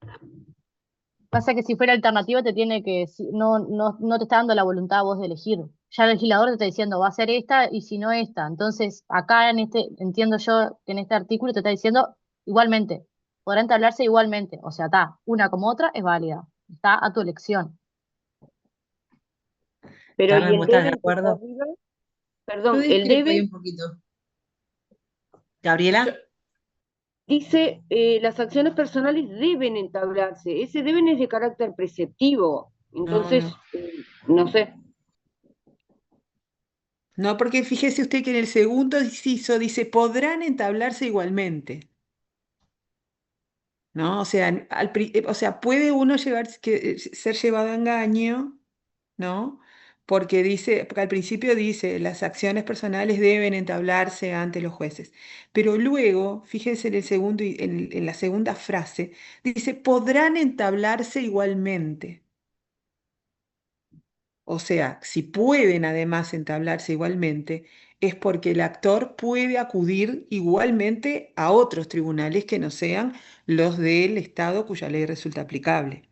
Pasa que si fuera alternativa te tiene que, no te está dando la voluntad a vos de elegir. Ya el legislador te está diciendo, va a ser esta y si no esta. Entonces, acá entiendo yo que en este artículo te está diciendo igualmente, podrá entablarse igualmente. O sea, está, una como otra es válida. Está a tu elección. Pero ¿y Carmen, el ¿vos estás de deben que está acuerdo? arriba? Yo Perdón, el discrepo ahí deben un poquito. Gabriela, dice, las acciones personales deben entablarse. Ese deben es de carácter preceptivo. No, Entonces, no. no sé. No, porque fíjese usted que en el segundo inciso dice, podrán entablarse igualmente, ¿no? O sea, o sea, puede uno ser llevado a engaño, ¿no? Porque al principio dice, las acciones personales deben entablarse ante los jueces. Pero luego, fíjense en el segundo, en la segunda frase, dice, podrán entablarse igualmente. O sea, si pueden además entablarse igualmente, es porque el actor puede acudir igualmente a otros tribunales que no sean los del Estado cuya ley resulta aplicable.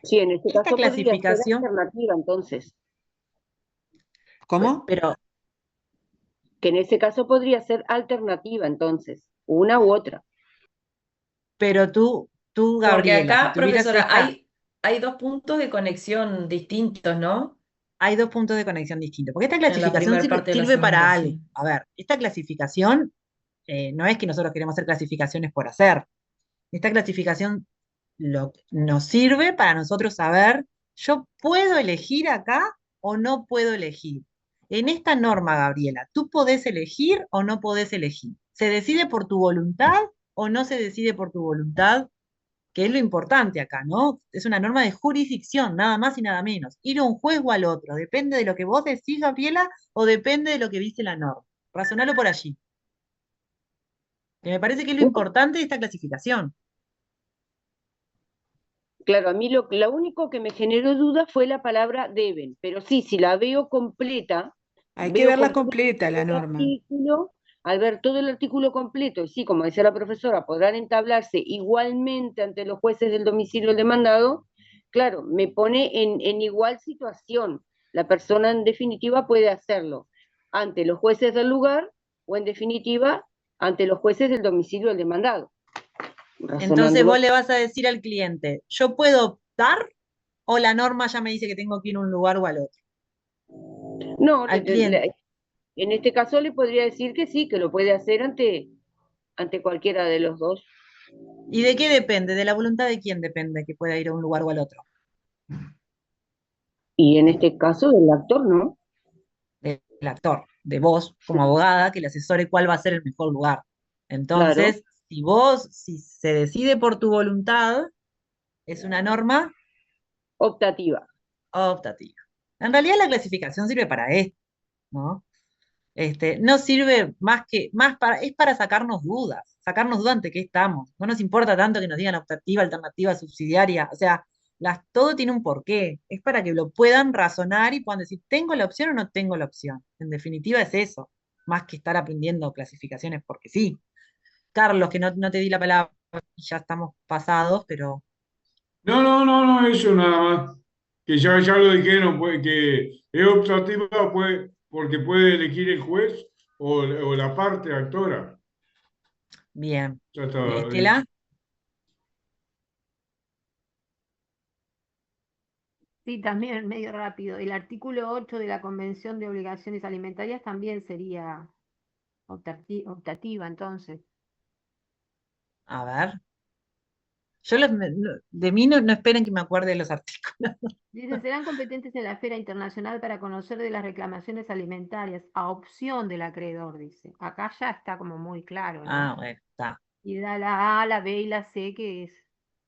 Sí, en este esta caso podría ser clasificación, alternativa, entonces. ¿Cómo? pero, Que en ese caso podría ser alternativa, entonces. Una u otra. pero tú, Porque Gabriela, si acá, tuvieras profesora, esta, hay dos puntos de conexión distintos, ¿no? hay dos puntos de conexión distintos, porque esta En la clasificación primera sirve, parte de la sirve para segunda, algo. sí. A ver, esta clasificación no es que nosotros queremos hacer clasificaciones por hacer. Esta clasificación nos sirve para nosotros saber, ¿yo puedo elegir acá o no puedo elegir? En esta norma, Gabriela, ¿tú podés elegir o no podés elegir? ¿Se decide por tu voluntad o no se decide por tu voluntad? Que es lo importante acá, ¿no? Es una norma de jurisdicción, nada más y nada menos. Ir a un juez o al otro, depende de lo que vos decís, Gabriela, o depende de lo que dice la norma. Razonalo por allí, que me parece que es lo importante de esta clasificación. Claro, a mí lo único que me generó duda fue la palabra deben, pero sí, si la veo completa, Hay que veo verla completo completa, la el norma. artículo, al ver todo el artículo completo, y sí, como decía la profesora, podrán entablarse igualmente ante los jueces del domicilio del demandado, claro, me pone en igual situación. La persona en definitiva puede hacerlo ante los jueces del lugar o en definitiva ante los jueces del domicilio del demandado, Entonces razonándolo. vos le vas a decir al cliente, ¿yo puedo optar o la norma ya me dice que tengo que ir a un lugar o al otro? No, Al cliente. en este caso le podría decir que sí, que lo puede hacer ante cualquiera de los dos. ¿Y de qué depende? ¿De la voluntad de quién depende que pueda ir a un lugar o al otro? Y en este caso del actor, ¿no? Del actor, de vos como abogada, que le asesore cuál va a ser el mejor lugar. Claro, Entonces, si se decide por tu voluntad, es una norma optativa. optativa. En realidad la clasificación sirve para esto, ¿no? No sirve es para sacarnos dudas ante qué estamos. No nos importa tanto que nos digan optativa, alternativa, subsidiaria, o sea, todo tiene un porqué. Es para que lo puedan razonar y puedan decir, ¿tengo la opción o no tengo la opción? En definitiva es eso, más que estar aprendiendo clasificaciones porque sí. Carlos, que no te di la palabra, y ya estamos pasados, pero No, eso nada más. Que ya lo dijeron, pues, que es optativa porque puede elegir el juez o la parte actora. bien. Ya está dicho. Estela, Sí, también medio rápido. El artículo 8 de la Convención de Obligaciones Alimentarias también sería optativa, entonces. A ver. Yo de mí no esperen que me acuerde de los artículos. Dice, serán competentes en la esfera internacional para conocer de las reclamaciones alimentarias a opción del acreedor, dice. Acá ya está como muy claro, ¿no? Ah, bueno, está. Y da la A, la B y la C, que es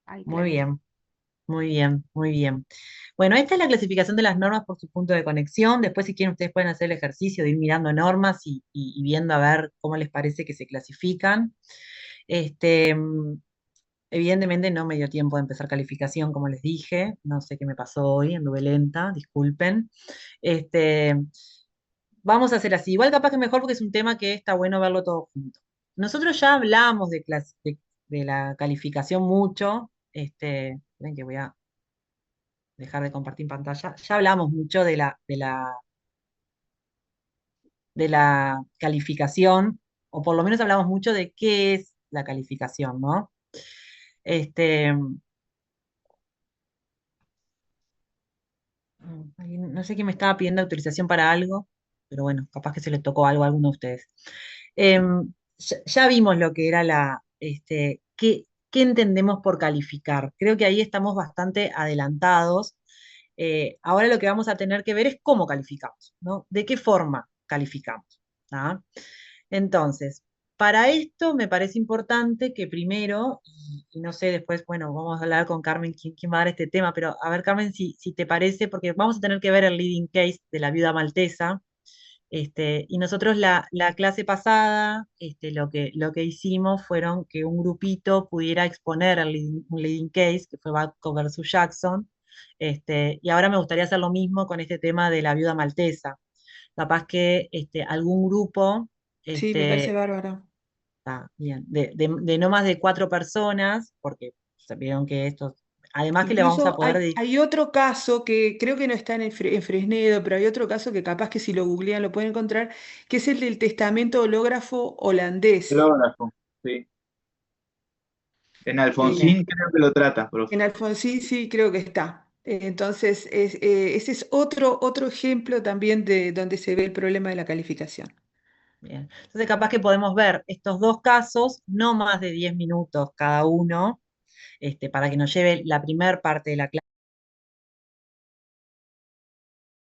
ahí Muy clarito. bien, muy bien, muy bien. Bueno, esta es la clasificación de las normas por su punto de conexión. Después, si quieren, ustedes pueden hacer el ejercicio de ir mirando normas y viendo a ver cómo les parece que se clasifican. Evidentemente no me dio tiempo de empezar calificación, como les dije. No sé qué me pasó hoy, anduve lenta, disculpen. Este, Vamos a hacer así. Igual capaz que mejor porque es un tema que está bueno verlo todo junto. Nosotros ya hablamos de la calificación mucho. Esperen que voy a dejar de compartir pantalla. Ya hablamos mucho de la calificación, o por lo menos hablamos mucho de qué es la calificación, ¿no? Este, no sé quién me estaba pidiendo autorización para algo, pero bueno, capaz que se le tocó algo a alguno de ustedes. Ya vimos lo que era qué entendemos por calificar. Creo que ahí estamos bastante adelantados. Ahora lo que vamos a tener que ver es cómo calificamos, ¿no? ¿De qué forma calificamos? ¿Ah? Entonces, para esto me parece importante que primero, y no sé, después, bueno, vamos a hablar con Carmen quién va a dar este tema, pero a ver, Carmen, si te parece, porque vamos a tener que ver el leading case de la viuda maltesa. Y nosotros la clase pasada, lo que hicimos fueron que un grupito pudiera exponer un leading case, que fue Batco versus Jackson, y ahora me gustaría hacer lo mismo con este tema de la viuda maltesa. Capaz que algún grupo, Sí, me parece bárbaro. está bien, de no más de 4 personas, porque vieron que esto, además que le vamos a Incluso poder hay otro caso que creo que no está en Fresnedo, pero hay otro caso que capaz que si lo googlean lo pueden encontrar, que es el del testamento hológrafo holandés. Hológrafo, sí. En Alfonsín creo que lo trata, profe. En Alfonsín sí creo que está. Entonces, ese es otro ejemplo también de donde se ve el problema de la calificación. Bien. Entonces, capaz que podemos ver estos dos casos, no más de 10 minutos cada uno, para que nos lleve la primera parte de la clase.